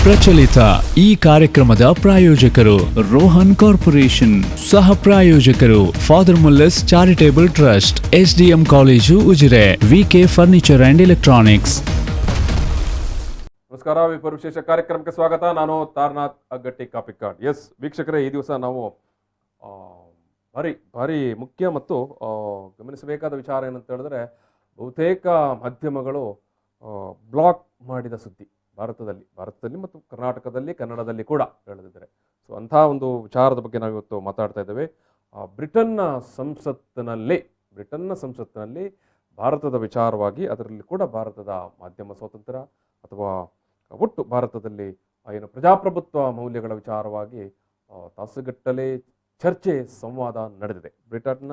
ಪ್ರಚಲಿತ ಈ ಕಾರ್ಯಕ್ರಮದ ಪ್ರಾಯೋಜಕರು ರೋಹನ್ ಕಾರ್ಪೊರೇಷನ್, ಸಹ ಪ್ರಾಯೋಜಕರು Father Muller's charitable trust, SDM college Ujire, VK furniture and electronics. ನಮಸ್ಕಾರ, ವಿಶೇಷ ಕಾರ್ಯಕ್ರಮಕ್ಕೆ ಸ್ವಾಗತ. ನಾನು ತಾರನಾಥ್ ಅಗ್ಗಟ್ಟಿ ಕಾಪಿಕಾಡ್. ಎಸ್ ವೀಕ್ಷಕರೇ, ಈ ದಿವಸ ನಾವು ಭಾರಿ ಮುಖ್ಯ ಮತ್ತು ಗಮನಿಸಬೇಕಾದ ವಿಚಾರ ಏನಂತ ಹೇಳಿದ್ರೆ, ಬಹುತೇಕ ಮಾಧ್ಯಮಗಳು ಬ್ಲಾಕ್ ಮಾಡಿದ ಸುದ್ದಿ ಭಾರತದಲ್ಲಿ ಮತ್ತು ಕರ್ನಾಟಕದಲ್ಲಿ, ಕನ್ನಡದಲ್ಲಿ ಕೂಡ ಹೇಳದಿದ್ದಾರೆ. ಸೊ ಅಂಥ ಒಂದು ವಿಚಾರದ ಬಗ್ಗೆ ನಾವು ಇವತ್ತು ಮಾತಾಡ್ತಾ ಇದ್ದೇವೆ. ಬ್ರಿಟನ್ನ ಸಂಸತ್ತಿನಲ್ಲಿ ಭಾರತದ ವಿಚಾರವಾಗಿ, ಅದರಲ್ಲಿ ಕೂಡ ಭಾರತದ ಮಾಧ್ಯಮ ಸ್ವಾತಂತ್ರ್ಯ ಅಥವಾ ಒಟ್ಟು ಭಾರತದಲ್ಲಿ ಏನು ಪ್ರಜಾಪ್ರಭುತ್ವ ಮೌಲ್ಯಗಳ ವಿಚಾರವಾಗಿ ತಾಸುಗಟ್ಟಲೆ ಚರ್ಚೆ, ಸಂವಾದ ನಡೆದಿದೆ ಬ್ರಿಟನ್ನ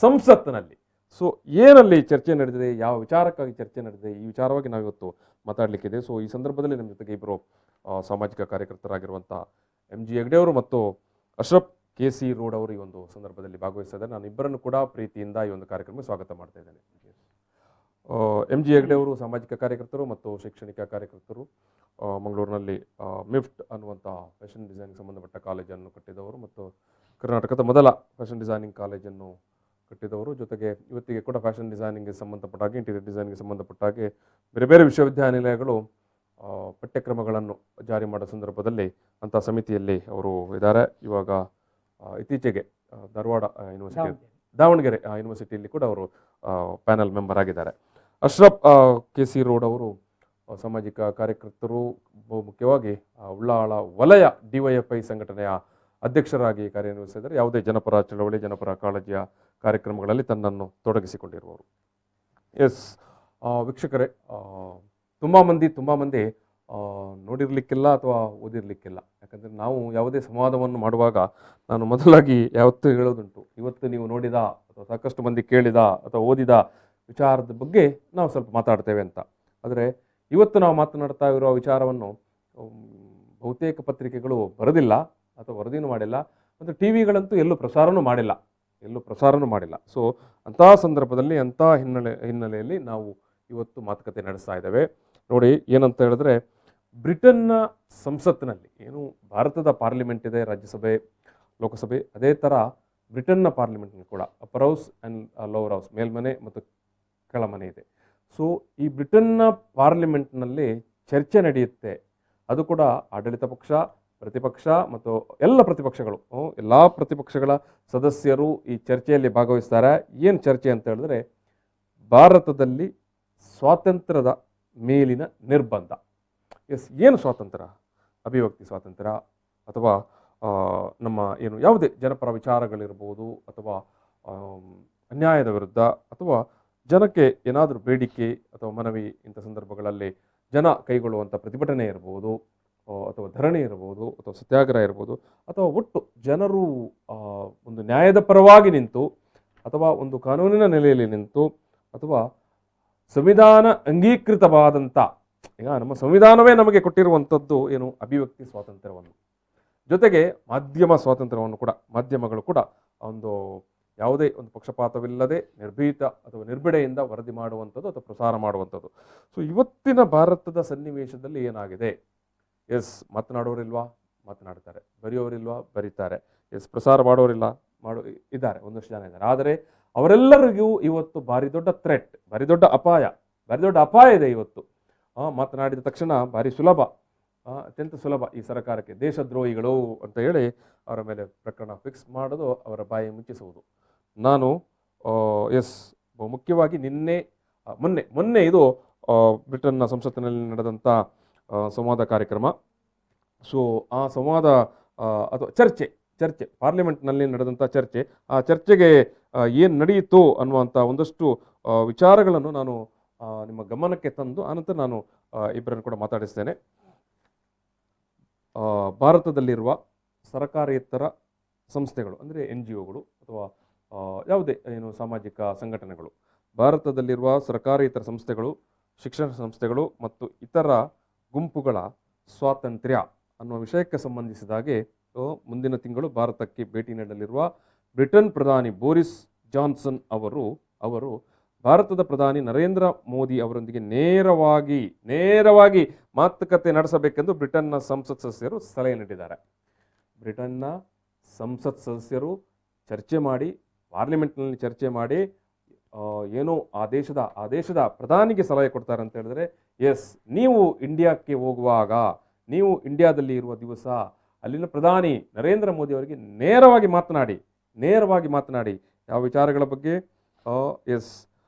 ಸಂಸತ್ತಿನಲ್ಲಿ. ಸೊ ಏನಲ್ಲಿ ಚರ್ಚೆ ನಡೆದಿದೆ, ಯಾವ ವಿಚಾರಕ್ಕಾಗಿ ಚರ್ಚೆ ನಡೆದಿದೆ, ಈ ವಿಚಾರವಾಗಿ ನಾವಿವತ್ತು ಮಾತಾಡಲಿಕ್ಕಿದೆ. ಸೊ ಈ ಸಂದರ್ಭದಲ್ಲಿ ನಮ್ಮ ಜೊತೆಗೆ ಇಬ್ಬರು ಸಾಮಾಜಿಕ ಕಾರ್ಯಕರ್ತರಾಗಿರುವಂಥ MG ಹೆಗ್ಡೆ ಅವರು ಮತ್ತು ಅಶ್ರಫ್ KC ರೋಡ್ ಅವರು ಈ ಒಂದು ಸಂದರ್ಭದಲ್ಲಿ ಭಾಗವಹಿಸ್ತಾ ಇದ್ದಾರೆ. ನಾನು ಇಬ್ಬರನ್ನು ಕೂಡ ಪ್ರೀತಿಯಿಂದ ಈ ಒಂದು ಕಾರ್ಯಕ್ರಮಕ್ಕೆ ಸ್ವಾಗತ ಮಾಡ್ತಾ ಇದ್ದೇನೆ. MG ಹೆಗ್ಡೆ ಅವರು ಸಾಮಾಜಿಕ ಕಾರ್ಯಕರ್ತರು ಮತ್ತು ಶೈಕ್ಷಣಿಕ ಕಾರ್ಯಕರ್ತರು. ಮಂಗಳೂರಿನಲ್ಲಿ ಮಿಫ್ಟ್ ಅನ್ನುವಂಥ ಫ್ಯಾಷನ್ ಡಿಸೈನಿಂಗ್ ಸಂಬಂಧಪಟ್ಟ ಕಾಲೇಜನ್ನು ಕಟ್ಟಿದವರು ಮತ್ತು ಕರ್ನಾಟಕದ ಮೊದಲ ಫ್ಯಾಷನ್ ಡಿಸೈನಿಂಗ್ ಕಾಲೇಜನ್ನು ಕಟ್ಟಿದವರು. ಜೊತೆಗೆ ಇವತ್ತಿಗೆ ಕೂಡ ಫ್ಯಾಷನ್ ಡಿಸೈನಿಂಗ್ಗೆ ಸಂಬಂಧಪಟ್ಟ ಹಾಗೆ, ಇಂಟೀರಿಯರ್ ಡಿಸೈನಿಂಗ್ಗೆ ಸಂಬಂಧಪಟ್ಟ ಹಾಗೆ ಬೇರೆ ಬೇರೆ ವಿಶ್ವವಿದ್ಯಾನಿಲಯಗಳು ಪಠ್ಯಕ್ರಮಗಳನ್ನು ಜಾರಿ ಮಾಡೋ ಸಂದರ್ಭದಲ್ಲಿ ಅಂಥ ಸಮಿತಿಯಲ್ಲಿ ಅವರು ಇದ್ದಾರೆ. ಇವಾಗ ಇತ್ತೀಚೆಗೆ ದಾವಣಗೆರೆ ಯೂನಿವರ್ಸಿಟಿಯಲ್ಲಿ ಕೂಡ ಅವರು ಪ್ಯಾನಲ್ ಮೆಂಬರ್ ಆಗಿದ್ದಾರೆ. ಅಶ್ರಫ್ KC ರೋಡ್ ಅವರು ಸಾಮಾಜಿಕ ಕಾರ್ಯಕರ್ತರು, ಮುಖ್ಯವಾಗಿ ಉಳ್ಳಾಳ ವಲಯ DYFI ಸಂಘಟನೆಯ ಅಧ್ಯಕ್ಷರಾಗಿ ಕಾರ್ಯನಿರ್ವಹಿಸಿದ್ದಾರೆ. ಯಾವುದೇ ಜನಪರ ಚಳವಳಿ, ಜನಪರ ಕಾಳಜಿಯ ಕಾರ್ಯಕ್ರಮಗಳಲ್ಲಿ ತನ್ನನ್ನು ತೊಡಗಿಸಿಕೊಂಡಿರುವವರು. ಎಸ್ ವೀಕ್ಷಕರೇ, ತುಂಬ ಮಂದಿ ನೋಡಿರಲಿಕ್ಕಿಲ್ಲ ಅಥವಾ ಓದಿರಲಿಕ್ಕಿಲ್ಲ. ಯಾಕಂದರೆ ನಾವು ಯಾವುದೇ ಸಂವಾದವನ್ನು ಮಾಡುವಾಗ ನಾನು ಮೊದಲಾಗಿ ಯಾವತ್ತೂ ಹೇಳೋದುಂಟು, ಇವತ್ತು ನೀವು ನೋಡಿದ ಅಥವಾ ಸಾಕಷ್ಟು ಮಂದಿ ಕೇಳಿದ ಅಥವಾ ಓದಿದ ವಿಚಾರದ ಬಗ್ಗೆ ನಾವು ಸ್ವಲ್ಪ ಮಾತಾಡ್ತೇವೆ ಅಂತ. ಆದರೆ ಇವತ್ತು ನಾವು ಮಾತನಾಡ್ತಾ ಇರೋ ವಿಚಾರವನ್ನು ಬಹುತೇಕ ಪತ್ರಿಕೆಗಳು ಬರೆದಿಲ್ಲ ಅಥವಾ ವರದಿನೂ ಮಾಡಿಲ್ಲ, ಮತ್ತು TVಗಳಂತೂ ಎಲ್ಲೂ ಪ್ರಸಾರನೂ ಮಾಡಿಲ್ಲ. ಸೊ ಅಂಥ ಸಂದರ್ಭದಲ್ಲಿ, ಅಂಥ ಹಿನ್ನೆಲೆಯಲ್ಲಿ ನಾವು ಇವತ್ತು ಮಾತುಕತೆ ನಡೆಸ್ತಾ ಇದ್ದೇವೆ. ನೋಡಿ, ಏನಂತ ಹೇಳಿದ್ರೆ, ಬ್ರಿಟನ್ನ ಸಂಸತ್ತಿನಲ್ಲಿ ಏನು ಭಾರತದ ಪಾರ್ಲಿಮೆಂಟ್ ಇದೆ, ರಾಜ್ಯಸಭೆ, ಲೋಕಸಭೆ, ಅದೇ ಥರ ಬ್ರಿಟನ್ನ ಪಾರ್ಲಿಮೆಂಟ್ನಲ್ಲಿ ಕೂಡ upper house and lower house, ಮೇಲ್ಮನೆ ಮತ್ತು ಕೆಳಮನೆ ಇದೆ. ಸೊ ಈ ಬ್ರಿಟನ್ನ ಪಾರ್ಲಿಮೆಂಟ್ನಲ್ಲಿ ಚರ್ಚೆ ನಡೆಯುತ್ತೆ. ಅದು ಕೂಡ ಆಡಳಿತ ಪಕ್ಷ, ಪ್ರತಿಪಕ್ಷ ಮತ್ತು ಎಲ್ಲ ಪ್ರತಿಪಕ್ಷಗಳ ಸದಸ್ಯರು ಈ ಚರ್ಚೆಯಲ್ಲಿ ಭಾಗವಹಿಸ್ತಾರೆ. ಏನು ಚರ್ಚೆ ಅಂತ ಹೇಳಿದ್ರೆ, ಭಾರತದಲ್ಲಿ ಸ್ವಾತಂತ್ರ್ಯದ ಮೇಲಿನ ನಿರ್ಬಂಧ. ಏನು ಸ್ವಾತಂತ್ರ್ಯ? ಅಭಿವ್ಯಕ್ತಿ ಸ್ವಾತಂತ್ರ್ಯ ಅಥವಾ ನಮ್ಮ ಏನು ಯಾವುದೇ ಜನಪರ ವಿಚಾರಗಳಿರ್ಬೋದು, ಅಥವಾ ಅನ್ಯಾಯದ ವಿರುದ್ಧ, ಅಥವಾ ಜನಕ್ಕೆ ಏನಾದರೂ ಬೇಡಿಕೆ ಅಥವಾ ಮನವಿ, ಇಂಥ ಸಂದರ್ಭಗಳಲ್ಲಿ ಜನ ಕೈಗೊಳ್ಳುವಂಥ ಪ್ರತಿಭಟನೆ ಇರ್ಬೋದು, ಅಥವಾ ಧರಣಿ ಇರ್ಬೋದು, ಅಥವಾ ಸತ್ಯಾಗ್ರಹ ಇರ್ಬೋದು, ಅಥವಾ ಒಟ್ಟು ಜನರು ಒಂದು ನ್ಯಾಯದ ಪರವಾಗಿ ನಿಂತು, ಅಥವಾ ಒಂದು ಕಾನೂನಿನ ನೆಲೆಯಲ್ಲಿ ನಿಂತು, ಅಥವಾ ಸಂವಿಧಾನ ಅಂಗೀಕೃತವಾದಂಥ, ಈಗ ನಮ್ಮ ಸಂವಿಧಾನವೇ ನಮಗೆ ಕೊಟ್ಟಿರುವಂಥದ್ದು ಏನು, ಅಭಿವ್ಯಕ್ತಿ ಸ್ವಾತಂತ್ರ್ಯವನ್ನು, ಜೊತೆಗೆ ಮಾಧ್ಯಮ ಸ್ವಾತಂತ್ರ್ಯವನ್ನು ಕೂಡ, ಮಾಧ್ಯಮಗಳು ಕೂಡ ಒಂದು ಯಾವುದೇ ಒಂದು ಪಕ್ಷಪಾತವಿಲ್ಲದೆ ನಿರ್ಭೀತ ಅಥವಾ ನಿರ್ಬಿಡೆಯಿಂದ ವರದಿ ಮಾಡುವಂಥದ್ದು ಅಥವಾ ಪ್ರಸಾರ ಮಾಡುವಂಥದ್ದು. ಸೊ ಇವತ್ತಿನ ಭಾರತದ ಸನ್ನಿವೇಶದಲ್ಲಿ ಏನಾಗಿದೆ? ಮಾತನಾಡೋರಿಲ್ವಾ? ಮಾತನಾಡ್ತಾರೆ. ಬರೆಯೋರಿಲ್ವಾ? ಬರೀತಾರೆ. ಪ್ರಸಾರ ಇದ್ದಾರೆ, ಒಂದಷ್ಟು ಜನ ಇದ್ದಾರೆ. ಆದರೆ ಅವರೆಲ್ಲರಿಗೂ ಇವತ್ತು ಭಾರಿ ದೊಡ್ಡ ಥ್ರೆಟ್, ಭಾರಿ ದೊಡ್ಡ ಅಪಾಯ ಇದೆ. ಇವತ್ತು ಮಾತನಾಡಿದ ತಕ್ಷಣ ಭಾರಿ ಸುಲಭ, ಅತ್ಯಂತ ಸುಲಭ ಈ ಸರ್ಕಾರಕ್ಕೆ ದೇಶದ್ರೋಹಿಗಳು ಅಂತ ಹೇಳಿ ಅವರ ಮೇಲೆ ಪ್ರಕರಣ ಫಿಕ್ಸ್ ಮಾಡೋದು, ಅವರ ಬಾಯಿ ಮುಚ್ಚಿಸುವುದು. ನಾನು ಮುಖ್ಯವಾಗಿ ಮೊನ್ನೆ ಇದು ಬ್ರಿಟನ್ನ ಸಂಸತ್ತಿನಲ್ಲಿ ನಡೆದಂಥ ಸಂವಾದ ಕಾರ್ಯಕ್ರಮ. ಸೊ ಆ ಸಂವಾದ ಅಥವಾ ಚರ್ಚೆ ಪಾರ್ಲಿಮೆಂಟ್ನಲ್ಲಿ ನಡೆದಂಥ ಚರ್ಚೆ, ಆ ಚರ್ಚೆಗೆ ಏನು ನಡೆಯಿತು ಅನ್ನುವಂಥ ಒಂದಷ್ಟು ವಿಚಾರಗಳನ್ನು ನಾನು ನಿಮ್ಮ ಗಮನಕ್ಕೆ ತಂದು ಆನಂತರ ನಾನು ಇಬ್ಬರನ್ನು ಕೂಡ ಮಾತಾಡಿಸ್ತೇನೆ. ಭಾರತದಲ್ಲಿರುವ ಸರ್ಕಾರೇತರ ಸಂಸ್ಥೆಗಳು ಅಂದರೆ NGOಗಳು ಅಥವಾ ಯಾವುದೇ ಏನು ಸಾಮಾಜಿಕ ಸಂಘಟನೆಗಳು, ಭಾರತದಲ್ಲಿರುವ ಸರ್ಕಾರೇತರ ಸಂಸ್ಥೆಗಳು, ಶಿಕ್ಷಣ ಸಂಸ್ಥೆಗಳು ಮತ್ತು ಇತರ ಗುಂಪುಗಳ ಸ್ವಾತಂತ್ರ್ಯ ಅನ್ನುವ ವಿಷಯಕ್ಕೆ ಸಂಬಂಧಿಸಿದಾಗೆ ಮುಂದಿನ ತಿಂಗಳು ಭಾರತಕ್ಕೆ ಭೇಟಿ ನೀಡಲಿರುವ ಬ್ರಿಟನ್ ಪ್ರಧಾನಿ ಬೋರಿಸ್ ಜಾನ್ಸನ್ ಅವರು ಭಾರತದ ಪ್ರಧಾನಿ ನರೇಂದ್ರ ಮೋದಿ ಅವರೊಂದಿಗೆ ನೇರವಾಗಿ ಮಾತುಕತೆ ನಡೆಸಬೇಕೆಂದು ಬ್ರಿಟನ್ನ ಸಂಸತ್ ಸದಸ್ಯರು ಸಲಹೆ ನೀಡಿದ್ದಾರೆ. ಬ್ರಿಟನ್ನ ಸಂಸತ್ ಸದಸ್ಯರು ಚರ್ಚೆ ಮಾಡಿ, ಪಾರ್ಲಿಮೆಂಟ್ನಲ್ಲಿ ಚರ್ಚೆ ಮಾಡಿ ಏನೋ ಆ ದೇಶದ ಪ್ರಧಾನಿಗೆ ಸಲಹೆ ಕೊಡ್ತಾರೆ ಅಂತ ಹೇಳಿದ್ರೆ, ಎಸ್, ನೀವು ಇಂಡಿಯಾಕ್ಕೆ ಹೋಗುವಾಗ, ನೀವು ಇಂಡಿಯಾದಲ್ಲಿ ಇರುವ ದಿವಸ ಅಲ್ಲಿನ ಪ್ರಧಾನಿ ನರೇಂದ್ರ ಮೋದಿ ಅವರಿಗೆ ನೇರವಾಗಿ ಮಾತನಾಡಿ ಯಾವ ವಿಚಾರಗಳ ಬಗ್ಗೆ. ಎಸ್,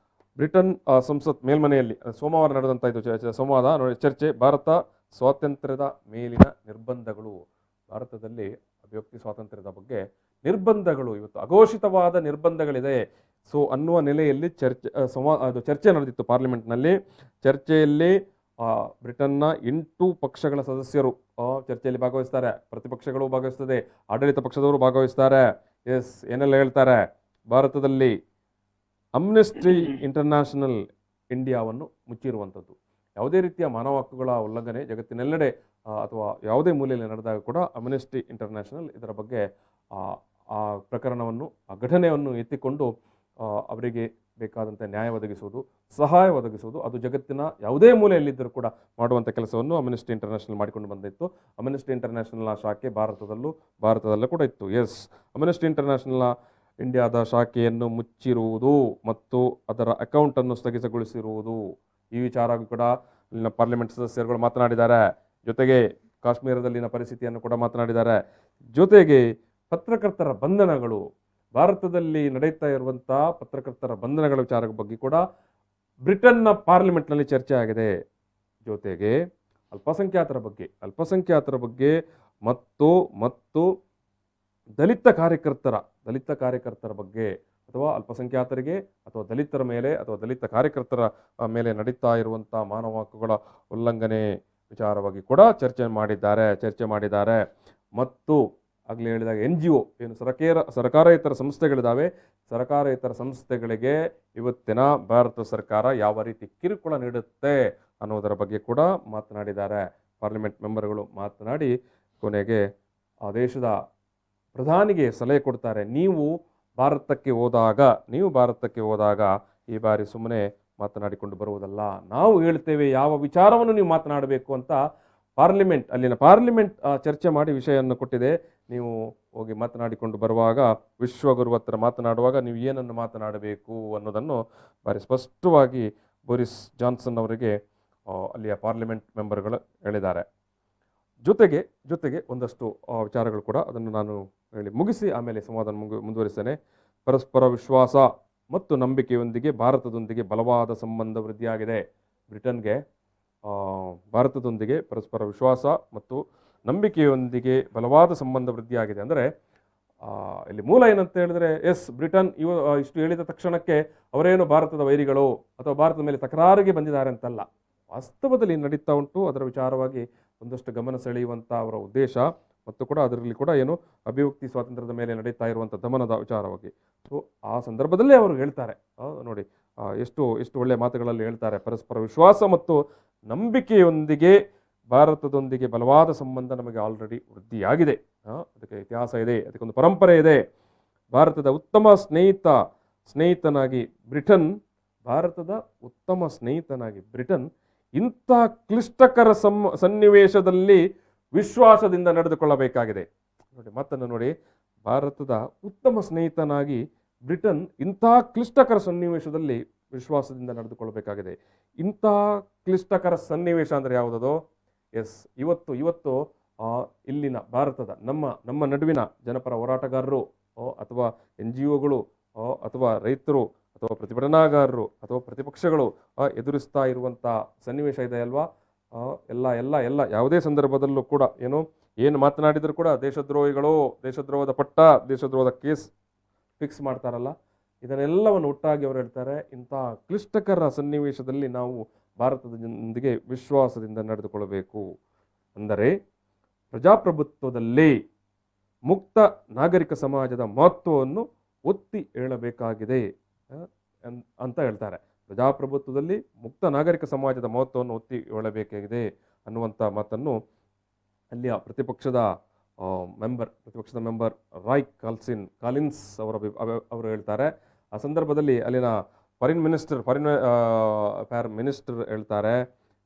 ಬ್ರಿಟನ್ ಸಂಸತ್ ಮೇಲ್ಮನೆಯಲ್ಲಿ ಸೋಮವಾರ ನಡೆದಂಥ ಇದು ಸಂವಾದ ಚರ್ಚೆ. ಭಾರತ ಸ್ವಾತಂತ್ರ್ಯದ ಮೇಲಿನ ನಿರ್ಬಂಧಗಳು, ಭಾರತದಲ್ಲಿ ಅಭಿವ್ಯಕ್ತಿ ಸ್ವಾತಂತ್ರ್ಯದ ಬಗ್ಗೆ ನಿರ್ಬಂಧಗಳು, ಇವತ್ತು ಅಘೋಷಿತವಾದ ನಿರ್ಬಂಧಗಳಿದೆ ಅನ್ನುವ ನೆಲೆಯಲ್ಲಿ ಚರ್ಚೆ ನಡೆದಿತ್ತು ಪಾರ್ಲಿಮೆಂಟ್ನಲ್ಲಿ. ಚರ್ಚೆಯಲ್ಲಿ ಬ್ರಿಟನ್ನ 8 ಪಕ್ಷಗಳ ಸದಸ್ಯರು ಚರ್ಚೆಯಲ್ಲಿ ಭಾಗವಹಿಸ್ತಾರೆ. ಪ್ರತಿಪಕ್ಷಗಳು ಭಾಗವಹಿಸ್ತದೆ, ಆಡಳಿತ ಪಕ್ಷದವರು ಭಾಗವಹಿಸ್ತಾರೆ. ಎಸ್, ಏನೆಲ್ಲ ಹೇಳ್ತಾರೆ? ಭಾರತದಲ್ಲಿ ಅಮ್ನೆಸ್ಟಿ ಇಂಟರ್ನ್ಯಾಷನಲ್ ಇಂಡಿಯಾವನ್ನು ಮುಚ್ಚಿರುವಂಥದ್ದು, ಯಾವುದೇ ರೀತಿಯ ಮಾನವ ಹಕ್ಕುಗಳ ಉಲ್ಲಂಘನೆ ಜಗತ್ತಿನೆಲ್ಲೆಡೆ ಅಥವಾ ಯಾವುದೇ ಮೂಲೆಯಲ್ಲಿ ನಡೆದಾಗ ಕೂಡ ಅಮ್ನೆಸ್ಟಿ ಇಂಟರ್ನ್ಯಾಷನಲ್ ಇದರ ಬಗ್ಗೆ ಆ ಪ್ರಕರಣವನ್ನು, ಆ ಘಟನೆಯನ್ನು ಎತ್ತಿಕೊಂಡು ಅವರಿಗೆ ಬೇಕಾದಂಥ ನ್ಯಾಯ ಒದಗಿಸುವುದು, ಸಹಾಯ ಒದಗಿಸುವುದು, ಅದು ಜಗತ್ತಿನ ಯಾವುದೇ ಮೂಲೆಯಲ್ಲಿದ್ದರೂ ಕೂಡ ಮಾಡುವಂಥ ಕೆಲಸವನ್ನು ಅಮ್ನೆಸ್ಟಿ ಇಂಟರ್ನ್ಯಾಷನಲ್ ಮಾಡಿಕೊಂಡು ಬಂದಿತ್ತು. ಅಮ್ನೆಸ್ಟಿ ಇಂಟರ್ನ್ಯಾಷನಲ್ನ ಶಾಖೆ ಭಾರತದಲ್ಲೂ ಕೂಡ ಇತ್ತು. ಎಸ್, ಅಮ್ನೆಸ್ಟಿ ಇಂಟರ್ನ್ಯಾಷನಲ್ನ ಇಂಡಿಯಾದ ಶಾಖೆಯನ್ನು ಮುಚ್ಚಿರುವುದು ಮತ್ತು ಅದರ ಅಕೌಂಟನ್ನು ಸ್ಥಗಿತಗೊಳಿಸಿರುವುದು, ಈ ವಿಚಾರ ಕೂಡ ಇಲ್ಲಿನ ಪಾರ್ಲಿಮೆಂಟ್ ಸದಸ್ಯರುಗಳು ಮಾತನಾಡಿದ್ದಾರೆ. ಜೊತೆಗೆ ಕಾಶ್ಮೀರದಲ್ಲಿನ ಪರಿಸ್ಥಿತಿಯನ್ನು ಕೂಡ ಮಾತನಾಡಿದ್ದಾರೆ. ಜೊತೆಗೆ ಪತ್ರಕರ್ತರ ಬಂಧನಗಳು, ಭಾರತದಲ್ಲಿ ನಡೀತಾ ಇರುವಂಥ ಪತ್ರಕರ್ತರ ಬಂಧನಗಳ ವಿಚಾರದ ಬಗ್ಗೆ ಕೂಡ ಬ್ರಿಟನ್ನ ಪಾರ್ಲಿಮೆಂಟ್ನಲ್ಲಿ ಚರ್ಚೆ ಆಗಿದೆ. ಜೊತೆಗೆ ಅಲ್ಪಸಂಖ್ಯಾತರ ಬಗ್ಗೆ ಮತ್ತು ದಲಿತ ಕಾರ್ಯಕರ್ತರ ಬಗ್ಗೆ, ಅಥವಾ ಅಲ್ಪಸಂಖ್ಯಾತರಿಗೆ ಅಥವಾ ದಲಿತರ ಮೇಲೆ ಅಥವಾ ದಲಿತ ಕಾರ್ಯಕರ್ತರ ಮೇಲೆ ನಡೀತಾ ಇರುವಂಥ ಮಾನವ ಹಕ್ಕುಗಳ ಉಲ್ಲಂಘನೆ ವಿಚಾರವಾಗಿ ಕೂಡ ಚರ್ಚೆ ಮಾಡಿದ್ದಾರೆ. ಮತ್ತು ಆಗಲೇ ಹೇಳಿದಾಗ NGO ಏನು ಸರ್ಕಾರೇತರ ಸಂಸ್ಥೆಗಳಿದ್ದಾವೆ, ಸರ್ಕಾರೇತರ ಸಂಸ್ಥೆಗಳಿಗೆ ಇವತ್ತಿನ ಭಾರತ ಸರ್ಕಾರ ಯಾವ ರೀತಿ ಕಿರುಕುಳ ನೀಡುತ್ತೆ ಅನ್ನೋದರ ಬಗ್ಗೆ ಕೂಡ ಮಾತನಾಡಿದ್ದಾರೆ. ಪಾರ್ಲಿಮೆಂಟ್ ಮೆಂಬರ್ಗಳು ಮಾತನಾಡಿ ಕೊನೆಗೆ ಆ ದೇಶದ ಪ್ರಧಾನಿಗೆ ಸಲಹೆ ಕೊಡ್ತಾರೆ. ನೀವು ಭಾರತಕ್ಕೆ ಹೋದಾಗ ಈ ಬಾರಿ ಸುಮ್ಮನೆ ಮಾತನಾಡಿಕೊಂಡು ಬರುವುದಲ್ಲ, ನಾವು ಹೇಳ್ತೇವೆ ಯಾವ ವಿಚಾರವನ್ನು ನೀವು ಮಾತನಾಡಬೇಕು ಅಂತ ಅಲ್ಲಿನ ಪಾರ್ಲಿಮೆಂಟ್ ಚರ್ಚೆ ಮಾಡಿ ವಿಷಯವನ್ನು ಕೊಟ್ಟಿದೆ. ನೀವು ಹೋಗಿ ಮಾತನಾಡಿಕೊಂಡು ಬರುವಾಗ, ವಿಶ್ವಗುರು ಹತ್ರ ಮಾತನಾಡುವಾಗ ನೀವು ಏನನ್ನು ಮಾತನಾಡಬೇಕು ಅನ್ನೋದನ್ನು ಭಾರಿ ಸ್ಪಷ್ಟವಾಗಿ ಬೋರಿಸ್ ಜಾನ್ಸನ್ ಅವರಿಗೆ ಅಲ್ಲಿಯ ಪಾರ್ಲಿಮೆಂಟ್ ಮೆಂಬರ್ಗಳು ಹೇಳಿದ್ದಾರೆ. ಜೊತೆಗೆ ಒಂದಷ್ಟು ವಿಚಾರಗಳು ಕೂಡ, ಅದನ್ನು ನಾನು ಹೇಳಿ ಮುಗಿಸಿ ಆಮೇಲೆ ಸಂವಾದ ಮುಂದುವರಿಸ್ತೇನೆ. ಪರಸ್ಪರ ವಿಶ್ವಾಸ ಮತ್ತು ನಂಬಿಕೆಯೊಂದಿಗೆ ಭಾರತದೊಂದಿಗೆ ಬಲವಾದ ಸಂಬಂಧ ವೃದ್ಧಿಯಾಗಿದೆ. ಬ್ರಿಟನ್ಗೆ ಭಾರತದೊಂದಿಗೆ ಪರಸ್ಪರ ವಿಶ್ವಾಸ ಮತ್ತು ನಂಬಿಕೆಯೊಂದಿಗೆ ಬಲವಾದ ಸಂಬಂಧ ವೃದ್ಧಿಯಾಗಿದೆ. ಅಂದರೆ ಇಲ್ಲಿ ಮೂಲ ಏನಂತ ಹೇಳಿದ್ರೆ, ಎಸ್, ಬ್ರಿಟನ್ ಇಷ್ಟು ಹೇಳಿದ ತಕ್ಷಣಕ್ಕೆ ಅವರೇನು ಭಾರತದ ವೈರಿಗಳು ಅಥವಾ ಭಾರತದ ಮೇಲೆ ತಕರಾರಿಗೆ ಬಂದಿದ್ದಾರೆ ಅಂತಲ್ಲ. ವಾಸ್ತವದಲ್ಲಿ ನಡೀತಾ ಉಂಟು. ಅದರ ವಿಚಾರವಾಗಿ ಒಂದಷ್ಟು ಗಮನ ಸೆಳೆಯುವಂಥ ಅವರ ಉದ್ದೇಶ ಮತ್ತು ಕೂಡ ಅದರಲ್ಲಿ ಕೂಡ ಏನು ಅಭಿವ್ಯಕ್ತಿ ಸ್ವಾತಂತ್ರ್ಯದ ಮೇಲೆ ನಡೀತಾ ಇರುವಂಥ ದಮನದ ವಿಚಾರವಾಗಿ. ಸೊ ಆ ಸಂದರ್ಭದಲ್ಲೇ ಅವರು ಹೇಳ್ತಾರೆ, ನೋಡಿ ಎಷ್ಟು ಒಳ್ಳೆಯ ಮಾತುಗಳಲ್ಲಿ ಹೇಳ್ತಾರೆ. ಪರಸ್ಪರ ವಿಶ್ವಾಸ ಮತ್ತು ನಂಬಿಕೆಯೊಂದಿಗೆ ಭಾರತದೊಂದಿಗೆ ಬಲವಾದ ಸಂಬಂಧ ನಮಗೆ ಆಲ್ರೆಡಿ ವೃದ್ಧಿಯಾಗಿದೆ. ಅದಕ್ಕೆ ಇತಿಹಾಸ ಇದೆ, ಅದಕ್ಕೊಂದು ಪರಂಪರೆ ಇದೆ. ಭಾರತದ ಉತ್ತಮ ಸ್ನೇಹಿತನಾಗಿ ಬ್ರಿಟನ್ ಇಂಥ ಕ್ಲಿಷ್ಟಕರ ಸನ್ನಿವೇಶದಲ್ಲಿ ವಿಶ್ವಾಸದಿಂದ ನಡೆದುಕೊಳ್ಳಬೇಕಾಗಿದೆ. ನೋಡಿ ಮಾತನ್ನು ನೋಡಿ, ಭಾರತದ ಉತ್ತಮ ಸ್ನೇಹಿತನಾಗಿ ಬ್ರಿಟನ್ ಇಂಥ ಕ್ಲಿಷ್ಟಕರ ಸನ್ನಿವೇಶದಲ್ಲಿ ವಿಶ್ವಾಸದಿಂದ ನಡೆದುಕೊಳ್ಳಬೇಕಾಗಿದೆ. ಇಂಥ ಕ್ಲಿಷ್ಟಕರ ಸನ್ನಿವೇಶ ಅಂದರೆ ಯಾವುದೋ? ಎಸ್, ಇವತ್ತು ಇಲ್ಲಿನ ಭಾರತದ ನಮ್ಮ ನಡುವಿನ ಜನಪರ ಹೋರಾಟಗಾರರು ಅಥವಾ NGOಗಳು ಅಥವಾ ರೈತರು ಅಥವಾ ಪ್ರತಿಭಟನಾಗಾರರು ಅಥವಾ ಪ್ರತಿಪಕ್ಷಗಳು ಎದುರಿಸ್ತಾ ಇರುವಂಥ ಸನ್ನಿವೇಶ ಇದೆ ಅಲ್ವಾ? ಎಲ್ಲ ಯಾವುದೇ ಸಂದರ್ಭದಲ್ಲೂ ಕೂಡ ಏನು ಮಾತನಾಡಿದರೂ ಕೂಡ ದೇಶದ್ರೋಹದ ದೇಶದ್ರೋಹದ ಕೇಸ್ ಫಿಕ್ಸ್ ಮಾಡ್ತಾರಲ್ಲ, ಇದನ್ನೆಲ್ಲವನ್ನು ಒಟ್ಟಾಗಿ ಅವರು ಹೇಳ್ತಾರೆ. ಇಂಥ ಕ್ಲಿಷ್ಟಕರ ಸನ್ನಿವೇಶದಲ್ಲಿ ನಾವು ಭಾರತದೊಂದಿಗೆ ವಿಶ್ವಾಸದಿಂದ ನಡೆದುಕೊಳ್ಳಬೇಕು. ಅಂದರೆ ಪ್ರಜಾಪ್ರಭುತ್ವದಲ್ಲಿ ಮುಕ್ತ ನಾಗರಿಕ ಸಮಾಜದ ಮಹತ್ವವನ್ನು ಒತ್ತಿ ಹೇಳಬೇಕಾಗಿದೆ ಅಂತ ಹೇಳ್ತಾರೆ. ಪ್ರಜಾಪ್ರಭುತ್ವದಲ್ಲಿ ಮುಕ್ತ ನಾಗರಿಕ ಸಮಾಜದ ಮಹತ್ವವನ್ನು ಒತ್ತಿ ಹೇಳಬೇಕಾಗಿದೆ ಅನ್ನುವಂಥ ಮಾತನ್ನು ಅಲ್ಲಿಯ ಪ್ರತಿಪಕ್ಷದ ಮೆಂಬರ್ ರಾಯ್ ಕಾಲಿನ್ಸ್ ಅವರು ಹೇಳ್ತಾರೆ. ಆ ಸಂದರ್ಭದಲ್ಲಿ ಅಲ್ಲಿನ ಫಾರಿನ್ ಮಿನಿಸ್ಟರ್ ಹೇಳ್ತಾರೆ,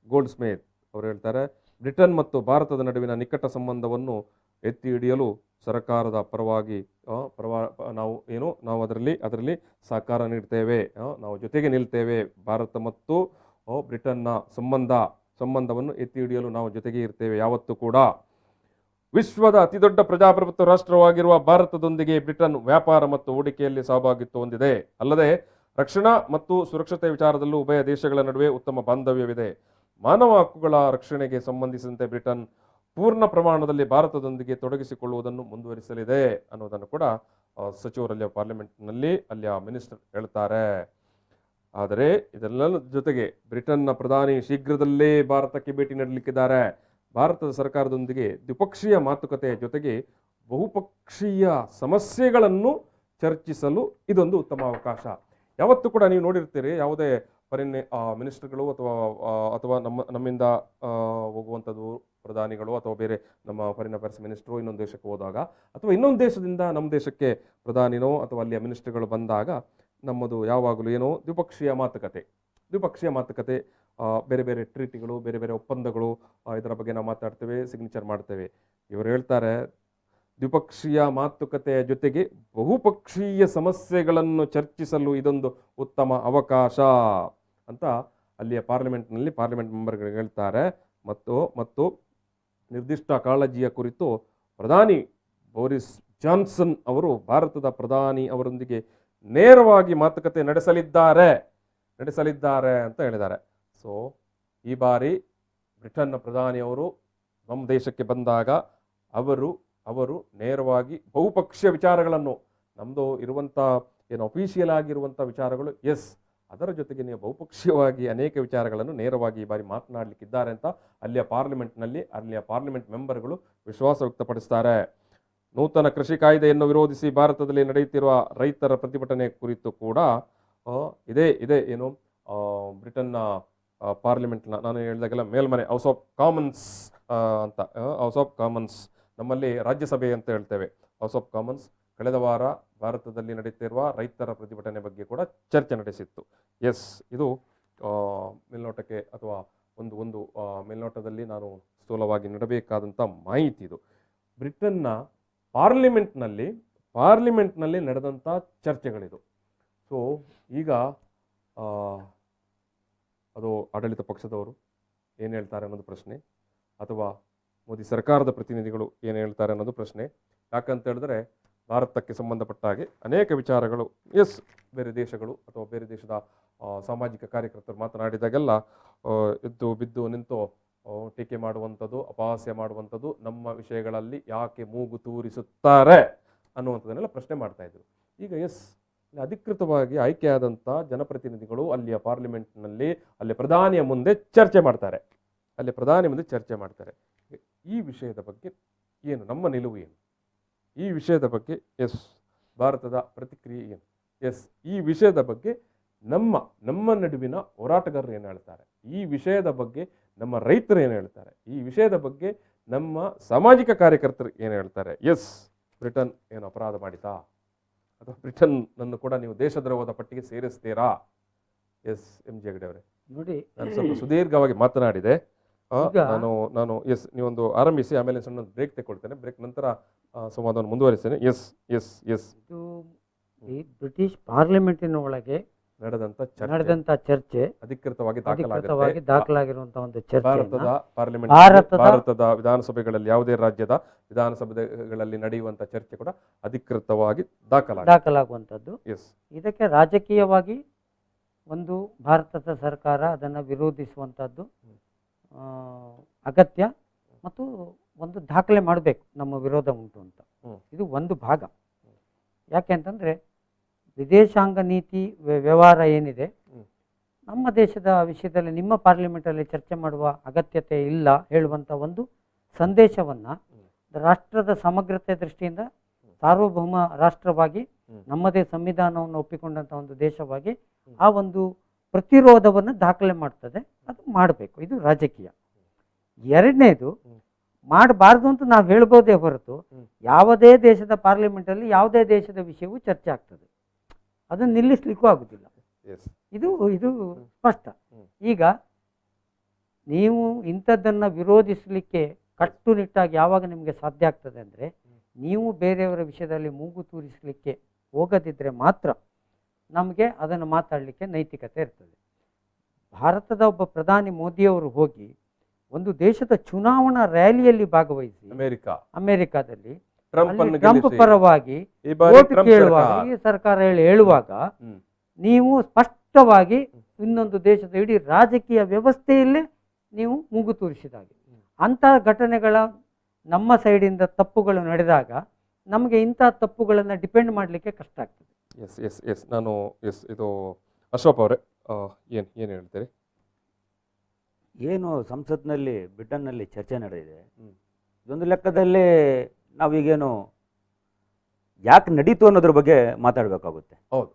ಗೋಲ್ಡ್ ಸ್ಮಿತ್ ಅವರು ಹೇಳ್ತಾರೆ, ಬ್ರಿಟನ್ ಮತ್ತು ಭಾರತದ ನಡುವಿನ ನಿಕಟ ಸಂಬಂಧವನ್ನು ಎತ್ತಿ ಹಿಡಿಯಲು ಸರ್ಕಾರದ ಪರವಾಗಿ ನಾವು ಅದರಲ್ಲಿ ಸಹಕಾರ ನೀಡ್ತೇವೆ, ನಾವು ಜೊತೆಗೆ ನಿಲ್ತೇವೆ. ಭಾರತ ಮತ್ತು ಬ್ರಿಟನ್ನ ಸಂಬಂಧವನ್ನು ಎತ್ತಿ ಹಿಡಿಯಲು ನಾವು ಜೊತೆಗೆ ಇರ್ತೇವೆ ಯಾವತ್ತೂ ಕೂಡ. ವಿಶ್ವದ ಅತಿದೊಡ್ಡ ಪ್ರಜಾಪ್ರಭುತ್ವ ರಾಷ್ಟ್ರವಾಗಿರುವ ಭಾರತದೊಂದಿಗೆ ಬ್ರಿಟನ್ ವ್ಯಾಪಾರ ಮತ್ತು ಹೂಡಿಕೆಯಲ್ಲಿ ಸಹಭಾಗಿತ್ವ ಹೊಂದಿದೆ. ಅಲ್ಲದೆ ರಕ್ಷಣಾ ಮತ್ತು ಸುರಕ್ಷತೆ ವಿಚಾರದಲ್ಲೂ ಉಭಯ ದೇಶಗಳ ನಡುವೆ ಉತ್ತಮ ಬಾಂಧವ್ಯವಿದೆ. ಮಾನವ ಹಕ್ಕುಗಳ ರಕ್ಷಣೆಗೆ ಸಂಬಂಧಿಸಿದಂತೆ ಬ್ರಿಟನ್ ಪೂರ್ಣ ಪ್ರಮಾಣದಲ್ಲಿ ಭಾರತದೊಂದಿಗೆ ತೊಡಗಿಸಿಕೊಳ್ಳುವುದನ್ನು ಮುಂದುವರಿಸಲಿದೆ ಅನ್ನೋದನ್ನು ಕೂಡ ಸಚಿವರಲ್ಲಿ ಪಾರ್ಲಿಮೆಂಟ್ನಲ್ಲಿ ಅಲ್ಲಿಯ ಮಿನಿಸ್ಟರ್ ಹೇಳ್ತಾರೆ. ಆದರೆ ಇದೆಲ್ಲ ಜೊತೆಗೆ ಬ್ರಿಟನ್ನ ಪ್ರಧಾನಿ ಶೀಘ್ರದಲ್ಲೇ ಭಾರತಕ್ಕೆ ಭೇಟಿ ನೀಡಲಿಕ್ಕಿದ್ದಾರೆ. ಭಾರತದ ಸರ್ಕಾರದೊಂದಿಗೆ ದ್ವಿಪಕ್ಷೀಯ ಮಾತುಕತೆಯ ಜೊತೆಗೆ ಬಹುಪಕ್ಷೀಯ ಸಮಸ್ಯೆಗಳನ್ನು ಚರ್ಚಿಸಲು ಇದೊಂದು ಉತ್ತಮ ಅವಕಾಶ. ಯಾವತ್ತೂ ಕೂಡ ನೀವು ನೋಡಿರ್ತೀರಿ, ಯಾವುದೇ ಫಾರಿನ್ ಮಿನಿಸ್ಟರ್ಗಳು ಅಥವಾ ನಮ್ಮಿಂದ ಹೋಗುವಂಥದ್ದು ಪ್ರಧಾನಿಗಳು ಅಥವಾ ಬೇರೆ ನಮ್ಮ ಫಾರಿನ್ ಅಫೇರ್ಸ್ ಮಿನಿಸ್ಟ್ರು ಇನ್ನೊಂದು ದೇಶಕ್ಕೆ ಹೋದಾಗ ಅಥವಾ ಇನ್ನೊಂದು ದೇಶದಿಂದ ನಮ್ಮ ದೇಶಕ್ಕೆ ಪ್ರಧಾನಿನೋ ಅಥವಾ ಅಲ್ಲಿಯ ಮಿನಿಸ್ಟರ್ಗಳು ಬಂದಾಗ ನಮ್ಮದು ಯಾವಾಗಲೂ ಏನೋ ದ್ವಿಪಕ್ಷೀಯ ಮಾತುಕತೆ, ಬೇರೆ ಬೇರೆ ಟ್ರೀಟಿಗಳು, ಬೇರೆ ಬೇರೆ ಒಪ್ಪಂದಗಳು, ಇದರ ಬಗ್ಗೆ ನಾವು ಮಾತಾಡ್ತೇವೆ, ಸಿಗ್ನೇಚರ್ ಮಾಡ್ತೇವೆ. ಇವರು ಹೇಳ್ತಾರೆ, ದ್ವಿಪಕ್ಷೀಯ ಮಾತುಕತೆಯ ಜೊತೆಗೆ ಬಹುಪಕ್ಷೀಯ ಸಮಸ್ಯೆಗಳನ್ನು ಚರ್ಚಿಸಲು ಇದೊಂದು ಉತ್ತಮ ಅವಕಾಶ ಅಂತ ಅಲ್ಲಿಯ ಪಾರ್ಲಿಮೆಂಟ್ ಮೆಂಬರ್ಗಳಿಗೆ ಹೇಳ್ತಾರೆ. ಮತ್ತು ನಿರ್ದಿಷ್ಟ ಕಾಳಜಿಯ ಕುರಿತು ಪ್ರಧಾನಿ ಬೋರಿಸ್ ಜಾನ್ಸನ್ ಅವರು ಭಾರತದ ಪ್ರಧಾನಿ ಅವರೊಂದಿಗೆ ನೇರವಾಗಿ ಮಾತುಕತೆ ನಡೆಸಲಿದ್ದಾರೆ ಅಂತ ಹೇಳಿದ್ದಾರೆ. ಸೊ ಈ ಬಾರಿ ಬ್ರಿಟನ್ನ ಪ್ರಧಾನಿಯವರು ನಮ್ಮ ದೇಶಕ್ಕೆ ಬಂದಾಗ ಅವರು ನೇರವಾಗಿ ಬಹುಪಕ್ಷೀಯ ವಿಚಾರಗಳನ್ನು, ನಮ್ಮದು ಇರುವಂಥ ಏನು ಅಫಿಷಿಯಲ್ ಆಗಿರುವಂಥ ವಿಚಾರಗಳು, ಅದರ ಜೊತೆಗೆ ನೀವು ಬಹುಪಕ್ಷೀಯವಾಗಿ ಅನೇಕ ವಿಚಾರಗಳನ್ನು ನೇರವಾಗಿ ಈ ಬಾರಿ ಮಾತನಾಡಲಿಕ್ಕಿದ್ದಾರೆ ಅಂತ ಅಲ್ಲಿಯ ಪಾರ್ಲಿಮೆಂಟ್ ಮೆಂಬರ್ಗಳು ವಿಶ್ವಾಸ ವ್ಯಕ್ತಪಡಿಸ್ತಾರೆ. ನೂತನ ಕೃಷಿ ಕಾಯ್ದೆಯನ್ನು ವಿರೋಧಿಸಿ ಭಾರತದಲ್ಲಿ ನಡೆಯುತ್ತಿರುವ ರೈತರ ಪ್ರತಿಭಟನೆ ಕುರಿತು ಕೂಡ ಇದೇ ಏನು ಬ್ರಿಟನ್ನ ಪಾರ್ಲಿಮೆಂಟ್ನ, ನಾನು ಹೇಳಿದಾಗೆಲ್ಲ ಮೇಲ್ಮನೆ, ಹೌಸ್ ಆಫ್ ಕಾಮನ್ಸ್, ನಮ್ಮಲ್ಲಿ ರಾಜ್ಯಸಭೆ ಅಂತ ಹೇಳ್ತೇವೆ, ಹೌಸ್ ಆಫ್ ಕಾಮನ್ಸ್ ಕಳೆದ ವಾರ ಭಾರತದಲ್ಲಿ ನಡೆಯುತ್ತಿರುವ ರೈತರ ಪ್ರತಿಭಟನೆ ಬಗ್ಗೆ ಕೂಡ ಚರ್ಚೆ ನಡೆಸಿತ್ತು. ಇದು ಮೇಲ್ನೋಟಕ್ಕೆ ಅಥವಾ ಒಂದು ಮೇಲ್ನೋಟದಲ್ಲಿ ನಾನು ಸ್ಥೂಲವಾಗಿ ನೀಡಬೇಕಾದಂಥ ಮಾಹಿತಿ ಇದು. ಬ್ರಿಟನ್ನ ಪಾರ್ಲಿಮೆಂಟ್ನಲ್ಲಿ ನಡೆದಂಥ ಚರ್ಚೆಗಳಿದು. ಸೊ ಈಗ ಅದು ಆಡಳಿತ ಪಕ್ಷದವರು ಏನು ಹೇಳ್ತಾರೆ ಅನ್ನೋದು ಪ್ರಶ್ನೆ, ಅಥವಾ ಮೋದಿ ಸರ್ಕಾರದ ಪ್ರತಿನಿಧಿಗಳು ಏನು ಹೇಳ್ತಾರೆ ಅನ್ನೋದು ಪ್ರಶ್ನೆ. ಯಾಕಂತ ಹೇಳಿದ್ರೆ ಭಾರತಕ್ಕೆ ಸಂಬಂಧಪಟ್ಟ ಹಾಗೆ ಅನೇಕ ವಿಚಾರಗಳು ಬೇರೆ ದೇಶಗಳು ಅಥವಾ ಬೇರೆ ದೇಶದ ಸಾಮಾಜಿಕ ಕಾರ್ಯಕರ್ತರು ಮಾತನಾಡಿದಾಗೆಲ್ಲ ಎದ್ದು ಬಿದ್ದು ನಿಂತು ಟೀಕೆ ಮಾಡುವಂಥದ್ದು, ಅಪಹಾಸ್ಯ ಮಾಡುವಂಥದ್ದು, ನಮ್ಮ ವಿಷಯಗಳಲ್ಲಿ ಯಾಕೆ ಮೂಗು ತೂರಿಸುತ್ತಾರೆ ಅನ್ನುವಂಥದ್ದನ್ನೆಲ್ಲ ಪ್ರಶ್ನೆ ಮಾಡ್ತಾ ಇದ್ರು. ಈಗ ಅಧಿಕೃತವಾಗಿ ಆಯ್ಕೆಯಾದಂಥ ಜನಪ್ರತಿನಿಧಿಗಳು ಅಲ್ಲಿಯ ಪಾರ್ಲಿಮೆಂಟ್ನಲ್ಲಿ ಅಲ್ಲಿ ಪ್ರಧಾನಿಯ ಮುಂದೆ ಚರ್ಚೆ ಮಾಡ್ತಾರೆ. ಈ ವಿಷಯದ ಬಗ್ಗೆ ಏನು ನಮ್ಮ ನಿಲುವು ಏನು, ಈ ವಿಷಯದ ಬಗ್ಗೆ ಭಾರತದ ಪ್ರತಿಕ್ರಿಯೆ ಏನು, ಈ ವಿಷಯದ ಬಗ್ಗೆ ನಮ್ಮ ನಡುವಿನ ಹೋರಾಟಗಾರರು ಏನು ಹೇಳ್ತಾರೆ, ಈ ವಿಷಯದ ಬಗ್ಗೆ ನಮ್ಮ ರೈತರು ಏನು ಹೇಳ್ತಾರೆ, ಈ ವಿಷಯದ ಬಗ್ಗೆ ನಮ್ಮ ಸಾಮಾಜಿಕ ಕಾರ್ಯಕರ್ತರು ಏನು ಹೇಳ್ತಾರೆ. ಬ್ರಿಟನ್ ಏನು ಅಪರಾಧ ಮಾಡಿತಾ, ಅಥವಾ ಬ್ರಿಟನ್ ನನ್ನು ಕೂಡ ನೀವು ದೇಶದ್ರೋಹದ ಪಟ್ಟಿಗೆ ಸೇರಿಸ್ತೀರಾ? MJ ಹೆಗಡೆ ಅವರೇ, ನೋಡಿ, ನಾನು ಸ್ವಲ್ಪ ಸುದೀರ್ಘವಾಗಿ ಮಾತನಾಡಿದೆ. ನಾನು ನೀವೊಂದು ಆರಂಭಿಸಿ, ಆಮೇಲೆ ಸಣ್ಣ ಬ್ರೇಕ್ ತಗೊಳ್ತೇನೆ. ಬ್ರೇಕ್ ನಂತರ ಸಂವಾದವನ್ನು ಮುಂದುವರಿಸ್ತೇನೆ. ಈ ಬ್ರಿಟಿಷ್ ಪಾರ್ಲಿಮೆಂಟಿನ ಒಳಗೆ ನಡೆದಂತ ಚರ್ಚೆ ಅಧಿಕೃತವಾಗಿ ದಾಖಲಾಗಿರುವಂತಹ ಒಂದು ಚರ್ಚೆ ಭಾರತದ ವಿಧಾನಸಭೆಗಳಲ್ಲಿ, ಯಾವುದೇ ರಾಜ್ಯದ ವಿಧಾನಸಭೆಗಳಲ್ಲಿ ನಡೆಯುವಂತ ಚರ್ಚೆ ಕೂಡ ಅಧಿಕೃತವಾಗಿ ದಾಖಲಾಗುವಂತದ್ದು. ಇದಕ್ಕೆ ರಾಜಕೀಯವಾಗಿ ಒಂದು ಭಾರತದ ಸರ್ಕಾರ ಅದನ್ನು ವಿರೋಧಿಸುವಂತದ್ದು ಅಗತ್ಯ, ಮತ್ತು ಒಂದು ದಾಖಲೆ ಮಾಡಬೇಕು ನಮ್ಮ ವಿರೋಧ ಉಂಟು ಅಂತ. ಇದು ಒಂದು ಭಾಗ. ಯಾಕೆ ಅಂತಂದ್ರೆ ವಿದೇಶಾಂಗ ನೀತಿ ವ್ಯವಹಾರ ಏನಿದೆ, ನಮ್ಮ ದೇಶದ ವಿಷಯದಲ್ಲಿ ನಿಮ್ಮ ಪಾರ್ಲಿಮೆಂಟಲ್ಲಿ ಚರ್ಚೆ ಮಾಡುವ ಅಗತ್ಯತೆ ಇಲ್ಲ ಹೇಳುವಂಥ ಒಂದು ಸಂದೇಶವನ್ನು ರಾಷ್ಟ್ರದ ಸಮಗ್ರತೆ ದೃಷ್ಟಿಯಿಂದ ಸಾರ್ವಭೌಮ ರಾಷ್ಟ್ರವಾಗಿ ನಮ್ಮದೇ ಸಂವಿಧಾನವನ್ನು ಒಪ್ಪಿಕೊಂಡಂಥ ಒಂದು ದೇಶವಾಗಿ ಆ ಒಂದು ಪ್ರತಿರೋಧವನ್ನು ದಾಖಲೆ ಮಾಡ್ತದೆ. ಅದು ಮಾಡಬೇಕು, ಇದು ರಾಜಕೀಯ. ಎರಡನೇದು, ಮಾಡಬಾರ್ದು ಅಂತ ನಾವು ಹೇಳ್ಬೋದೇ ಹೊರತು ಯಾವುದೇ ದೇಶದ ಪಾರ್ಲಿಮೆಂಟಲ್ಲಿ ಯಾವುದೇ ದೇಶದ ವಿಷಯವೂ ಚರ್ಚೆ ಆಗ್ತದೆ, ಅದನ್ನು ನಿಲ್ಲಿಸ್ಲಿಕ್ಕೂ ಆಗುದಿಲ್ಲ. ಇದು ಇದು ಸ್ಪಷ್ಟ. ಈಗ ನೀವು ಇಂಥದ್ದನ್ನು ವಿರೋಧಿಸಲಿಕ್ಕೆ ಕಟ್ಟುನಿಟ್ಟಾಗಿ ಯಾವಾಗ ನಿಮಗೆ ಸಾಧ್ಯ ಆಗ್ತದೆ ಅಂದರೆ, ನೀವು ಬೇರೆಯವರ ವಿಷಯದಲ್ಲಿ ಮೂಗು ತೂರಿಸಲಿಕ್ಕೆ ಹೋಗದಿದ್ದರೆ ಮಾತ್ರ ನಮಗೆ ಅದನ್ನು ಮಾತಾಡಲಿಕ್ಕೆ ನೈತಿಕತೆ ಇರ್ತದೆ. ಭಾರತದ ಒಬ್ಬ ಪ್ರಧಾನಿ ಮೋದಿಯವರು ಹೋಗಿ ಒಂದು ದೇಶದ ಚುನಾವಣಾ ರ್ಯಾಲಿಯಲ್ಲಿ ಭಾಗವಹಿಸಿ ಅಮೆರಿಕಾದಲ್ಲಿ ಟ್ರಂಪ್ ಪರವಾಗಿ ವೋಟ್ ಕೇಳುವಾಗ, ಈ ಸರ್ಕಾರ ಹೇಳುವಾಗ ನೀವು ಸ್ಪಷ್ಟವಾಗಿ ಇನ್ನೊಂದು ದೇಶದ ಇಡೀ ರಾಜಕೀಯ ವ್ಯವಸ್ಥೆಯಲ್ಲೇ ನೀವು ಮೂಗು ತೂರಿಸಿದಾಗೆ. ಅಂತಹ ಘಟನೆಗಳ ನಮ್ಮ ಸೈಡಿಂದ ತಪ್ಪುಗಳು ನಡೆದಾಗ ನಮಗೆ ಇಂತಹ ತಪ್ಪುಗಳನ್ನು ಡಿಪೆಂಡ್ ಮಾಡಲಿಕ್ಕೆ ಕಷ್ಟ ಆಗ್ತದೆ. ಎಸ್ ಎಸ್ ಎಸ್ ನಾನು ಇದು ಅಶ್ರಫ್ ಅವರೇ ಏನು ಹೇಳ್ತೀರಿ? ಏನು ಸಂಸತ್ನಲ್ಲಿ ಬ್ರಿಟನ್ನಲ್ಲಿ ಚರ್ಚೆ ನಡೆದಿದೆ, ಇದೊಂದು ಲೆಕ್ಕದಲ್ಲಿ ನಾವೀಗೇನು ಯಾಕೆ ನಡೀತು ಅನ್ನೋದ್ರ ಬಗ್ಗೆ ಮಾತಾಡಬೇಕಾಗುತ್ತೆ. ಹೌದು,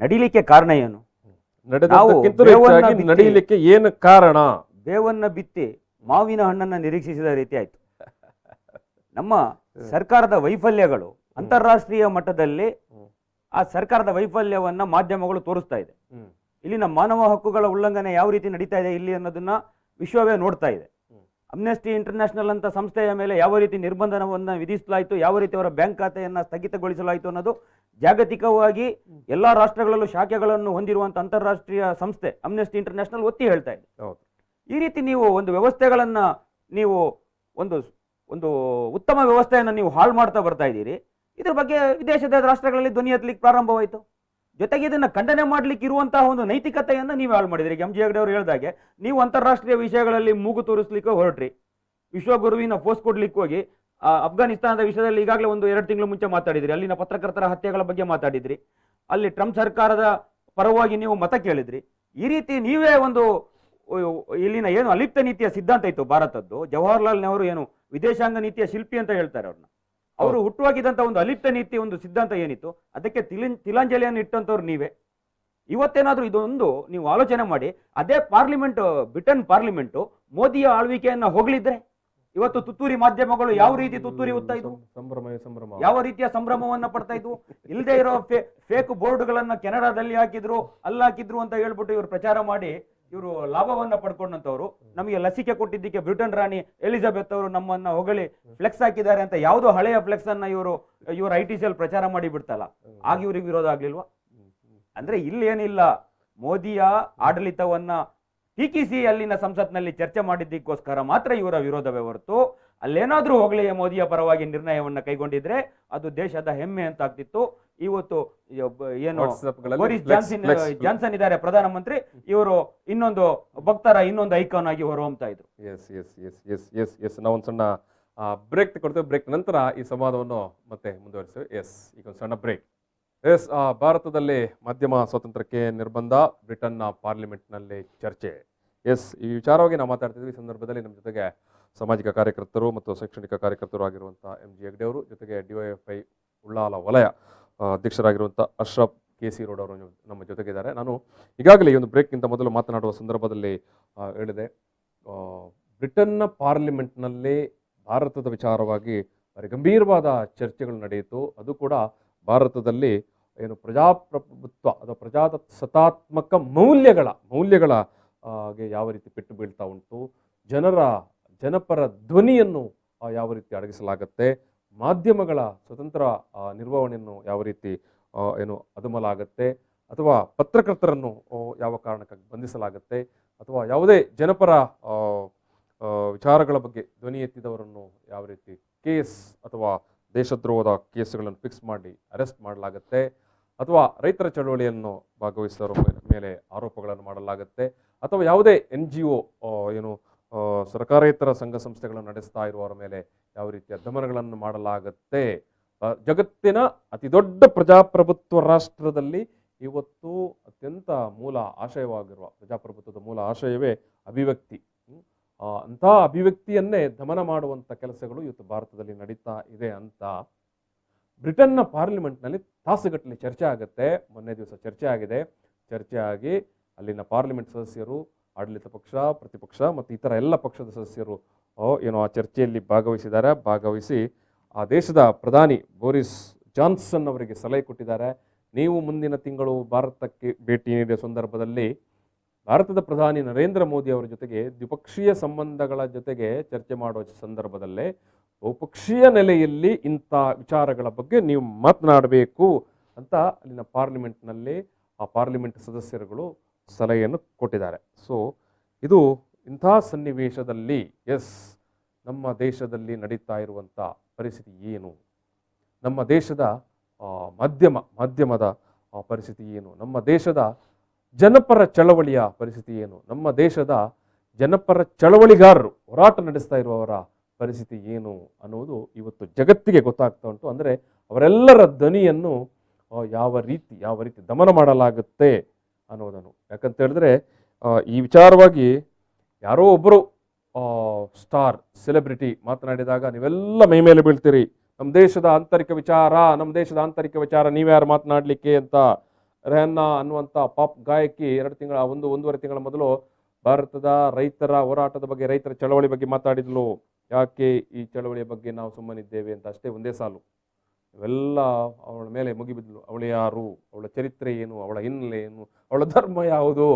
ನಡೀಲಿಕ್ಕೆ ಕಾರಣ ಏನು? ನಡೀಲಿಕ್ಕೆ ಏನು ಕಾರಣ? ಬೇವನ್ನ ಬಿತ್ತಿ ಮಾವಿನ ಹಣ್ಣನ್ನು ನಿರೀಕ್ಷಿಸಿದ ರೀತಿ ಆಯ್ತು. ನಮ್ಮ ಸರ್ಕಾರದ ವೈಫಲ್ಯಗಳು ಅಂತಾರಾಷ್ಟ್ರೀಯ ಮಟ್ಟದಲ್ಲಿ ಆ ಸರ್ಕಾರದ ವೈಫಲ್ಯವನ್ನ ಮಾಧ್ಯಮಗಳು ತೋರಿಸ್ತಾ ಇದೆ. ಇಲ್ಲಿನ ಮಾನವ ಹಕ್ಕುಗಳ ಉಲ್ಲಂಘನೆ ಯಾವ ರೀತಿ ನಡೀತಾ ಇದೆ ಇಲ್ಲಿ ಅನ್ನೋದನ್ನ ವಿಶ್ವವೇ ನೋಡ್ತಾ ಇದೆ. ಅಮ್ನೆಸ್ಟಿ ಇಂಟರ್ನ್ಯಾಷನಲ್ ಅಂತ ಸಂಸ್ಥೆಯ ಮೇಲೆ ಯಾವ ರೀತಿ ನಿರ್ಬಂಧನವನ್ನು ವಿಧಿಸಲಾಯಿತು, ಯಾವ ರೀತಿ ಅವರ ಬ್ಯಾಂಕ್ ಖಾತೆಯನ್ನು ಸ್ಥಗಿತಗೊಳಿಸಲಾಯಿತು ಅನ್ನೋದು ಜಾಗತಿಕವಾಗಿ ಎಲ್ಲ ರಾಷ್ಟ್ರಗಳಲ್ಲೂ ಶಾಖೆಗಳನ್ನು ಹೊಂದಿರುವಂಥ ಅಂತಾರಾಷ್ಟ್ರೀಯ ಸಂಸ್ಥೆ ಅಮ್ನೆಸ್ಟಿ ಇಂಟರ್ನ್ಯಾಷನಲ್ ಒತ್ತಿ ಹೇಳ್ತಾ ಇದೆ. ಈ ರೀತಿ ನೀವು ಒಂದು ವ್ಯವಸ್ಥೆಗಳನ್ನು ನೀವು ಒಂದು ಒಂದು ಉತ್ತಮ ವ್ಯವಸ್ಥೆಯನ್ನು ನೀವು ಹಾಳು ಮಾಡ್ತಾ ಬರ್ತಾ ಇದ್ದೀರಿ. ಇದ್ರ ಬಗ್ಗೆ ವಿದೇಶದ ರಾಷ್ಟ್ರಗಳಲ್ಲಿ ಧ್ವನಿ ಎತ್ತಲಿಕ್ಕೆ ಪ್ರಾರಂಭವಾಯಿತು. ಜೊತೆಗೆ ಇದನ್ನು ಖಂಡನೆ ಮಾಡಲಿಕ್ಕೆ ಇರುವಂತಹ ಒಂದು ನೈತಿಕತೆಯನ್ನು ನೀವು ಹಾಳು ಮಾಡಿದ್ರಿ. ಎಂ ಜಿ ಹೆಗ್ಡೆ ಅವರು ಹೇಳಿದಾಗೆ ನೀವು ಅಂತಾರಾಷ್ಟ್ರೀಯ ವಿಷಯಗಳಲ್ಲಿ ಮೂಗು ತೋರಿಸ್ಲಿಕ್ಕೆ ಹೊರಟ್ರಿ. ವಿಶ್ವಗುರುವಿನ ಪೋಸ್ಟ್ ಕೊಡ್ಲಿಕ್ಕೆ ಹೋಗಿ ಅಫ್ಘಾನಿಸ್ತಾನದ ವಿಷಯದಲ್ಲಿ ಈಗಾಗಲೇ 1-2 ತಿಂಗಳು ಮುಂಚೆ ಮಾತಾಡಿದ್ರಿ. ಅಲ್ಲಿನ ಪತ್ರಕರ್ತರ ಹತ್ಯೆಗಳ ಬಗ್ಗೆ ಮಾತಾಡಿದ್ರಿ. ಅಲ್ಲಿ ಟ್ರಂಪ್ ಸರ್ಕಾರದ ಪರವಾಗಿ ನೀವು ಮತ ಕೇಳಿದ್ರಿ. ಈ ರೀತಿ ನೀವೇ ಒಂದು ಇಲ್ಲಿನ ಏನು ಅಲಿಪ್ತ ನೀತಿಯ ಸಿದ್ಧಾಂತ ಇತ್ತು ಭಾರತದ್ದು, ಜವಾಹರ್ಲಾಲ್ ನೆಹರು ಏನು ವಿದೇಶಾಂಗ ನೀತಿಯ ಶಿಲ್ಪಿ ಅಂತ ಹೇಳ್ತಾರೆ ಅವ್ರನ್ನ, ಅವರು ಹುಟ್ಟುಹಾಕಿದಂಥ ಒಂದು ಅಲಿಪ್ತ ನೀತಿ ಒಂದು ಸಿದ್ಧಾಂತ ಏನಿತ್ತು ಅದಕ್ಕೆ ತಿಲಾಂಜಲಿಯನ್ನು ಇಟ್ಟಂಥವ್ರು ನೀವೇ. ಇವತ್ತೇನಾದ್ರೂ ಇದೊಂದು ನೀವು ಆಲೋಚನೆ ಮಾಡಿ, ಅದೇ ಪಾರ್ಲಿಮೆಂಟ್ ಬ್ರಿಟನ್ ಪಾರ್ಲಿಮೆಂಟು ಮೋದಿಯ ಆಳ್ವಿಕೆಯನ್ನ ಹೊಗಳಿದ್ರೆ ಇವತ್ತು ತುತ್ತೂರಿ ಮಾಧ್ಯಮಗಳು ಯಾವ ರೀತಿ ತುತ್ತೂರಿ ಉತ್ತಾ ಇದ್ವು, ಯಾವ ರೀತಿಯ ಸಂಭ್ರಮವನ್ನ ಪಡ್ತಾ ಇದ್ವು. ಇಲ್ಲದೆ ಇರೋ ಫೇಕ್ ಬೋರ್ಡ್ಗಳನ್ನ ಕೆನಡಾದಲ್ಲಿ ಹಾಕಿದ್ರು, ಅಲ್ಲಿ ಹಾಕಿದ್ರು ಅಂತ ಹೇಳ್ಬಿಟ್ಟು ಇವರು ಪ್ರಚಾರ ಮಾಡಿ ಇವರು ಲಾಭವನ್ನ ಪಡ್ಕೊಂಡಂತವ್ರು. ನಮಗೆ ಲಸಿಕೆ ಕೊಟ್ಟಿದ್ದಕ್ಕೆ ಬ್ರಿಟನ್ ರಾಣಿ ಎಲಿಜಬೆತ್ ಅವರು ನಮ್ಮನ್ನ ಹೊಗಳಿ ಫ್ಲೆಕ್ಸ್ ಹಾಕಿದ್ದಾರೆ ಅಂತ ಯಾವುದೋ ಹಳೆಯ ಫ್ಲೆಕ್ಸ್ ಅನ್ನ ಇವರು ITC ಪ್ರಚಾರ ಮಾಡಿ ಬಿಡ್ತಲ್ಲ, ಆಗ ಇವ್ರಿಗೆ ವಿರೋಧ ಆಗ್ಲಿಲ್ವಾ? ಅಂದ್ರೆ ಇಲ್ಲಿ ಏನಿಲ್ಲ, ಮೋದಿಯ ಆಡಳಿತವನ್ನ ಟೀಕಿಸಿ ಅಲ್ಲಿನ ಸಂಸತ್ನಲ್ಲಿ ಚರ್ಚೆ ಮಾಡಿದ್ದಕ್ಕೋಸ್ಕರ ಮಾತ್ರ ಇವರ ವಿರೋಧವೇ ಹೊರತು ಅಲ್ಲೇನಾದ್ರೂ ಹೋಗ್ಲಿ ಮೋದಿಯ ಪರವಾಗಿ ನಿರ್ಣಯವನ್ನ ಕೈಗೊಂಡಿದ್ರೆ ಅದು ದೇಶದ ಹೆಮ್ಮೆ ಅಂತ ಆಗ್ತಿತ್ತು. ಇವತ್ತು ಏನು ಬೋರಿಸ್ ಜಾನ್ಸನ್ ಇದ್ದಾರೆ ಪ್ರಧಾನಮಂತ್ರಿ, ಇವರು ಇನ್ನೊಂದು ಭಕ್ತರ ಇನ್ನೊಂದು ಐಕಾನ್ ಆಗಿ ಹೊರಹೊಮ್ತಾ ಇದ್ರು. ನಾವೊಂದು ಸಣ್ಣ ಬ್ರೇಕ್ ಕೊಡ್ತೇವೆ. ಬ್ರೇಕ್ ನಂತರ ಈ ಸಂವಾದವನ್ನು ಮತ್ತೆ ಮುಂದುವರಿಸ್ತೇವೆ. ಈಗ ಒಂದು ಸಣ್ಣ ಬ್ರೇಕ್. ಭಾರತದಲ್ಲಿ ಮಾಧ್ಯಮ ಸ್ವಾತಂತ್ರ್ಯಕ್ಕೆ ನಿರ್ಬಂಧ, ಬ್ರಿಟನ್ನ ಪಾರ್ಲಿಮೆಂಟ್ನಲ್ಲಿ ಚರ್ಚೆ. ಈ ವಿಚಾರವಾಗಿ ನಾವು ಮಾತಾಡ್ತಿದ್ವಿ. ಈ ಸಂದರ್ಭದಲ್ಲಿ ನಮ್ಮ ಜೊತೆಗೆ ಸಾಮಾಜಿಕ ಕಾರ್ಯಕರ್ತರು ಮತ್ತು ಶೈಕ್ಷಣಿಕ ಕಾರ್ಯಕರ್ತರು ಆಗಿರುವಂಥ ಎಂ ಜಿ ಹೆಗ್ಡೆ ಅವರು, ಜೊತೆಗೆ DYFI ಉಳ್ಳಾಲ ವಲಯ ಅಧ್ಯಕ್ಷರಾಗಿರುವಂಥ ಅಶ್ರಫ್ KC ರೋಡ್ ಅವರು ನಮ್ಮ ಜೊತೆಗಿದ್ದಾರೆ. ನಾನು ಈಗಾಗಲೇ ಈ ಒಂದು ಬ್ರೇಕ್ಗಿಂತ ಮೊದಲು ಮಾತನಾಡುವ ಸಂದರ್ಭದಲ್ಲಿ ಹೇಳಿದೆ, ಬ್ರಿಟನ್ನ ಪಾರ್ಲಿಮೆಂಟ್ನಲ್ಲಿ ಭಾರತದ ವಿಚಾರವಾಗಿ ಭಾರಿ ಗಂಭೀರವಾದ ಚರ್ಚೆಗಳು ನಡೆಯಿತು. ಅದು ಕೂಡ ಭಾರತದಲ್ಲಿ ಏನು ಪ್ರಜಾಪ್ರಭುತ್ವ ಅಥವಾ ಪ್ರಜಾಸತ್ತಾತ್ಮಕ ಮೌಲ್ಯಗಳ ಯಾವ ರೀತಿ ಪೆಟ್ಟು ಬೀಳ್ತಾ ಉಂಟು, ಜನಪರ ಧ್ವನಿಯನ್ನು ಯಾವ ರೀತಿ ಅಡಗಿಸಲಾಗತ್ತೆ, ಮಾಧ್ಯಮಗಳ ಸ್ವತಂತ್ರ ನಿರ್ವಹಣೆಯನ್ನು ಯಾವ ರೀತಿ ಅದುಮಲಾಗತ್ತೆ, ಅಥವಾ ಪತ್ರಕರ್ತರನ್ನು ಯಾವ ಕಾರಣಕ್ಕಾಗಿ ಬಂಧಿಸಲಾಗತ್ತೆ, ಅಥವಾ ಯಾವುದೇ ಜನಪರ ವಿಚಾರಗಳ ಬಗ್ಗೆ ಧ್ವನಿ ಎತ್ತಿದವರನ್ನು ಯಾವ ರೀತಿ ಕೇಸ್ ಅಥವಾ ದೇಶದ್ರೋಹದ ಕೇಸುಗಳನ್ನು ಫಿಕ್ಸ್ ಮಾಡಿ ಅರೆಸ್ಟ್ ಮಾಡಲಾಗತ್ತೆ, ಅಥವಾ ರೈತರ ಚಳವಳಿಯನ್ನು ಭಾಗವಹಿಸಿದವರ ಮೇಲೆ ಆರೋಪಗಳನ್ನು ಮಾಡಲಾಗತ್ತೆ, ಅಥವಾ ಯಾವುದೇ NGO ಸರ್ಕಾರೇತರ ಸಂಘ ಸಂಸ್ಥೆಗಳನ್ನು ನಡೆಸ್ತಾ ಇರುವವರ ಮೇಲೆ ಯಾವ ರೀತಿಯ ದಮನಗಳನ್ನು ಮಾಡಲಾಗತ್ತೆ. ಜಗತ್ತಿನ ಅತಿ ದೊಡ್ಡ ಪ್ರಜಾಪ್ರಭುತ್ವ ರಾಷ್ಟ್ರದಲ್ಲಿ ಇವತ್ತು ಅತ್ಯಂತ ಮೂಲ ಆಶಯವಾಗಿರುವ ಪ್ರಜಾಪ್ರಭುತ್ವದ ಮೂಲ ಆಶಯವೇ ಅಭಿವ್ಯಕ್ತಿ. ಅಂಥ ಅಭಿವ್ಯಕ್ತಿಯನ್ನೇ ದಮನ ಮಾಡುವಂಥ ಕೆಲಸಗಳು ಇವತ್ತು ಭಾರತದಲ್ಲಿ ನಡೀತಾ ಇದೆ ಅಂತ ಬ್ರಿಟನ್ನ ಪಾರ್ಲಿಮೆಂಟ್ನಲ್ಲಿ ತಾಸುಗಟ್ಟಲೆ ಚರ್ಚೆ ಆಗುತ್ತೆ. ಮೊನ್ನೆ ದಿವಸ ಚರ್ಚೆ ಆಗಿದೆ. ಚರ್ಚೆ ಆಗಿ ಅಲ್ಲಿನ ಪಾರ್ಲಿಮೆಂಟ್ ಸದಸ್ಯರು, ಆಡಳಿತ ಪಕ್ಷ, ಪ್ರತಿಪಕ್ಷ ಮತ್ತು ಇತರ ಎಲ್ಲ ಪಕ್ಷದ ಸದಸ್ಯರು ಆ ಚರ್ಚೆಯಲ್ಲಿ ಭಾಗವಹಿಸಿ ಆ ದೇಶದ ಪ್ರಧಾನಿ ಬೋರಿಸ್ ಜಾನ್ಸನ್ ಅವರಿಗೆ ಸಲಹೆ ಕೊಟ್ಟಿದ್ದಾರೆ. ನೀವು ಮುಂದಿನ ತಿಂಗಳು ಭಾರತಕ್ಕೆ ಭೇಟಿ ನೀಡಿದ ಸಂದರ್ಭದಲ್ಲಿ ಭಾರತದ ಪ್ರಧಾನಿ ನರೇಂದ್ರ ಮೋದಿ ಅವರ ಜೊತೆಗೆ ದ್ವಿಪಕ್ಷೀಯ ಸಂಬಂಧಗಳ ಜೊತೆಗೆ ಚರ್ಚೆ ಮಾಡುವ ಸಂದರ್ಭದಲ್ಲೇ ಬಹುಪಕ್ಷೀಯ ನೆಲೆಯಲ್ಲಿ ಇಂಥ ವಿಚಾರಗಳ ಬಗ್ಗೆ ನೀವು ಮಾತನಾಡಬೇಕು ಅಂತ ಅಲ್ಲಿನ ಪಾರ್ಲಿಮೆಂಟ್ನಲ್ಲಿ ಆ ಪಾರ್ಲಿಮೆಂಟ್ ಸದಸ್ಯರುಗಳು ಸಲಹೆಯನ್ನು ಕೊಟ್ಟಿದ್ದಾರೆ. ಸೊ ಇದು ಇಂಥ ಸನ್ನಿವೇಶದಲ್ಲಿ ನಮ್ಮ ದೇಶದಲ್ಲಿ ನಡೀತಾ ಇರುವಂಥ ಪರಿಸ್ಥಿತಿ ಏನು, ನಮ್ಮ ದೇಶದ ಮಾಧ್ಯಮದ ಪರಿಸ್ಥಿತಿ ಏನು, ನಮ್ಮ ದೇಶದ ಜನಪರ ಚಳವಳಿಯ ಪರಿಸ್ಥಿತಿ ಏನು, ನಮ್ಮ ದೇಶದ ಜನಪರ ಚಳವಳಿಗಾರರು ಹೋರಾಟ ನಡೆಸ್ತಾ ಇರುವವರ ಪರಿಸ್ಥಿತಿ ಏನು ಅನ್ನುವುದು ಇವತ್ತು ಜಗತ್ತಿಗೆ ಗೊತ್ತಾಗ್ತಾ ಉಂಟು. ಅಂದರೆ ಅವರೆಲ್ಲರ ಧ್ವನಿಯನ್ನು ಯಾವ ರೀತಿ ದಮನ ಮಾಡಲಾಗುತ್ತೆ ಅನ್ನೋದನ್ನು. ಯಾಕಂತ ಹೇಳಿದ್ರೆ ಈ ವಿಚಾರವಾಗಿ ಯಾರೋ ಒಬ್ಬರು ಸ್ಟಾರ್ ಸೆಲೆಬ್ರಿಟಿ ಮಾತನಾಡಿದಾಗ ನೀವೆಲ್ಲ ಮೈ ಮೇಲೆ ಬೀಳ್ತೀರಿ, ನಮ್ಮ ದೇಶದ ಆಂತರಿಕ ವಿಚಾರ ನೀವ್ಯಾರು ಮಾತನಾಡಲಿಕ್ಕೆ ಅಂತ. ರೆಹನ್ನಾ ಅನ್ನುವಂಥ ಪಾಪ್ ಗಾಯಕಿ 1.5 ತಿಂಗಳ ಮೊದಲು ಭಾರತದ ರೈತರ ಹೋರಾಟದ ಬಗ್ಗೆ, ರೈತರ ಚಳವಳಿ ಬಗ್ಗೆ ಮಾತಾಡಿದ್ಲು. ಯಾಕೆ ಈ ಚಳವಳಿಯ ಬಗ್ಗೆ ನಾವು ಸುಮ್ಮನಿದ್ದೇವೆ ಅಂತ ಅಷ್ಟೇ ಒಂದೇ ಸಾಲು. ಇವೆಲ್ಲ ಅವಳ ಮೇಲೆ ಮುಗಿಬಿದ್ಲು. ಅವಳು ಯಾರು, ಅವಳ ಚರಿತ್ರೆ ಏನು, ಅವಳ ಹಿನ್ನೆಲೆ ಏನು, ಅವಳ ಧರ್ಮ ಯಾವುದು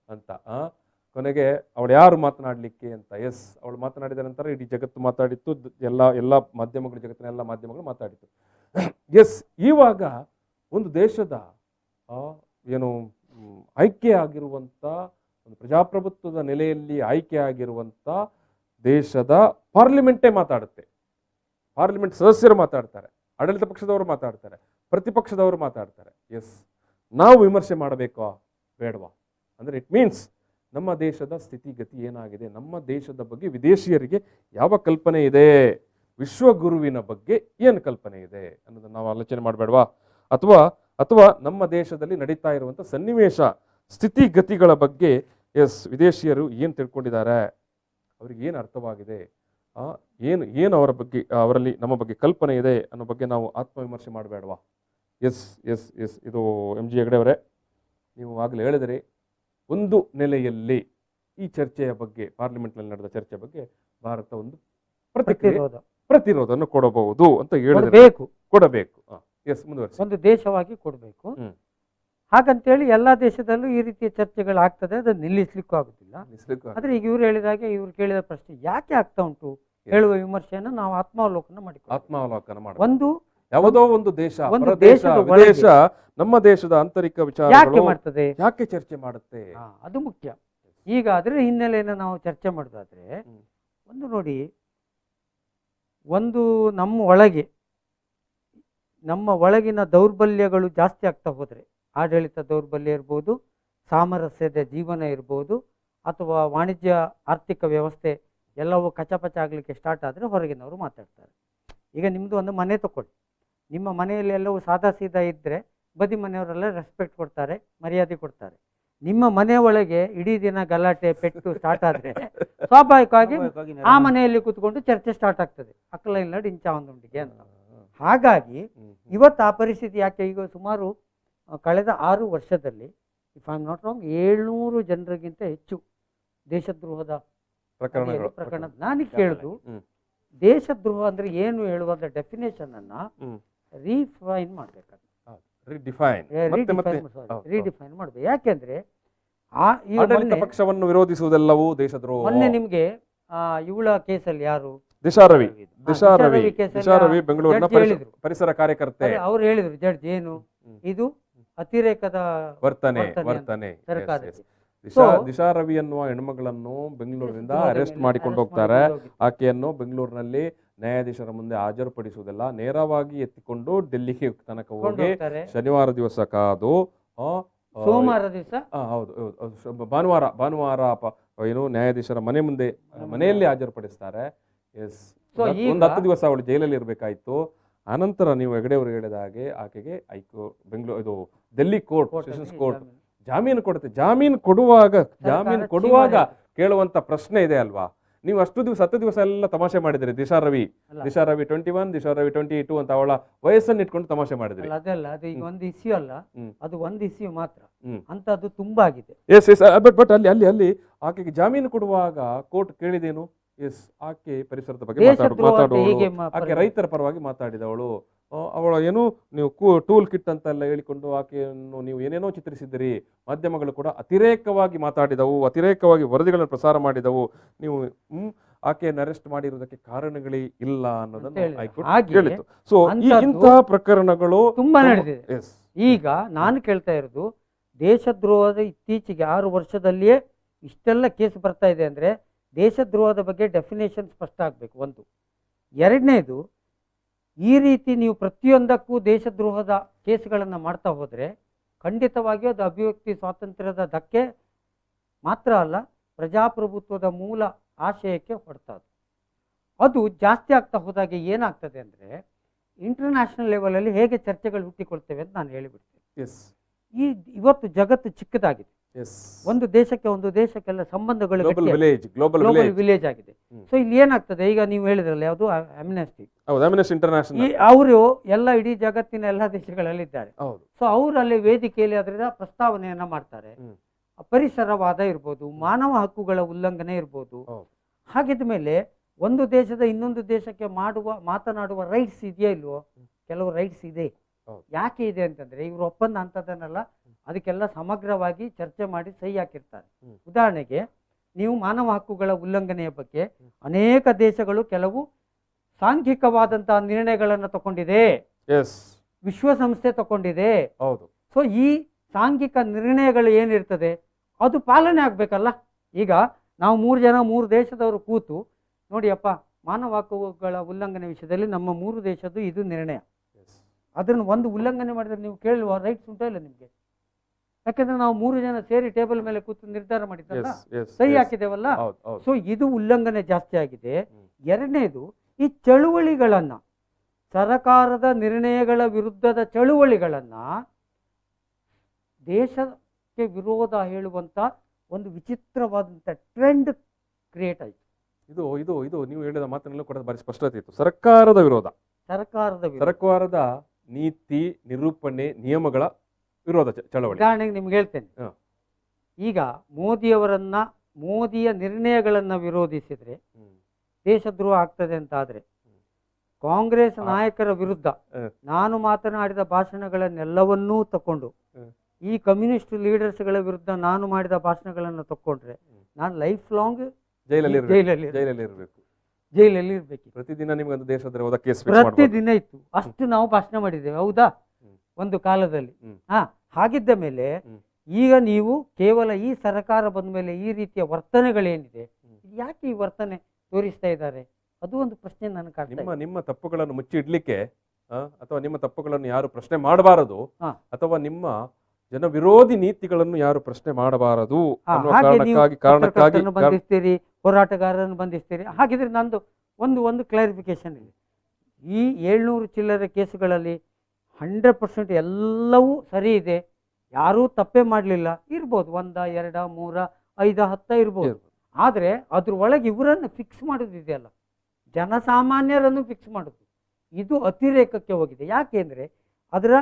ಅಂತ. ಕೊನೆಗೆ ಅವಳು ಯಾರು ಮಾತನಾಡಲಿಕ್ಕೆ ಅಂತ. ಅವಳು ಮಾತನಾಡಿದ ನಂತರ ಇಡೀ ಜಗತ್ತು ಮಾತಾಡಿತ್ತು, ಎಲ್ಲ ಮಾಧ್ಯಮಗಳು, ಜಗತ್ತಿನ ಎಲ್ಲ ಮಾಧ್ಯಮಗಳು ಮಾತಾಡಿತ್ತು. ಇವಾಗ ಒಂದು ದೇಶದ ಆಯ್ಕೆ ಆಗಿರುವಂಥ ಒಂದು ಪ್ರಜಾಪ್ರಭುತ್ವದ ನೆಲೆಯಲ್ಲಿ ಆಯ್ಕೆ ಆಗಿರುವಂಥ ದೇಶದ ಪಾರ್ಲಿಮೆಂಟೇ ಮಾತಾಡುತ್ತೆ. ಪಾರ್ಲಿಮೆಂಟ್ ಸದಸ್ಯರು ಮಾತಾಡ್ತಾರೆ, ಆಡಳಿತ ಪಕ್ಷದವರು ಮಾತಾಡ್ತಾರೆ, ಪ್ರತಿಪಕ್ಷದವರು ಮಾತಾಡ್ತಾರೆ. ನಾವು ವಿಮರ್ಶೆ ಮಾಡಬೇಕಾ ಬೇಡವಾ? ಅಂದರೆ ಇಟ್ ಮೀನ್ಸ್ ನಮ್ಮ ದೇಶದ ಸ್ಥಿತಿಗತಿ ಏನಾಗಿದೆ, ನಮ್ಮ ದೇಶದ ಬಗ್ಗೆ ವಿದೇಶಿಯರಿಗೆ ಯಾವ ಕಲ್ಪನೆ ಇದೆ, ವಿಶ್ವಗುರುವಿನ ಬಗ್ಗೆ ಏನು ಕಲ್ಪನೆ ಇದೆ ಅನ್ನೋದನ್ನು ನಾವು ಆಲೋಚನೆ ಮಾಡಬೇಡವಾ? ಅಥವಾ ನಮ್ಮ ದೇಶದಲ್ಲಿ ನಡೀತಾ ಇರುವಂಥ ಸನ್ನಿವೇಶ ಸ್ಥಿತಿಗತಿಗಳ ಬಗ್ಗೆ ವಿದೇಶಿಯರು ಏನು ತಿಳ್ಕೊಂಡಿದ್ದಾರೆ, ಅವ್ರಿಗೆ ಏನು ಅರ್ಥವಾಗಿದೆ, ಏನು ಅವರಲ್ಲಿ ನಮ್ಮ ಬಗ್ಗೆ ಕಲ್ಪನೆ ಇದೆ ಅನ್ನೋ ಬಗ್ಗೆ ನಾವು ಆತ್ಮವಿಮರ್ಶೆ ಮಾಡಬೇಡವಾ? ಇದು MG ಹೆಗಡೆ ಅವರೇ, ನೀವು ಆಗಲೇ ಹೇಳಿದರೆ ಒಂದು ನೆಲೆಯಲ್ಲಿ ಈ ಚರ್ಚೆಯ ಬಗ್ಗೆ, ಪಾರ್ಲಿಮೆಂಟ್ನಲ್ಲಿ ನಡೆದ ಚರ್ಚೆಯ ಬಗ್ಗೆ ಭಾರತ ಒಂದು ಪ್ರತಿರೋಧವನ್ನು ಕೊಡಬಹುದು ಅಂತ ಕೊಡಬೇಕು. ಮುಂದುವರಿಸಿ. ಒಂದು ದೇಶವಾಗಿ ಕೊಡಬೇಕು. ಹಾಗಂತೇಳಿ ಎಲ್ಲಾ ದೇಶದಲ್ಲೂ ಈ ರೀತಿಯ ಚರ್ಚೆಗಳು ಆಗ್ತದೆ, ಅದನ್ನು ನಿಲ್ಲಿಸ್ಲಿಕ್ಕೂ ಆಗುದಿಲ್ಲ. ಆದ್ರೆ ಈಗ ಇವ್ರು ಹೇಳಿದಾಗೆ, ಇವ್ರು ಕೇಳಿದ ಪ್ರಶ್ನೆ ಯಾಕೆ ಆಗ್ತಾ ಉಂಟು ಹೇಳುವ ವಿಮರ್ಶೆಯನ್ನು ನಾವು ಆತ್ಮಾವಲೋಕನ ಮಾಡಿ ಒಂದು ಯಾವುದೋ ಒಂದು ದೇಶ ವಿದೇಶ ನಮ್ಮ ದೇಶದ ಆಂತರಿಕ ವಿಚಾರಗಳು ಮಾಡ್ತದೆ, ಯಾಕೆ ಚರ್ಚೆ ಮಾಡುತ್ತೆ, ಅದು ಮುಖ್ಯ. ಈಗ ಅದರ ಹಿನ್ನೆಲೆಯನ್ನು ನಾವು ಚರ್ಚೆ ಮಾಡೋದಾದ್ರೆ, ಒಂದು ನೋಡಿ, ಒಂದು ನಮ್ಮ ಒಳಗಿನ ದೌರ್ಬಲ್ಯಗಳು ಜಾಸ್ತಿ ಆಗ್ತಾ ಹೋದ್ರೆ, ಆಡಳಿತ ದೌರ್ಬಲ್ಯ ಇರ್ಬೋದು, ಸಾಮರಸ್ಯದ ಜೀವನ ಇರ್ಬೋದು, ಅಥವಾ ವಾಣಿಜ್ಯ ಆರ್ಥಿಕ ವ್ಯವಸ್ಥೆ ಎಲ್ಲವೂ ಕಚಪಚ ಆಗಲಿಕ್ಕೆ ಸ್ಟಾರ್ಟ್ ಆದರೆ ಹೊರಗಿನವರು ಮಾತಾಡ್ತಾರೆ. ಈಗ ನಿಮ್ಮದು ಒಂದು ಮನೆ ತಗೊಳ್ಳಿ, ನಿಮ್ಮ ಮನೆಯಲ್ಲಿ ಎಲ್ಲವೂ ಸಾದಾ ಸೀದಾ ಇದ್ದರೆ ಬದಿ ಮನೆಯವರೆಲ್ಲ ರೆಸ್ಪೆಕ್ಟ್ ಕೊಡ್ತಾರೆ, ಮರ್ಯಾದೆ ಕೊಡ್ತಾರೆ. ನಿಮ್ಮ ಮನೆ ಒಳಗೆ ಇಡೀ ದಿನ ಗಲಾಟೆ ಪೆಟ್ಟು ಸ್ಟಾರ್ಟ್ ಆದರೆ ಸ್ವಾಭಾವಿಕವಾಗಿ ಆ ಮನೆಯಲ್ಲಿ ಕೂತ್ಕೊಂಡು ಚರ್ಚೆ ಸ್ಟಾರ್ಟ್ ಆಗ್ತದೆ, ಅಕ್ಕಲ ಇಲ್ಲ ಇಂಚ ಒಂದುಂಟಿಗೆ ಅಂತ. ಹಾಗಾಗಿ ಇವತ್ತು ಆ ಪರಿಸ್ಥಿತಿ ಯಾಕೆ? ಈಗ ಸುಮಾರು ಕಳೆದ 6 ವರ್ಷದಲ್ಲಿ, if I am not wrong, 700 ಜನರಿಗಿಂತ ಹೆಚ್ಚು ದೇಶದ್ರೋಹದ ಪ್ರಕರಣ. ನಾನೀಗ ಕೇಳುದು, ದೇಶದ್ರೋಹ ಅಂದ್ರೆ ಏನು ಹೇಳುವಂತ ಡೆಫಿನೇಷನ್ ಅನ್ನ ರೀಡಿಫೈನ್ ಮಾಡ್ಬೇಕು. ಯಾಕೆಂದ್ರೆ ಪಕ್ಷವನ್ನು ವಿರೋಧಿಸುವುದೆಲ್ಲವೂ ದೇಶದ್ರೋಹ. ಮೊನ್ನೆ ನಿಮ್ಗೆ ಇವಳ ಕೇಸಲ್ಲಿ ಯಾರು, ದಿಶಾರವಿ ಬೆಂಗಳೂರಿನ ಪರಿಸರ ಕಾರ್ಯಕರ್ತೆ, ಅವ್ರು ಹೇಳಿದ್ರು ಜಡ್ಜ್ ಏನು ಇದು ಅತಿರೇಕದ ವರ್ತನೆ. ದಿಶಾರವಿ ಅನ್ನುವ ಹೆಣ್ಮಗಳನ್ನು ಬೆಂಗಳೂರಿನಿಂದ ಅರೆಸ್ಟ್ ಮಾಡಿಕೊಂಡು ಹೋಗ್ತಾರೆ. ಆಕೆಯನ್ನು ಬೆಂಗಳೂರಿನಲ್ಲಿ ನ್ಯಾಯಾಧೀಶರ ಮುಂದೆ ಹಾಜರುಪಡಿಸುವುದಿಲ್ಲ, ನೇರವಾಗಿ ಎತ್ತಿಕೊಂಡು ಡೆಲ್ಲಿಗೆ ತನಕ ಹೋಗಿ ಶನಿವಾರ ದಿವಸ ಕಾದು, ಸೋಮವಾರ ದಿವಸ ಭಾನುವಾರ ಏನು ನ್ಯಾಯಾಧೀಶರ ಮನೆಯಲ್ಲಿ ಹಾಜರುಪಡಿಸ್ತಾರೆ. ಒಂದು 10 ದಿವಸ ಅವಳು ಜೈಲಲ್ಲಿ ಇರಬೇಕಾಯ್ತು. ಆನಂತರ ನೀವು ಹೆಗಡೆ ಅವರು ಹೇಳಿದ ಹಾಗೆ ಆಕೆಗೆ ಡೆಲ್ಲಿ ಕೋರ್ಟ್, ಸೆಷನ್ಸ್ ಕೋರ್ಟ್ ಜಾಮೀನು ಕೊಡುತ್ತೆ. ಜಾಮೀನು ಕೊಡುವಾಗ ಕೇಳುವಂತ ಪ್ರಶ್ನೆ ಇದೆ ಅಲ್ವಾ, ನೀವು ಅಷ್ಟು ದಿವಸ 10 ದಿವಸ ಎಲ್ಲ ತಮಾಷೆ ಮಾಡಿದ್ರಿ. ದಿಶಾರವಿ 21, ದಿಶಾರವಿ 22 ಅಂತ ಅವಳ ವಯಸ್ಸನ್ನು ಇಟ್ಕೊಂಡು ತಮಾಷೆ ಮಾಡಿದ್ರಿ. ಅದಲ್ಲ, ಅದು ಈಗ ಒಂದು ಇಶ್ಯೂ ಅಲ್ಲ, ಅದು ಒಂದು ಇಶ್ಯೂ ಮಾತ್ರ ಅಂತ, ಅದು ತುಂಬಾ ಆಗಿದೆ. ಬಟ್ ಅಲ್ಲಿ ಆಕೆಗೆ ಜಾಮೀನು ಕೊಡುವಾಗ ಕೋರ್ಟ್ ಕೇಳಿದೇನು? ಆಕೆ ಪರಿಸರದ ಬಗ್ಗೆ ಮಾತಾಡುವ, ಆಕೆ ರೈತರ ಪರವಾಗಿ ಮಾತಾಡಿದವಳು, ಅವಳ ಏನು ನೀವು ಟೂಲ್ ಕಿಟ್ ಅಂತೆಲ್ಲ ಹೇಳಿಕೊಂಡು ಆಕೆಯನ್ನು ನೀವು ಏನೇನೋ ಚಿತ್ರಿಸಿದಿರಿ. ಮಾಧ್ಯಮಗಳು ಕೂಡ ಅತಿರೇಕವಾಗಿ ಮಾತಾಡಿದವು, ಅತಿರೇಕವಾಗಿ ವರದಿಗಳನ್ನು ಪ್ರಸಾರ ಮಾಡಿದವು. ನೀವು ಆಕೆಯನ್ನು ಅರೆಸ್ಟ್ ಮಾಡಿರುವುದಕ್ಕೆ ಕಾರಣಗಳೇ ಇಲ್ಲ ಅನ್ನೋದನ್ನು ಹೈಕೋರ್ಟ್ ಹಾಗೆ ಹೇಳಿತು. ಸೊ ಅಂಥದ್ದು ಇಂತಹ ಪ್ರಕರಣಗಳು ತುಂಬಾ ನಡೆದಿದೆ. ಎಸ್, ಈಗ ನಾನು ಕೇಳ್ತಾ ಇರೋದು, ದೇಶದ್ರೋಹದ ಇತ್ತೀಚೆಗೆ 6 ವರ್ಷದಲ್ಲಿಯೇ ಇಷ್ಟೆಲ್ಲ ಕೇಸ್ ಬರ್ತಾ ಇದೆ ಅಂದರೆ ದೇಶದ್ರೋಹದ ಬಗ್ಗೆ ಡೆಫಿನೇಷನ್ ಸ್ಪಷ್ಟ ಆಗಬೇಕು ಒಂದು. ಎರಡನೇದು, ಈ ರೀತಿ ನೀವು ಪ್ರತಿಯೊಂದಕ್ಕೂ ದೇಶದ್ರೋಹದ ಕೇಸ್ಗಳನ್ನು ಮಾಡ್ತಾ ಹೋದರೆ ಖಂಡಿತವಾಗಿಯೂ ಅದು ಅಭಿವ್ಯಕ್ತಿ ಸ್ವಾತಂತ್ರ್ಯದ ಧಕ್ಕೆ ಮಾತ್ರ ಅಲ್ಲ, ಪ್ರಜಾಪ್ರಭುತ್ವದ ಮೂಲ ಆಶಯಕ್ಕೆ ಹೊಡ್ತದೆ. ಅದು ಜಾಸ್ತಿ ಆಗ್ತಾ ಹೋದಾಗ ಏನಾಗ್ತದೆ ಅಂದರೆ ಇಂಟರ್ನ್ಯಾಷನಲ್ ಲೆವೆಲಲ್ಲಿ ಹೇಗೆ ಚರ್ಚೆಗಳು ಹುಟ್ಟಿಕೊಳ್ತೇವೆ ಅಂತ ನಾನು ಹೇಳಿಬಿಡ್ತೇನೆ. ಎಸ್, ಇವತ್ತು ಜಗತ್ತು ಚಿಕ್ಕದಾಗಿದೆ. ಎಸ್, ಒಂದು ದೇಶಕ್ಕೆಲ್ಲ ಸಂಬಂಧಗಳು ಗ್ಲೋಬಲ್ ವಿಲೇಜ್ ಆಗಿದೆ. ಸೊ ಇಲ್ಲಿ ಏನಾಗ್ತದೆ, ಈಗ ನೀವು ಹೇಳಿದ್ರಲ್ಲ ಯಾವುದು ಅಮ್ನೆಸ್ಟಿ, ಅಮ್ನೆಸ್ಟಿ ಇಂಟರ್ನ್ಯಾಷನಲ್, ಅವರು ಎಲ್ಲ ಇಡೀ ಜಗತ್ತಿನ ಎಲ್ಲ ದೇಶಗಳಲ್ಲಿದ್ದಾರೆ. ಸೊ ಅವರಲ್ಲಿ ವೇದಿಕೆಯಲ್ಲಿ ಅದರ ಪ್ರಸ್ತಾವನೆಯನ್ನ ಮಾಡ್ತಾರೆ. ಪರಿಸರವಾದ ಇರ್ಬೋದು, ಮಾನವ ಹಕ್ಕುಗಳ ಉಲ್ಲಂಘನೆ ಇರ್ಬೋದು. ಹಾಗಿದ ಮೇಲೆ ಒಂದು ದೇಶದ ಇನ್ನೊಂದು ದೇಶಕ್ಕೆ ಮಾತನಾಡುವ ರೈಟ್ಸ್ ಇದೆಯಾ ಇಲ್ವೋ? ಕೆಲವು ರೈಟ್ಸ್ ಇದೆ. ಯಾಕೆ ಇದೆ ಅಂತಂದ್ರೆ ಇವರು ಒಪ್ಪಂದ ಅಂತದನ್ನೆಲ್ಲ ಅದಕ್ಕೆಲ್ಲ ಸಮಗ್ರವಾಗಿ ಚರ್ಚೆ ಮಾಡಿ ಸಹಿ ಹಾಕಿರ್ತಾರೆ. ಉದಾಹರಣೆಗೆ ನೀವು ಮಾನವ ಹಕ್ಕುಗಳ ಉಲ್ಲಂಘನೆಯ ಬಗ್ಗೆ ಅನೇಕ ದೇಶಗಳು ಕೆಲವು ಸಾಂಘಿಕವಾದಂತಹ ನಿರ್ಣಯಗಳನ್ನು ತಗೊಂಡಿದೆ, ವಿಶ್ವಸಂಸ್ಥೆ ತಗೊಂಡಿದೆ. ಸೊ ಈ ಸಾಂಘಿಕ ನಿರ್ಣಯಗಳು ಏನಿರ್ತದೆ ಅದು ಪಾಲನೆ ಆಗ್ಬೇಕಲ್ಲ. ಈಗ ನಾವು 3 ಜನ 3 ದೇಶದವರು ಕೂತು ನೋಡಿಯಪ್ಪ, ಮಾನವ ಹಕ್ಕುಗಳ ಉಲ್ಲಂಘನೆ ವಿಷಯದಲ್ಲಿ ನಮ್ಮ 3 ದೇಶದ್ದು ಇದು ನಿರ್ಣಯ, ಅದನ್ನು ಒಂದು ಉಲ್ಲಂಘನೆ ಮಾಡಿದ್ರೆ ನೀವು ಕೇಳುವ ರೈಟ್ಸ್ ಉಂಟಾ ಇಲ್ಲ ನಿಮಗೆ? ಯಾಕಂದ್ರೆ ನಾವು 3 ಜನ ಸೇರಿ ಟೇಬಲ್ ಮೇಲೆ ಕೂತು ನಿರ್ಧಾರ ಮಾಡಿದ್ದಲ್ಲ, ಸಹಿ ಹಾಕಿದ್ದೇವಲ್ಲ. ಸೊ ಇದು ಉಲ್ಲಂಘನೆ ಜಾಸ್ತಿ ಆಗಿದೆ. ಎರಡನೇದು, ಈ ಚಳುವಳಿಗಳನ್ನ, ಸರಕಾರದ ನಿರ್ಣಯಗಳ ವಿರುದ್ಧದ ಚಳುವಳಿಗಳನ್ನ ದೇಶಕ್ಕೆ ವಿರೋಧ ಹೇಳುವಂತ ಒಂದು ವಿಚಿತ್ರವಾದಂತ ಟ್ರೆಂಡ್ ಕ್ರಿಯೇಟ್ ಆಯಿತು. ಇದು ಇದು ಇದು ನೀವು ಹೇಳಿದ ಮಾತನ್ನೆಲ್ಲ ಕೂಡ ಬಾರಿ ಸ್ಪಷ್ಟತೆ ಇತ್ತು. ಸರ್ಕಾರದ ವಿರೋಧ, ಸರ್ಕಾರದ ನೀತಿ ನಿರೂಪಣೆ ನಿಯಮಗಳ ವಿರೋಧ ಚಳವಳಿ. ಉದಾಹರಣೆಗೆ ನಿಮ್ಗೆ ಹೇಳ್ತೇನೆ, ಈಗ ಮೋದಿಯ ನಿರ್ಣಯಗಳನ್ನ ವಿರೋಧಿಸಿದ್ರೆ ದೇಶದ್ರೋಹ ಆಗ್ತದೆ ಅಂತ ಆದ್ರೆ, ಕಾಂಗ್ರೆಸ್ ನಾಯಕರ ವಿರುದ್ಧ ನಾನು ಮಾತನಾಡಿದ ಭಾಷಣಗಳನ್ನೆಲ್ಲವನ್ನೂ ತಕೊಂಡು ಈ ಕಮ್ಯುನಿಸ್ಟ್ ಲೀಡರ್ಸ್ಗಳ ವಿರುದ್ಧ ನಾನು ಮಾಡಿದ ಭಾಷಣಗಳನ್ನು ತಕೊಂಡ್ರೆ ನಾನು ಲೈಫ್ ಲಾಂಗ್ ಜೈಲಲ್ಲಿ ಇರ್ಬೇಕು. ಪ್ರತಿದಿನ ನಿಮ್ಗೆ ದೇಶದ್ರೋಹದ ಕೇಸ್ ಪ್ರತಿದಿನ ಇತ್ತು. ಅಷ್ಟು ನಾವು ಭಾಷಣ ಮಾಡಿದ್ದೇವೆ, ಹೌದಾ, ಒಂದು ಕಾಲದಲ್ಲಿ. ಹಾಗಿದ್ದ ಮೇಲೆ ಈಗ ನೀವು ಕೇವಲ ಈ ಸರ್ಕಾರ ಬಂದ ಮೇಲೆ ಈ ರೀತಿಯ ವರ್ತನೆಗಳೇನಿದೆ, ಯಾಕೆ ಈ ವರ್ತನೆ ತೋರಿಸ್ತಾ ಇದ್ದಾರೆ? ಅದು ಒಂದು ಪ್ರಶ್ನೆ ನನಗೆ ಕಾಡ್ತಾ. ನಿಮ್ಮ ತಪ್ಪುಗಳನ್ನು ಮುಚ್ಚಿ ಇಡ್ಲಿಕ್ಕೆ ಅಥವಾ ನಿಮ್ಮ ತಪ್ಪುಗಳನ್ನು ಯಾರು ಪ್ರಶ್ನೆ ಮಾಡಬಾರದು, ಅಥವಾ ನಿಮ್ಮ ಜನ ವಿರೋಧಿ ನೀತಿಗಳನ್ನು ಯಾರು ಪ್ರಶ್ನೆ ಮಾಡಬಾರದು ಅನ್ನೋ ಕಾರಣಕ್ಕಾಗಿ ಬಂಧಿಸ್ತೀರಿ, ಹೋರಾಟಗಾರರನ್ನು ಬಂಧಿಸ್ತೀರಿ. ಹಾಗಿದ್ರೆ ನಂದು ಒಂದು ಕ್ಲಾರಿಫಿಕೇಶನ್ ಇದೆ. ಈ 700 ಚಿಲ್ಲರೆ ಕೇಸುಗಳಲ್ಲಿ 100% ಎಲ್ಲವೂ ಸರಿ ಇದೆ, ಯಾರೂ ತಪ್ಪೇ ಮಾಡಲಿಲ್ಲ. ಇರ್ಬೋದು 1, 2, 3, 5, 10 ಇರ್ಬೋದು. ಆದರೆ ಅದ್ರ ಒಳಗೆ ಇವರನ್ನು ಫಿಕ್ಸ್ ಮಾಡೋದಿದೆಯಲ್ಲ, ಜನಸಾಮಾನ್ಯರನ್ನು ಫಿಕ್ಸ್ ಮಾಡೋದು, ಇದು ಅತಿರೇಕಕ್ಕೆ ಹೋಗಿದೆ. ಯಾಕೆಂದರೆ ಅದರ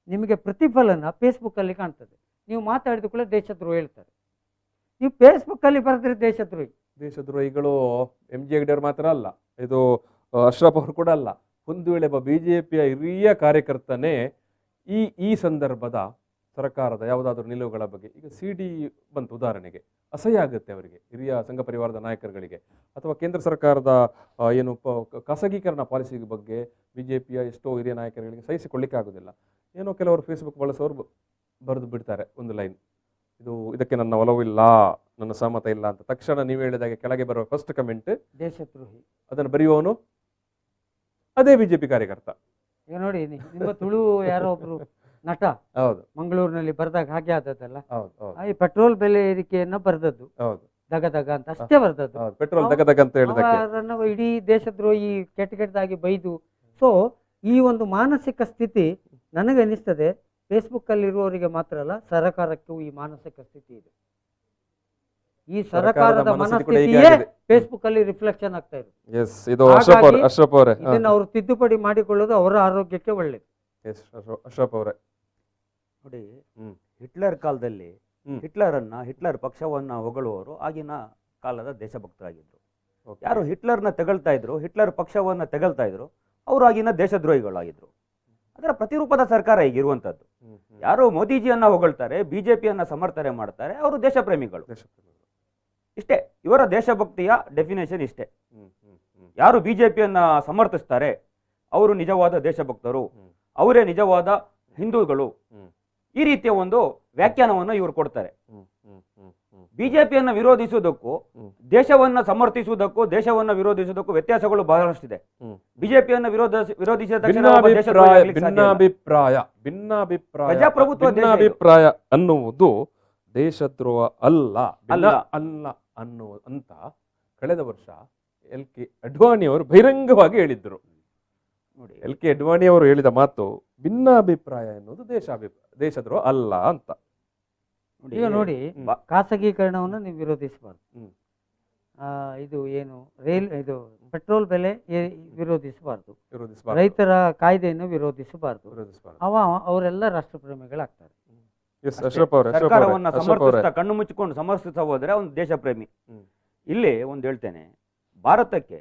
ನಿಮಗೆ ಪ್ರತಿಫಲನ ಫೇಸ್ಬುಕ್ಕಲ್ಲಿ ಕಾಣ್ತದೆ. ನೀವು ಮಾತಾಡಿದ ಕೂಡ ದೇಶದ್ರೋಹ ಹೇಳ್ತಾರೆ. ನೀವು ಫೇಸ್ಬುಕ್ಕಲ್ಲಿ ಬರೆದ್ರೆ ದೇಶದ್ರೋಹಿಗಳು MJ ಹೆಗ್ಡೆಯವರು ಮಾತ್ರ ಅಲ್ಲ, ಇದು ಅಶ್ರಫ್ ಅವರು ಕೂಡ ಅಲ್ಲ. ಒಂದು ವೇಳೆ ಬಿಜೆಪಿಯ ಹಿರಿಯ ಕಾರ್ಯಕರ್ತನೇ ಈ ಸಂದರ್ಭದ ಸರ್ಕಾರದ ಯಾವುದಾದ್ರೂ ನಿಲುವುಗಳ ಬಗ್ಗೆ, ಈಗ CD ಬಂತು ಉದಾಹರಣೆಗೆ, ಅಸಹ್ಯ ಆಗುತ್ತೆ ಅವರಿಗೆ, ಹಿರಿಯ ಸಂಘ ಪರಿವಾರದ ನಾಯಕರುಗಳಿಗೆ, ಅಥವಾ ಕೇಂದ್ರ ಸರ್ಕಾರದ ಏನು ಖಾಸಗೀಕರಣ ಪಾಲಿಸಿ ಬಗ್ಗೆ ಬಿಜೆಪಿಯ ಎಷ್ಟೋ ಹಿರಿಯ ನಾಯಕರುಗಳಿಗೆ ಸಹಿಸಿಕೊಳ್ಳಿಕ್ಕೆ ಆಗೋದಿಲ್ಲ. ಏನೋ ಕೆಲವರು ಫೇಸ್ಬುಕ್ ಬಳಸೋರು ಬರೆದು ಬಿಡ್ತಾರೆ ಒಂದು ಲೈನ್, ಇದಕ್ಕೆ ನನ್ನ ಒಲವಿಲ್ಲ, ನನ್ನ ಸಹಮತ ಇಲ್ಲ ಅಂತ. ತಕ್ಷಣ ನೀವು ಹೇಳಿದಾಗೆ ಕೆಳಗೆ ಬರುವ ಫಸ್ಟ್ ಕಮೆಂಟ್ ದೇಶದ್ರೋಹಿ. ಅದನ್ನು ಬರೆಯುವವನು ಅದೇ ಬಿಜೆಪಿ ಕಾರ್ಯಕರ್ತ. ಈಗ ನೋಡಿ, ನಿಮ್ಮ ತುಳು ಯಾರೋ ಒಬ್ರು ನಟ ಹೌದು ಮಂಗಳೂರಿನಲ್ಲಿ ಬರೆದಾಗ ಹಾಗೆ ಆದದ್ದಲ್ಲ, ಹೌದು ಈ ಪೆಟ್ರೋಲ್ ಬೆಲೆ ಏರಿಕೆಯನ್ನ ಬರೆದದ್ದು, ಹೌದು ದಗ ಅಂತ ಅಷ್ಟೇ ಬರೆದದ್ದು. ಪೆಟ್ರೋಲ್ ದಗ ಅಂತ ಹೇಳಿದಕ್ಕೆ ಇಡೀ ದೇಶದ್ರೋಹಿ ಕೆಟ್ಟದಾಗಿ ಬೈದು. ಸೊ ಈ ಒಂದು ಮಾನಸಿಕ ಸ್ಥಿತಿ ನನಗೆ ಅನಿಸ್ತದೆ ಫೇಸ್ಬುಕ್ ಅಲ್ಲಿ ಇರುವವರಿಗೆ ಮಾತ್ರ ಅಲ್ಲ, ಸರ್ಕಾರಕ್ಕೂ ಈ ಮಾನಸಿಕ ಸ್ಥಿತಿ ಇದೆ. ಈ ಸರ್ಕಾರದ ಮನಸ್ಥಿತಿಯೇ ಫೇಸ್ಬುಕ್ ಅಲ್ಲಿ ರಿಫ್ಲೆಕ್ಷನ್ ಆಗ್ತಾ ಇದೆ. ಇದನ್ನ ಅವರು ತಿದ್ದುಪಡಿ ಮಾಡಿಕೊಳ್ಳೋದು ಅವರ ಆರೋಗ್ಯಕ್ಕೆ ಒಳ್ಳೇದು. ಅಶ್ರಫ್ ಅವರೇ ನೋಡಿ, ಹಿಟ್ಲರ್ ಕಾಲದಲ್ಲಿ ಹಿಟ್ಲರ್ ಪಕ್ಷವನ್ನ ಹೊಗಳುವವರು ಆಗಿನ ಕಾಲದ ದೇಶಭಕ್ತರಾಗಿದ್ರು. ಯಾರು ಹಿಟ್ಲರ್ನ ತೆಗಳ್ತಾ ಇದ್ರು, ಹಿಟ್ಲರ್ ಪಕ್ಷವನ್ನ ತೆಗಳ್ತಾ ಇದ್ರು, ಅವರು ಆಗಿನ ದೇಶದ್ರೋಹಿಗಳಾಗಿದ್ರು. ಅದರ ಪ್ರತಿರೂಪದ ಸರ್ಕಾರ ಈಗಿರುವಂಥದ್ದು. ಯಾರು ಮೋದಿಜಿಯನ್ನ ಹೊಗಳ್ತಾರೆ, ಬಿಜೆಪಿಯನ್ನ ಸಮರ್ಥನೆ ಮಾಡ್ತಾರೆ, ಅವರು ದೇಶ ಪ್ರೇಮಿಗಳು. ಇಷ್ಟೇ ಇವರ ದೇಶಭಕ್ತಿಯ ಡೆಫಿನೇಷನ್ ಇಷ್ಟೇ. ಯಾರು ಬಿಜೆಪಿಯನ್ನ ಸಮರ್ಥಿಸ್ತಾರೆ ಅವರು ನಿಜವಾದ ದೇಶಭಕ್ತರು, ಅವರೇ ನಿಜವಾದ ಹಿಂದೂಗಳು. ಈ ರೀತಿಯ ಒಂದು ವ್ಯಾಖ್ಯಾನವನ್ನು ಇವರು ಕೊಡ್ತಾರೆ. ಬಿಜೆಪಿಯನ್ನ ವಿರೋಧಿಸುವುದಕ್ಕೂ ದೇಶವನ್ನ ಸಮರ್ಥಿಸುವುದಕ್ಕೂ ದೇಶವನ್ನ ವಿರೋಧಿಸುವುದಕ್ಕೂ ವ್ಯತ್ಯಾಸಗಳು ಬಹಳಷ್ಟಿದೆ. ಬಿಜೆಪಿಯನ್ನ ವಿರೋಧಿಸಿದ ತಕ್ಷಣ ಭಿನ್ನಾಭಿಪ್ರಾಯ ಅನ್ನುವುದು ದೇಶದ್ರೋಹ ಅಲ್ಲ ಅಲ್ಲ ಅಂತ ಕಳೆದ ವರ್ಷ LK ಅಡ್ವಾಣಿ ಅವರು ಬಹಿರಂಗವಾಗಿ ಹೇಳಿದ್ರು. ನೋಡಿ, LK ಅಡ್ವಾಣಿ ಅವರು ಹೇಳಿದ ಮಾತು ಭಿನ್ನಾಭಿಪ್ರಾಯ ಎನ್ನುವುದು ದೇಶದ್ರೋಹ ಅಲ್ಲ ಅಂತ. ಈಗ ನೋಡಿ, ಖಾಸಗೀಕರಣವನ್ನು ನೀವು ವಿರೋಧಿಸಬಾರ್ದು. ಇದು ಏನು ಇದು ಪೆಟ್ರೋಲ್ ಬೆಲೆ ವಿರೋಧಿಸಬಾರ್ದು, ರೈತರ ಕಾಯ್ದೆಯನ್ನು ವಿರೋಧಿಸಬಾರ್ದು. ಅವರೆಲ್ಲ ರಾಷ್ಟ್ರಪ್ರೇಮಿಗಳಾಗ್ತಾರೆ. ಸರ್ಕಾರವನ್ನ ಸಮರ್ಥಿಸ್ತಾ ಕಣ್ಣು ಮುಚ್ಚಿಕೊಂಡು ಸಮರ್ಥಿಸ್ತಾ ಹೋದ್ರೆ ಒಂದು ದೇಶ ಪ್ರೇಮಿ. ಇಲ್ಲಿ ಒಂದು ಹೇಳ್ತೇನೆ, ಭಾರತಕ್ಕೆ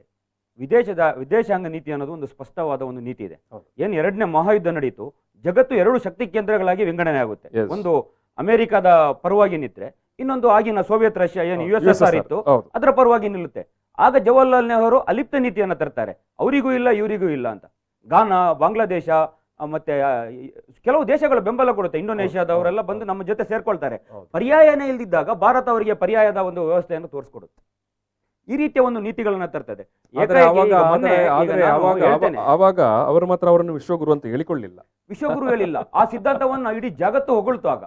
ವಿದೇಶಾಂಗ ನೀತಿ ಅನ್ನೋದು ಒಂದು ಸ್ಪಷ್ಟವಾದ ಒಂದು ನೀತಿ ಇದೆ. ಏನ್ ಎರಡನೇ ಮಹಾಯುದ್ಧ ನಡೀತು, ಜಗತ್ತು 2 ಶಕ್ತಿ ಕೇಂದ್ರಗಳಾಗಿ ವಿಂಗಡಣೆ ಆಗುತ್ತೆ. ಒಂದು ಅಮೆರಿಕದ ಪರವಾಗಿ ನಿಂತ್ರೆ, ಇನ್ನೊಂದು ಆಗಿನ ಸೋವಿಯತ್ ರಷ್ಯಾ ಏನು USSR ಇತ್ತು ಅದರ ಪರವಾಗಿ ನಿಲ್ಲುತ್ತೆ. ಆಗ ಜವಾಹರ್ಲಾಲ್ ನೆಹರು ಅಲಿಪ್ತ ನೀತಿಯನ್ನ ತರ್ತಾರೆ, ಅವರಿಗೂ ಇಲ್ಲ ಇವರಿಗೂ ಇಲ್ಲ ಅಂತ. ಘಾನಾ, ಬಾಂಗ್ಲಾದೇಶ ಮತ್ತೆ ಕೆಲವು ದೇಶಗಳು ಬೆಂಬಲ ಕೊಡುತ್ತೆ, ಇಂಡೋನೇಷ್ಯಾದವರೆಲ್ಲ ಬಂದು ನಮ್ಮ ಜೊತೆ ಸೇರ್ಕೊಳ್ತಾರೆ. ಪರ್ಯಾಯನೇ ಇಲ್ದಿದ್ದಾಗ ಭಾರತ ಅವರಿಗೆ ಪರ್ಯಾಯದ ಒಂದು ವ್ಯವಸ್ಥೆಯನ್ನು ತೋರಿಸ್ಕೊಡುತ್ತೆ. ಈ ರೀತಿಯ ಒಂದು ನೀತಿಗಳನ್ನ ತರ್ತದೆ. ಆವಾಗ ಅವರು ಮಾತ್ರ ಅವರನ್ನು ವಿಶ್ವಗುರು ಅಂತ ಹೇಳಿಕೊಳ್ಳಿಲ್ಲ, ವಿಶ್ವಗುರು ಹೇಳಿಲ್ಲ. ಆ ಸಿದ್ಧಾಂತವನ್ನ ಇಡೀ ಜಗತ್ತು ಹೊಗಳ್ತು ಆಗ.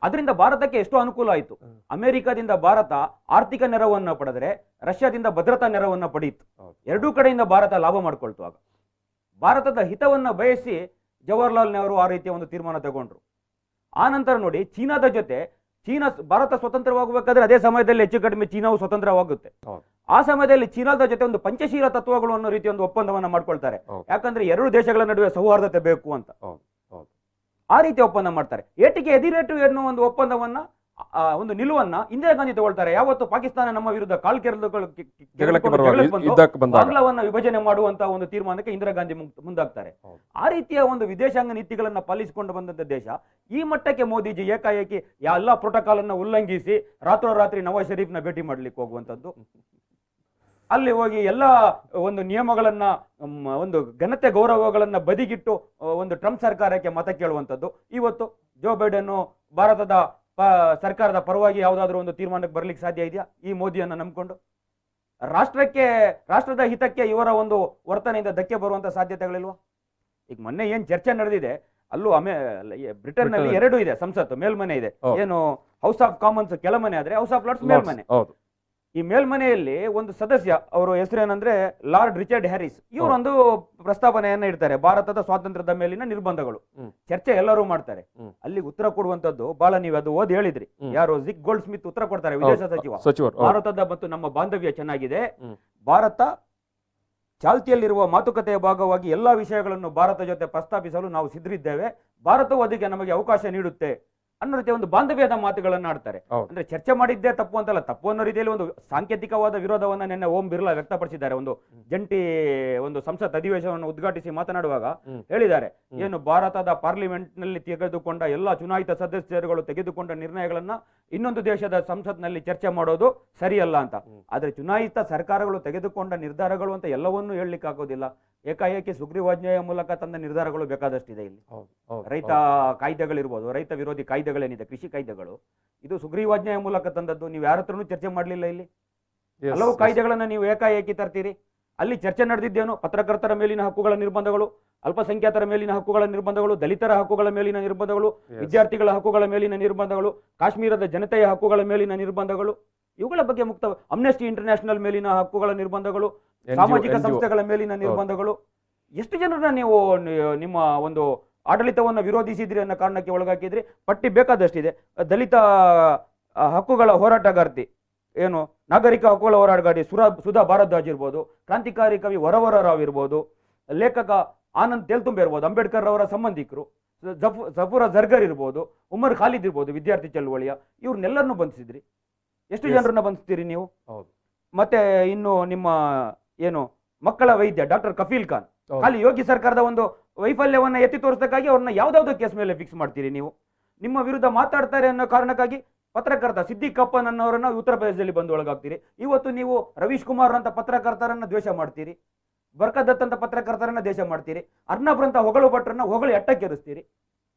ಅದರಿಂದ ಭಾರತಕ್ಕೆ ಎಷ್ಟು ಅನುಕೂಲ ಆಯಿತು. ಅಮೆರಿಕದಿಂದ ಭಾರತ ಆರ್ಥಿಕ ನೆರವನ್ನ ಪಡೆದರೆ ರಷ್ಯಾದಿಂದ ಭದ್ರತಾ ನೆರವನ್ನ ಪಡೆಯಿತು. ಎರಡೂ ಕಡೆಯಿಂದ ಭಾರತ ಲಾಭ ಮಾಡ್ಕೊಳ್ತು. ಆಗ ಭಾರತದ ಹಿತವನ್ನ ಬಯಸಿ ಜವಾಹರ್ಲಾಲ್ ನೆಹರು ಆ ರೀತಿಯ ಒಂದು ತೀರ್ಮಾನ ತಗೊಂಡ್ರು. ಆ ನಂತರ ನೋಡಿ, ಚೀನಾದ ಜೊತೆ ಭಾರತ ಸ್ವತಂತ್ರವಾಗಬೇಕಾದ್ರೆ ಅದೇ ಸಮಯದಲ್ಲಿ ಹೆಚ್ಚು ಕಡಿಮೆ ಚೀನಾವು ಸ್ವತಂತ್ರವಾಗುತ್ತೆ. ಆ ಸಮಯದಲ್ಲಿ ಚೀನಾದ ಜೊತೆ ಒಂದು ಪಂಚಶೀಲ ತತ್ವಗಳು ಅನ್ನೋ ರೀತಿಯ ಒಂದು ಒಪ್ಪಂದವನ್ನ ಮಾಡ್ಕೊಳ್ತಾರೆ. ಯಾಕಂದ್ರೆ 2 ದೇಶಗಳ ನಡುವೆ ಸೌಹಾರ್ದತೆ ಬೇಕು ಅಂತ. ಆ ರೀತಿ ಒಪ್ಪಂದ ಮಾಡ್ತಾರೆ. ಏಟಿಗೆ ಎದಿರೇಟು ಎನ್ನುವ ಒಂದು ಒಪ್ಪಂದವನ್ನ, ಒಂದು ನಿಲುವನ್ನ ಇಂದಿರಾ ಗಾಂಧಿ ತಗೊಳ್ತಾರೆ. ಯಾವತ್ತು ಪಾಕಿಸ್ತಾನ ನಮ್ಮ ವಿರುದ್ಧ ಬಾಂಗ್ಲಾವನ್ನ ವಿಭಜನೆ ಮಾಡುವಂತ ಒಂದು ತೀರ್ಮಾನಕ್ಕೆ ಇಂದಿರಾ ಗಾಂಧಿ ಮುಂದಾಗ್ತಾರೆ. ಆ ರೀತಿಯ ಒಂದು ವಿದೇಶಾಂಗ ನೀತಿಗಳನ್ನ ಪಾಲಿಸಿಕೊಂಡು ಬಂದಂತ ದೇಶ ಈ ಮಟ್ಟಕ್ಕೆ ಮೋದಿಜಿ ಏಕಾಏಕಿ ಎಲ್ಲಾ ಪ್ರೋಟೋಕಾಲ್ ಅನ್ನ ಉಲ್ಲಂಘಿಸಿ ರಾತ್ರೋರಾತ್ರಿ ನವಾಜ್ ಶರೀಫ್ನ ಭೇಟಿ ಮಾಡ್ಲಿಕ್ಕೆ ಹೋಗುವಂತದ್ದು, ಅಲ್ಲಿ ಹೋಗಿ ಎಲ್ಲ ಒಂದು ನಿಯಮಗಳನ್ನ, ಒಂದು ಘನತೆ ಗೌರವಗಳನ್ನ ಬದಿಗಿಟ್ಟು ಒಂದು ಟ್ರಂಪ್ ಸರ್ಕಾರಕ್ಕೆ ಮತ ಕೇಳುವಂಥದ್ದು. ಇವತ್ತು ಜೋ ಬೈಡೆನ್ ಭಾರತದ ಸರ್ಕಾರದ ಪರವಾಗಿ ಯಾವುದಾದ್ರೂ ಒಂದು ತೀರ್ಮಾನಕ್ಕೆ ಬರ್ಲಿಕ್ಕೆ ಸಾಧ್ಯ ಇದೆಯಾ ಈ ಮೋದಿಯನ್ನ ನಂಬಿಕೊಂಡು? ರಾಷ್ಟ್ರದ ಹಿತಕ್ಕೆ ಇವರ ಒಂದು ವರ್ತನೆಯಿಂದ ಧಕ್ಕೆ ಬರುವಂತ ಸಾಧ್ಯತೆಗಳಿಲ್ವಾ? ಈಗ ಮೊನ್ನೆ ಏನ್ ಚರ್ಚೆ ನಡೆದಿದೆ, ಅಲ್ಲೂ ಬ್ರಿಟನ್ ನಲ್ಲಿ 2 ಇದೆ ಸಂಸತ್ತು, ಮೇಲ್ಮನೆ ಇದೆ. ಏನು ಹೌಸ್ ಆಫ್ ಕಾಮನ್ಸ್ ಕೆಳಮನೆ ಆದ್ರೆ ಹೌಸ್ ಆಫ್ ಲಾರ್ಡ್ಸ್ ಮೇಲ್ಮನೆ. ಈ ಮೇಲ್ಮನೆಯಲ್ಲಿ ಒಂದು ಸದಸ್ಯ, ಅವರು ಹೆಸರೇನಂದ್ರೆ ಲಾರ್ಡ್ ರಿಚರ್ಡ್ ಹ್ಯಾರಿಸ್, ಇವರೊಂದು ಪ್ರಸ್ತಾವನೆಯನ್ನ ಇಡ್ತಾರೆ, ಭಾರತದ ಸ್ವಾತಂತ್ರ್ಯದ ಮೇಲಿನ ನಿರ್ಬಂಧಗಳು. ಚರ್ಚೆ ಎಲ್ಲರೂ ಮಾಡ್ತಾರೆ. ಅಲ್ಲಿ ಉತ್ತರ ಕೊಡುವಂತದ್ದು ಬಹಳ, ನೀವು ಅದು ಓದಿ ಹೇಳಿದ್ರಿ, ಯಾರು ಜಿಗ್ ಗೋಲ್ಡ್ ಸ್ಮಿತ್ ಉತ್ತರ ಕೊಡ್ತಾರೆ, ವಿದೇಶ ಸಚಿವ. ಭಾರತದ ಮತ್ತು ನಮ್ಮ ಬಾಂಧವ್ಯ ಚೆನ್ನಾಗಿದೆ, ಭಾರತ ಚಾಲ್ತಿಯಲ್ಲಿರುವ ಮಾತುಕತೆಯ ಭಾಗವಾಗಿ ಎಲ್ಲಾ ವಿಷಯಗಳನ್ನು ಭಾರತ ಜೊತೆ ಪ್ರಸ್ತಾಪಿಸಲು ನಾವು ಸಿದ್ಧರಿದ್ದೇವೆ, ಭಾರತವು ಅದಕ್ಕೆ ನಮಗೆ ಅವಕಾಶ ನೀಡುತ್ತೆ ಅನ್ನೋ ರೀತಿಯ ಒಂದು ಬಾಂಧವ್ಯದ ಮಾತುಗಳನ್ನ ಆಡ್ತಾರೆ. ಅಂದ್ರೆ ಚರ್ಚೆ ಮಾಡಿದ್ದೇ ತಪ್ಪು ಅಂತಲ್ಲ, ತಪ್ಪು ಅನ್ನೋ ರೀತಿಯಲ್ಲಿ ಒಂದು ಸಾಂಕೇತಿಕವಾದ ವಿರೋಧವನ್ನ ನಿನ್ನೆ ಓಂ ಬಿರ್ಲಾ ವ್ಯಕ್ತಪಡಿಸಿದ್ದಾರೆ. ಒಂದು ಜಂಟಿ ಒಂದು ಸಂಸತ್ ಅಧಿವೇಶನವನ್ನು ಉದ್ಘಾಟಿಸಿ ಮಾತನಾಡುವಾಗ ಹೇಳಿದ್ದಾರೆ, ಏನು ಭಾರತದ ಪಾರ್ಲಿಮೆಂಟ್ ನಲ್ಲಿ ತೆಗೆದುಕೊಂಡ ಎಲ್ಲಾ ಚುನಾಯಿತ ಸದಸ್ಯರುಗಳು ತೆಗೆದುಕೊಂಡ ನಿರ್ಣಯಗಳನ್ನ ಇನ್ನೊಂದು ದೇಶದ ಸಂಸತ್ನಲ್ಲಿ ಚರ್ಚೆ ಮಾಡೋದು ಸರಿಯಲ್ಲ ಅಂತ. ಆದ್ರೆ ಚುನಾಯಿತ ಸರ್ಕಾರಗಳು ತೆಗೆದುಕೊಂಡ ನಿರ್ಧಾರಗಳು ಅಂತ ಎಲ್ಲವನ್ನೂ ಹೇಳಲಿಕ್ಕೆ ಆಗೋದಿಲ್ಲ. ಏಕಾಏಕಿ ಸುಗ್ರೀವಾಜ್ಞೆಯ ಮೂಲಕ ತಂದ ನಿರ್ಧಾರಗಳು ಬೇಕಾದಷ್ಟಿದೆ. ಇಲ್ಲಿ ರೈತ ಕಾಯ್ದೆಗಳಿರ್ಬೋದು, ರೈತ ವಿರೋಧಿ ಕಾಯ್ದೆಗಳೇನಿದೆ, ಕೃಷಿ ಕಾಯ್ದೆಗಳು, ಇದು ಸುಗ್ರೀವಾಜ್ಞೆಯ ಮೂಲಕ ತಂದದ್ದು. ನೀವು ಯಾರ ಹತ್ರನೂ ಚರ್ಚೆ ಮಾಡಲಿಲ್ಲ. ಇಲ್ಲಿ ಹಲವು ಕಾಯ್ದೆಗಳನ್ನ ನೀವು ಏಕಾಏಕಿ ತರ್ತೀರಿ. ಅಲ್ಲಿ ಚರ್ಚೆ ನಡೆದಿದ್ದೇನು? ಪತ್ರಕರ್ತರ ಮೇಲಿನ ಹಕ್ಕುಗಳ ನಿರ್ಬಂಧಗಳು, ಅಲ್ಪಸಂಖ್ಯಾತರ ಮೇಲಿನ ಹಕ್ಕುಗಳ ನಿರ್ಬಂಧಗಳು, ದಲಿತರ ಹಕ್ಕುಗಳ ಮೇಲಿನ ನಿರ್ಬಂಧಗಳು, ವಿದ್ಯಾರ್ಥಿಗಳ ಹಕ್ಕುಗಳ ಮೇಲಿನ ನಿರ್ಬಂಧಗಳು, ಕಾಶ್ಮೀರದ ಜನತೆಯ ಹಕ್ಕುಗಳ ಮೇಲಿನ ನಿರ್ಬಂಧಗಳು, ಇವುಗಳ ಬಗ್ಗೆ ಮುಕ್ತ, ಅಮ್ನೆಸ್ಟಿ ಇಂಟರ್ನ್ಯಾಷನಲ್ ಮೇಲಿನ ಹಕ್ಕುಗಳ ನಿರ್ಬಂಧಗಳು, ಸಾಮಾಜಿಕ ಸಂಸ್ಥೆಗಳ ಮೇಲಿನ ನಿರ್ಬಂಧಗಳು. ಎಷ್ಟು ಜನರನ್ನ ನೀವು ನಿಮ್ಮ ಒಂದು ಆಡಳಿತವನ್ನು ವಿರೋಧಿಸಿದ್ರಿ ಅನ್ನೋ ಕಾರಣಕ್ಕೆ ಒಳಗಾಕಿದ್ರಿ. ಪಟ್ಟಿ ಬೇಕಾದಷ್ಟಿದೆ. ದಲಿತ ಹಕ್ಕುಗಳ ಹೋರಾಟಗಾರ್ತಿ, ಏನು ನಾಗರಿಕ ಹಕ್ಕುಗಳ ಹೋರಾಟಗಾರ್ತಿ ಸುಧಾ ಭಾರದ್ವಾಜ್ ಇರ್ಬೋದು, ಕ್ರಾಂತಿಕಾರಿ ಕವಿ ವರವರ ರಾವ್ ಇರ್ಬೋದು, ಲೇಖಕ ಆನಂದ್ ತೇಲ್ತುಂಬೆ ಇರ್ಬೋದು, ಅಂಬೇಡ್ಕರ್ ಅವರ ಸಂಬಂಧಿಕರು, ಜಫೂರಾ ಜರ್ಗರ್ ಇರ್ಬೋದು, ಉಮರ್ ಖಾಲಿದ್ ಇರ್ಬೋದು, ವಿದ್ಯಾರ್ಥಿ ಚಳವಳಿಯ, ಇವ್ರನ್ನೆಲ್ಲರನ್ನು ಬಂಧಿಸಿದ್ರಿ. ಎಷ್ಟು ಜನರನ್ನ ಬಂಧಿಸ್ತೀರಿ ನೀವು? ಮತ್ತೆ ಇನ್ನು ನಿಮ್ಮ ಏನು ಮಕ್ಕಳ ವೈದ್ಯ ಡಾಕ್ಟರ್ ಕಫೀಲ್ ಖಾನ್, ಖಾಲಿ ಯೋಗಿ ಸರ್ಕಾರದ ಒಂದು ವೈಫಲ್ಯವನ್ನು ಎತ್ತಿ ತೋರಿಸೋದಕ್ಕಾಗಿ ಅವ್ರನ್ನ ಯಾವ್ದಾವ್ದೋ ಕೇಸ್ ಮೇಲೆ ಫಿಕ್ಸ್ ಮಾಡ್ತೀರಿ ನೀವು. ನಿಮ್ಮ ವಿರುದ್ಧ ಮಾತಾಡ್ತಾರೆ ಅನ್ನೋ ಕಾರಣಕ್ಕಾಗಿ ಪತ್ರಕರ್ತ ಸಿದ್ದಿಕ್ ಕಪ್ಪನ್ ಅನ್ನೋರನ್ನ ಉತ್ತರ ಪ್ರದೇಶದಲ್ಲಿ ಬಂದು ಒಳಗಾಗ್ತೀರಿ. ಇವತ್ತು ನೀವು ರವೀಶ್ ಕುಮಾರ್ ಅಂತ ಪತ್ರಕರ್ತರನ್ನ ದ್ವೇಷ ಮಾಡ್ತೀರಿ, ಬರ್ಕದತ್ ಅಂತ ಪತ್ರಕರ್ತರನ್ನ ದ್ವೇಷ ಮಾಡ್ತೀರಿ, ಅರ್ನಬ್ ಅಂತ ಹೊಗಳು ಭಟ್ರನ್ನ ಹೊಗಳು ಎಟ್ಟಕ್ಕೇರಿಸ್ತೀರಿ.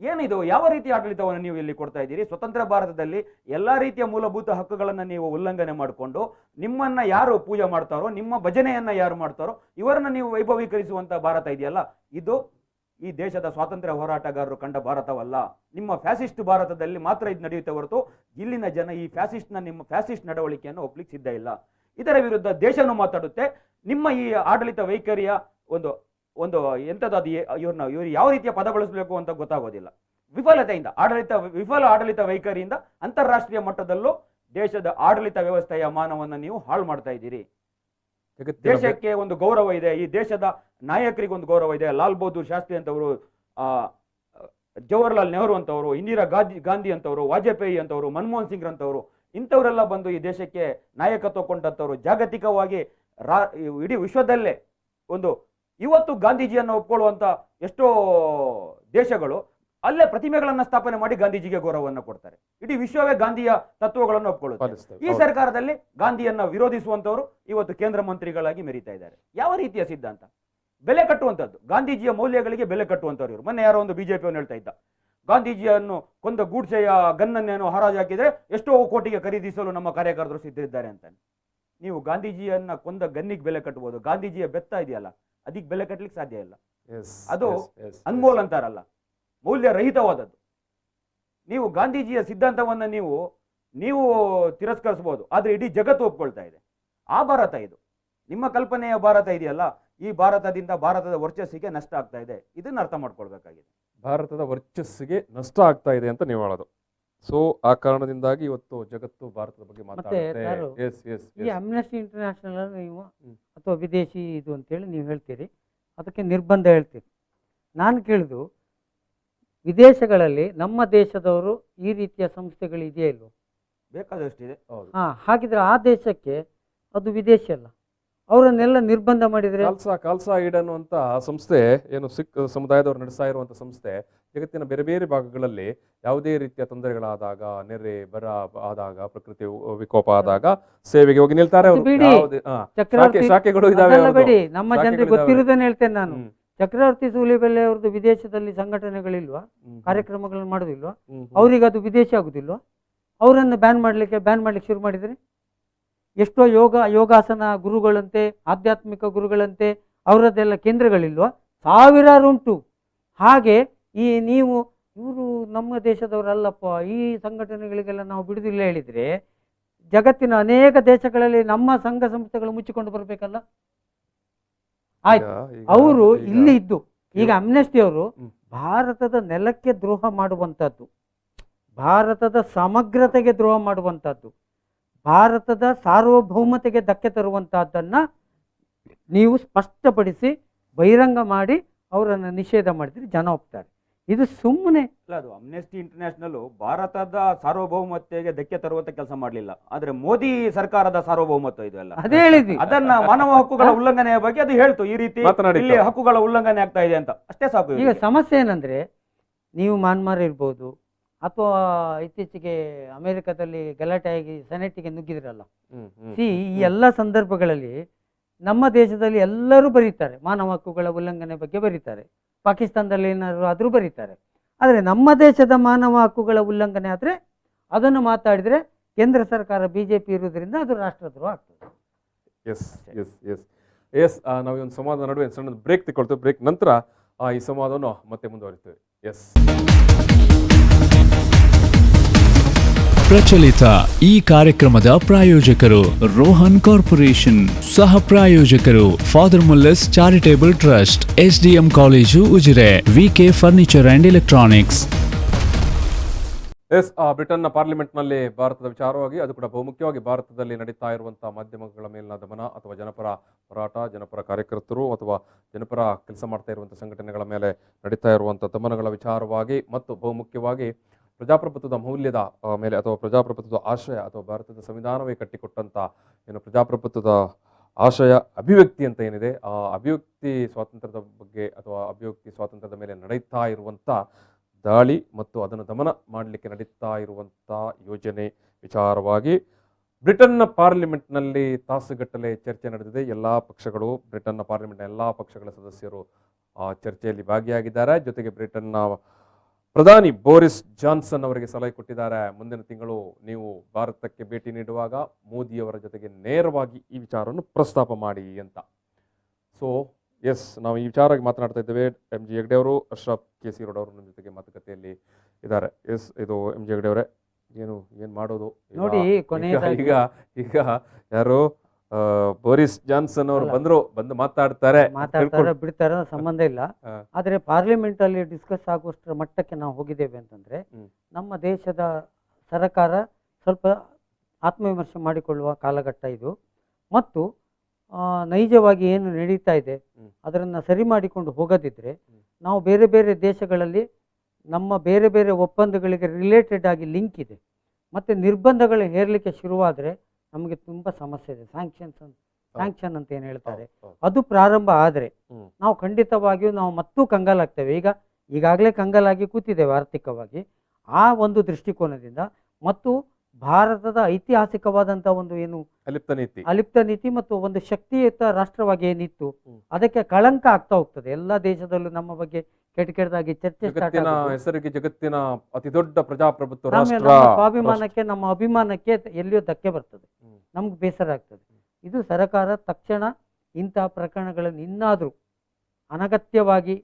ಏನಿದು? ಯಾವ ರೀತಿಯ ಆಡಳಿತವನ್ನು ನೀವು ಇಲ್ಲಿ ಕೊಡ್ತಾ ಇದ್ದೀರಿ? ಸ್ವತಂತ್ರ ಭಾರತದಲ್ಲಿ ಎಲ್ಲಾ ರೀತಿಯ ಮೂಲಭೂತ ಹಕ್ಕುಗಳನ್ನ ನೀವು ಉಲ್ಲಂಘನೆ ಮಾಡಿಕೊಂಡು ನಿಮ್ಮನ್ನ ಯಾರು ಪೂಜೆ ಮಾಡ್ತಾರೋ, ನಿಮ್ಮ ಭಜನೆಯನ್ನ ಯಾರು ಮಾಡ್ತಾರೋ ಇವರನ್ನ ನೀವು ವೈಭವೀಕರಿಸುವಂತ ಭಾರತ ಇದೆಯಲ್ಲ, ಇದು ಈ ದೇಶದ ಸ್ವಾತಂತ್ರ್ಯ ಹೋರಾಟಗಾರರು ಕಂಡ ಭಾರತವಲ್ಲ. ನಿಮ್ಮ ಫ್ಯಾಸಿಸ್ಟ್ ಭಾರತದಲ್ಲಿ ಮಾತ್ರ ಇದು ನಡೆಯುತ್ತೆ ಹೊರತು ಇಲ್ಲಿನ ಜನ ಈ ನಿಮ್ಮ ಫ್ಯಾಸಿಸ್ಟ್ ನಡವಳಿಕೆಯನ್ನು ಒಪ್ಲಿಕ್ಕೆ ಸಿದ್ಧ ಇಲ್ಲ. ಇದರ ವಿರುದ್ಧ ದೇಶನೂ ಮಾತಾಡುತ್ತೆ. ನಿಮ್ಮ ಈ ಆಡಳಿತ ವೈಖರಿಯ ಒಂದು ಒಂದು ಎಂಥದ್ದು ಇವ್ರು ಯಾವ ರೀತಿಯ ಪದ ಬಳಸಬೇಕು ಅಂತ ಗೊತ್ತಾಗೋದಿಲ್ಲ. ವಿಫಲತೆಯಿಂದ ವಿಫಲ ಆಡಳಿತ ವೈಖರಿಯಿಂದ ಅಂತಾರಾಷ್ಟ್ರೀಯ ಮಟ್ಟದಲ್ಲೂ ದೇಶದ ಆಡಳಿತ ವ್ಯವಸ್ಥೆಯ ಮಾನವನ್ನು ನೀವು ಹಾಳು ಮಾಡ್ತಾ ಇದ್ದೀರಿ. ದೇಶಕ್ಕೆ ಒಂದು ಗೌರವ ಇದೆ, ಈ ದೇಶದ ನಾಯಕರಿಗೆ ಒಂದು ಗೌರವ ಇದೆ. ಲಾಲ್ ಬಹದ್ದೂರ್ ಶಾಸ್ತ್ರಿ ಅಂತವರು, ಜವಾಹರ್ಲಾಲ್ ನೆಹರು ಅಂತವರು, ಇಂದಿರಾ ಗಾಂಧಿ ಅಂತವರು, ವಾಜಪೇಯಿ ಅಂತವರು, ಮನಮೋಹನ್ ಸಿಂಗ್ ಅಂತವರು, ಇಂಥವರೆಲ್ಲ ಬಂದು ಈ ದೇಶಕ್ಕೆ ನಾಯಕತ್ವ ಕೊಂಡಂತವರು ಜಾಗತಿಕವಾಗಿ ಇಡೀ ವಿಶ್ವದಲ್ಲೇ ಒಂದು ಇವತ್ತು ಗಾಂಧೀಜಿಯನ್ನು ಒಪ್ಕೊಳ್ಳುವಂತ ಎಷ್ಟೋ ದೇಶಗಳು ಅಲ್ಲೇ ಪ್ರತಿಮೆಗಳನ್ನ ಸ್ಥಾಪನೆ ಮಾಡಿ ಗಾಂಧೀಜಿಗೆ ಗೌರವವನ್ನು ಕೊಡ್ತಾರೆ. ಇಡೀ ವಿಶ್ವವೇ ಗಾಂಧಿಯ ತತ್ವಗಳನ್ನು ಒಪ್ಕೊಳ್ಳುತ್ತೆ. ಈ ಸರ್ಕಾರದಲ್ಲಿ ಗಾಂಧಿಯನ್ನ ವಿರೋಧಿಸುವಂತವರು ಇವತ್ತು ಕೇಂದ್ರ ಮಂತ್ರಿಗಳಾಗಿ ಮೆರೀತಾ ಇದ್ದಾರೆ. ಯಾವ ರೀತಿಯ ಸಿದ್ಧಾಂತ? ಬೆಲೆ ಕಟ್ಟುವಂತದ್ದು, ಗಾಂಧೀಜಿಯ ಮೌಲ್ಯಗಳಿಗೆ ಬೆಲೆ ಕಟ್ಟುವಂತವ್ರು ಇವರು. ಮೊನ್ನೆ ಯಾರೋ ಒಂದು ಬಿಜೆಪಿಯನ್ನು ಹೇಳ್ತಾ ಇದ್ದ, ಗಾಂಧೀಜಿಯನ್ನು ಕೊಂದ ಗೂಡ್ಸೆಯ ಗನ್ನನ್ನೇನು ಹರಾಜು ಹಾಕಿದ್ರೆ ಎಷ್ಟೋ ಕೋಟಿಗೆ ಖರೀದಿಸಲು ನಮ್ಮ ಕಾರ್ಯಕರ್ತರು ಸಿದ್ಧರಿದ್ದಾರೆ ಅಂತಾನೆ. ನೀವು ಗಾಂಧೀಜಿಯನ್ನ ಕೊಂದ ಗನ್ನಿಗೆ ಬೆಲೆ ಕಟ್ಟಬಹುದು, ಗಾಂಧೀಜಿಯ ಬೆತ್ತ ಇದೆಯಲ್ಲ ಅದಕ್ಕೆ ಬೆಲೆ ಕಟ್ಟಲಿಕ್ಕೆ ಸಾಧ್ಯ ಇಲ್ಲ. ಅದು ಅನ್ಮೋಲ್ ಅಂತಾರಲ್ಲ, ಮೌಲ್ಯ ರಹಿತವಾದದ್ದು. ನೀವು ಗಾಂಧೀಜಿಯ ಸಿದ್ಧಾಂತವನ್ನ ನೀವು ತಿರಸ್ಕರಿಸಬಹುದು, ಆದ್ರೆ ಇಡೀ ಜಗತ್ತು ಒಪ್ಕೊಳ್ತಾ ಇದೆ. ಆ ಭಾರತ ಇದು. ನಿಮ್ಮ ಕಲ್ಪನೆಯ ಭಾರತ ಇದೆಯಲ್ಲ, ಈ ಭಾರತದಿಂದ ಭಾರತದ ವರ್ಚಸ್ಸಿಗೆ ನಷ್ಟ ಆಗ್ತಾ ಇದೆ. ಇದನ್ನ ಅರ್ಥ ಮಾಡ್ಕೊಳ್ಬೇಕಾಗಿದೆ. ಭಾರತದ ವರ್ಚಸ್ಸಿಗೆ ನಷ್ಟ ಆಗ್ತಾ ಇದೆ ಅಂತ ನೀವು ಹೇಳೋದು. ಸೊ ಆ ಕಾರಣದಿಂದಾಗಿ ಇವತ್ತು ಜಗತ್ತು ಭಾರತದ ಬಗ್ಗೆ ಮಾತಾಡುತ್ತೆ. ಈ ಅಮ್ನೆಸ್ಟಿ ಇಂಟರ್ನ್ಯಾಷನಲ್ ನೀವು ಅಥವಾ ವಿದೇಶಿ ಇದು ಅಂತೇಳಿ ನೀವು ಹೇಳ್ತೀರಿ, ಅದಕ್ಕೆ ನಿರ್ಬಂಧ ಹೇಳ್ತೀರಿ. ನಾನು ಕೇಳಿದು, ವಿದೇಶಗಳಲ್ಲಿ ನಮ್ಮ ದೇಶದವರು ಈ ರೀತಿಯ ಸಂಸ್ಥೆಗಳು ಇದೆಯಾ ಇಲ್ವೋ? ಬೇಕಾದಷ್ಟಿದೆ. ಹಾಗಿದ್ರೆ ಆ ದೇಶಕ್ಕೆ ಅದು ವಿದೇಶಿ ಅಲ್ಲ. ಅವರನ್ನೆಲ್ಲ ನಿರ್ಬಂಧ ಮಾಡಿದ್ರೆ ಖಾಲ್ಸಾ ಈಡ್ ಅನ್ನುವಂತ ಸಂಸ್ಥೆ ಏನು ಸಿಖ್ ಸಮುದಾಯದವರು ನಡೆಸ್ತಾ ಇರುವಂತ ಸಂಸ್ಥೆ ಜಗತ್ತಿನ ಬೇರೆ ಬೇರೆ ಭಾಗಗಳಲ್ಲಿ ಯಾವುದೇ ರೀತಿಯ ತೊಂದರೆಗಳಾದಾಗ, ನೆರೆ ಬರ ಆದಾಗ, ಪ್ರಕೃತಿ ವಿಕೋಪ ಆದಾಗ ಸೇವೆಗೆ ಹೋಗಿ ನಿಲ್ತಾರೆ. ಶಾಖೆಗಳು ಇದಾವೆ. ನಮ್ಮ ಜನರಿಗೆ ಗೊತ್ತಿರುವುದನ್ನು ಹೇಳ್ತೇನೆ ನಾನು. ಚಕ್ರವರ್ತಿ ಸೂಲಿಬೆಲೆ ಅವ್ರದ್ದು ವಿದೇಶದಲ್ಲಿ ಸಂಘಟನೆಗಳಿಲ್ವಾ? ಕಾರ್ಯಕ್ರಮಗಳನ್ನು ಮಾಡೋದಿಲ್ವಾ? ಅವ್ರಿಗೆ ಅದು ವಿದೇಶಿ ಆಗುದಿಲ್ವಾ? ಅವರನ್ನು ಬ್ಯಾನ್ ಮಾಡ್ಲಿಕ್ಕೆ ಶುರು ಮಾಡಿದ್ರೆ ಎಷ್ಟೋ ಯೋಗಾಸನ ಗುರುಗಳಂತೆ, ಆಧ್ಯಾತ್ಮಿಕ ಗುರುಗಳಂತೆ ಅವರದ್ದೆಲ್ಲ ಕೇಂದ್ರಗಳಿಲ್ವಾ? ಸಾವಿರಾರು ಉಂಟು. ಹಾಗೆ ಇವರು ನಮ್ಮ ದೇಶದವರಲ್ಲಪ್ಪ, ಈ ಸಂಘಟನೆಗಳಿಗೆಲ್ಲ ನಾವು ಬಿಡುದಿಲ್ಲ ಹೇಳಿದ್ರೆ ಜಗತ್ತಿನ ಅನೇಕ ದೇಶಗಳಲ್ಲಿ ನಮ್ಮ ಸಂಘ ಸಂಸ್ಥೆಗಳು ಮುಚ್ಚಿಕೊಂಡು ಬರಬೇಕಲ್ಲ. ಆಯ್ತು, ಅವರು ಇಲ್ಲಿ ಇದ್ದು ಈಗ ಅಮ್ನೆಸ್ಟಿ ಅವರು ಭಾರತದ ನೆಲಕ್ಕೆ ದ್ರೋಹ ಮಾಡುವಂಥದ್ದು, ಭಾರತದ ಸಮಗ್ರತೆಗೆ ದ್ರೋಹ ಮಾಡುವಂಥದ್ದು, ಭಾರತದ ಸಾರ್ವಭೌಮತೆಗೆ ಧಕ್ಕೆ ತರುವಂತಹದ್ದನ್ನ ನೀವು ಸ್ಪಷ್ಟಪಡಿಸಿ ಬಹಿರಂಗ ಮಾಡಿ ಅವರನ್ನು ನಿಷೇಧ ಮಾಡಿದ್ರೆ ಜನ ಒಪ್ತಾರೆ. ಇದು ಸುಮ್ಮನೆ ಅಲ್ಲ. ಅದು ಅಮ್ನೆಸ್ಟಿ ಇಂಟರ್ನ್ಯಾಷನಲ್ ಭಾರತದ ಸಾರ್ವಭೌಮತೆಗೆ ಧಕ್ಕೆ ತರುವಂತ ಕೆಲಸ ಮಾಡಲಿಲ್ಲ, ಆದ್ರೆ ಮೋದಿ ಸರ್ಕಾರದ ಸಾರ್ವಭೌಮತ್ವ ಇದು ಅಲ್ಲ. ಅದೇ ಹೇಳಿದ್ವಿ, ಅದನ್ನ ಮಾನವ ಹಕ್ಕುಗಳ ಉಲ್ಲಂಘನೆಯ ಬಗ್ಗೆ ಅದು ಹೇಳ್ತು, ಈ ರೀತಿ ಇಲ್ಲಿ ಹಕ್ಕುಗಳ ಉಲ್ಲಂಘನೆ ಆಗ್ತಾ ಇದೆ ಅಂತ. ಅಷ್ಟೇ ಸಾಕು. ಈಗ ಸಮಸ್ಯೆ ಏನಂದ್ರೆ, ನೀವು ಮ್ಯಾನ್ಮಾರ್ ಇರ್ಬೋದು ಅಥವಾ ಇತ್ತೀಚೆಗೆ ಅಮೆರಿಕದಲ್ಲಿ ಗಲಾಟೆಯಾಗಿ ಸೆನೆಟ್ಗೆ ನುಗ್ಗಿದ್ರಲ್ಲ, ಈ ಎಲ್ಲ ಸಂದರ್ಭಗಳಲ್ಲಿ ನಮ್ಮ ದೇಶದಲ್ಲಿ ಎಲ್ಲರೂ ಬರೀತಾರೆ, ಮಾನವ ಹಕ್ಕುಗಳ ಉಲ್ಲಂಘನೆ ಬಗ್ಗೆ ಬರೀತಾರೆ. ಪಾಕಿಸ್ತಾನದಲ್ಲಿ ಏನಾದ್ರು ಆದರೂ ಬರೀತಾರೆ. ಆದರೆ ನಮ್ಮ ದೇಶದ ಮಾನವ ಹಕ್ಕುಗಳ ಉಲ್ಲಂಘನೆ ಆದರೆ ಅದನ್ನು ಮಾತಾಡಿದರೆ ಕೇಂದ್ರ ಸರ್ಕಾರ ಬಿಜೆಪಿ ಇರುವುದರಿಂದ ಅದು ರಾಷ್ಟ್ರದ್ರೋಹ ಆಗ್ತದೆ. ನಾವು ಈ ಒಂದು ಸಂವಾದ ನಡುವೆ ಸಣ್ಣ ಬ್ರೇಕ್ ತಗೊಳ್ತೇವೆ. ಬ್ರೇಕ್ ನಂತರ ಈ ಸಂವಾದವನ್ನು ಮತ್ತೆ ಮುಂದುವರಿಸ್ತೇವೆ. ಪ್ರಚಲಿತ ಈ ಕಾರ್ಯಕ್ರಮದ ಪ್ರಾಯೋಜಕರು ರೋಹನ್ ಕಾರ್ಪೊರೇಷನ್, ಸಹ ಪ್ರಾಯೋಜಕರು father Muller's charitable trust, SDM college Ujire, VK furniture and electronics. ಬ್ರಿಟನ್ನ ಪಾರ್ಲಿಮೆಂಟ್ನಲ್ಲಿ ಭಾರತದ ವಿಚಾರವಾಗಿ, ಅದು ಕೂಡ ಬಹುಮುಖ್ಯವಾಗಿ ಭಾರತದಲ್ಲಿ ನಡೀತಾ ಇರುವಂತಹ ಮಾಧ್ಯಮಗಳ ಮೇಲಿನ ದಮನ ಅಥವಾ ಜನಪರ ಹೋರಾಟ, ಜನಪರ ಕಾರ್ಯಕರ್ತರು ಅಥವಾ ಜನಪರ ಕೆಲಸ ಮಾಡ್ತಾ ಇರುವಂತಹ ಸಂಘಟನೆಗಳ ಮೇಲೆ ನಡೀತಾ ಇರುವಂತಹ ದಮನಗಳ ವಿಚಾರವಾಗಿ, ಮತ್ತು ಬಹುಮುಖ್ಯವಾಗಿ ಪ್ರಜಾಪ್ರಭುತ್ವದ ಮೌಲ್ಯದ ಮೇಲೆ ಅಥವಾ ಪ್ರಜಾಪ್ರಭುತ್ವದ ಆಶಯ ಅಥವಾ ಭಾರತದ ಸಂವಿಧಾನವೇ ಕಟ್ಟಿಕೊಟ್ಟಂತ ಏನು ಪ್ರಜಾಪ್ರಭುತ್ವದ ಆಶಯ ಅಭಿವ್ಯಕ್ತಿ ಅಂತ ಏನಿದೆ, ಆ ಅಭಿವ್ಯಕ್ತಿ ಸ್ವಾತಂತ್ರ್ಯದ ಬಗ್ಗೆ ಅಥವಾ ಅಭಿವ್ಯಕ್ತಿ ಸ್ವಾತಂತ್ರ್ಯದ ಮೇಲೆ ನಡೀತಾ ಇರುವಂಥ ದಾಳಿ ಮತ್ತು ಅದನ್ನು ದಮನ ಮಾಡಲಿಕ್ಕೆ ನಡೀತಾ ಇರುವಂಥ ಯೋಜನೆ ವಿಚಾರವಾಗಿ ಬ್ರಿಟನ್ನ ಪಾರ್ಲಿಮೆಂಟ್ನಲ್ಲಿ ತಾಸುಗಟ್ಟಲೆ ಚರ್ಚೆ ನಡೆದಿದೆ. ಎಲ್ಲ ಪಕ್ಷಗಳು, ಬ್ರಿಟನ್ನ ಪಾರ್ಲಿಮೆಂಟ್ನ ಎಲ್ಲ ಪಕ್ಷಗಳ ಸದಸ್ಯರು ಆ ಚರ್ಚೆಯಲ್ಲಿ ಭಾಗಿಯಾಗಿದ್ದಾರೆ. ಜೊತೆಗೆ ಬ್ರಿಟನ್ನ ಪ್ರಧಾನಿ ಬೋರಿಸ್ ಜಾನ್ಸನ್ ಅವರಿಗೆ ಸಲಹೆ ಕೊಟ್ಟಿದ್ದಾರೆ, ಮುಂದಿನ ತಿಂಗಳು ನೀವು ಭಾರತಕ್ಕೆ ಭೇಟಿ ನೀಡುವಾಗ ಮೋದಿಯವರ ಜೊತೆಗೆ ನೇರವಾಗಿ ಈ ವಿಚಾರವನ್ನು ಪ್ರಸ್ತಾಪ ಮಾಡಿ ಅಂತ. ಸೊ ಎಸ್, ನಾವು ಈ ವಿಚಾರವಾಗಿ ಮಾತನಾಡ್ತಾ ಇದ್ದೇವೆ. ಎಂ ಜಿ ಹೆಗ್ಡೆ ಅವರು, ಅಶ್ರಫ್ KC ರೋಡ್ ಅವರು ನಮ್ಮ ಜೊತೆಗೆ ಮಾತುಕತೆಯಲ್ಲಿ ಇದ್ದಾರೆ. ಎಸ್, ಇದು ಎಂ ಜಿ ಹೆಗ್ಡೆ ಅವರೇ, ಏನು ಮಾಡೋದು ನೋಡಿ, ಈಗ ಈಗ ಯಾರು ಬೋರಿಸ್ ಜಾನ್ಸನ್ ಅವರು ಬಂದು ಮಾತಾಡ್ತಾರೆ ಬಿಡ್ತಾರೆ, ಸಂಬಂಧ ಇಲ್ಲ. ಆದ್ರೆ ಪಾರ್ಲಿಮೆಂಟ್ ಅಲ್ಲಿ ಡಿಸ್ಕಸ್ ಆಗುವಷ್ಟರ ಮಟ್ಟಕ್ಕೆ ನಾವು ಹೋಗಿದ್ದೇವೆ ಅಂತಂದ್ರೆ ನಮ್ಮ ದೇಶದ ಸರ್ಕಾರ ಸ್ವಲ್ಪ ಆತ್ಮವಿಮರ್ಶೆ ಮಾಡಿಕೊಳ್ಳುವ ಕಾಲಘಟ್ಟ ಇದು. ಮತ್ತು ನೈಜವಾಗಿ ಏನು ನಡೀತಾ ಇದೆ ಅದನ್ನ ಸರಿ ಮಾಡಿಕೊಂಡು ಹೋಗದಿದ್ರೆ ನಾವು ಬೇರೆ ಬೇರೆ ದೇಶಗಳಲ್ಲಿ ನಮ್ಮ ಬೇರೆ ಬೇರೆ ಒಪ್ಪಂದಗಳಿಗೆ ರಿಲೇಟೆಡ್ ಆಗಿ ಲಿಂಕ್ ಇದೆ. ಮತ್ತು ನಿರ್ಬಂಧಗಳು ಹೇರಲಿಕ್ಕೆ ಶುರುವಾದರೆ ನಮಗೆ ತುಂಬ ಸಮಸ್ಯೆ ಇದೆ. ಸ್ಯಾಂಕ್ಷನ್ ಅಂತ ಏನು ಹೇಳ್ತಾರೆ, ಅದು ಪ್ರಾರಂಭ ಆದರೆ ನಾವು ಖಂಡಿತವಾಗಿಯೂ ನಾವು ಮತ್ತೂ ಕಂಗಾಲಾಗ್ತೇವೆ. ಈಗಾಗಲೇ ಕಂಗಾಲಾಗಿ ಕೂತಿದ್ದೇವೆ ಆರ್ಥಿಕವಾಗಿ. ಆ ಒಂದು ದೃಷ್ಟಿಕೋನದಿಂದ ಮತ್ತು ಭಾರತದ ಐತಿಹಾಸಿಕವಾದಂಥ ಒಂದು ಏನು ಅಲಿಪ್ತ ನೀತಿ ಮತ್ತು ಒಂದು ಶಕ್ತಿಯುತ ರಾಷ್ಟ್ರವಾಗಿ ಏನಿತ್ತು ಅದಕ್ಕೆ ಕಳಂಕ ಆಗ್ತಾ ಹೋಗ್ತದೆ. ಎಲ್ಲ ದೇಶದಲ್ಲೂ ನಮ್ಮ ಬಗ್ಗೆ ಕೆಟ್ಟದಾಗಿ ಚರ್ಚೆ ಹೆಸರಿಗೆ ಜಗತ್ತಿನ ಅತಿ ದೊಡ್ಡ ಪ್ರಜಾಪ್ರಭುತ್ವ ಸ್ವಾಭಿಮಾನಕ್ಕೆ, ನಮ್ಮ ಅಭಿಮಾನಕ್ಕೆ ಎಲ್ಲಿಯೋ ಧಕ್ಕೆ ಬರ್ತದೆ, ನಮ್ಗೆ ಬೇಸರ ಆಗ್ತದೆ. ಇದು ಸರ್ಕಾರ ತಕ್ಷಣ ಇಂತಹ ಪ್ರಕರಣಗಳನ್ನು ಇನ್ನಾದರೂ ಅನಗತ್ಯವಾಗಿ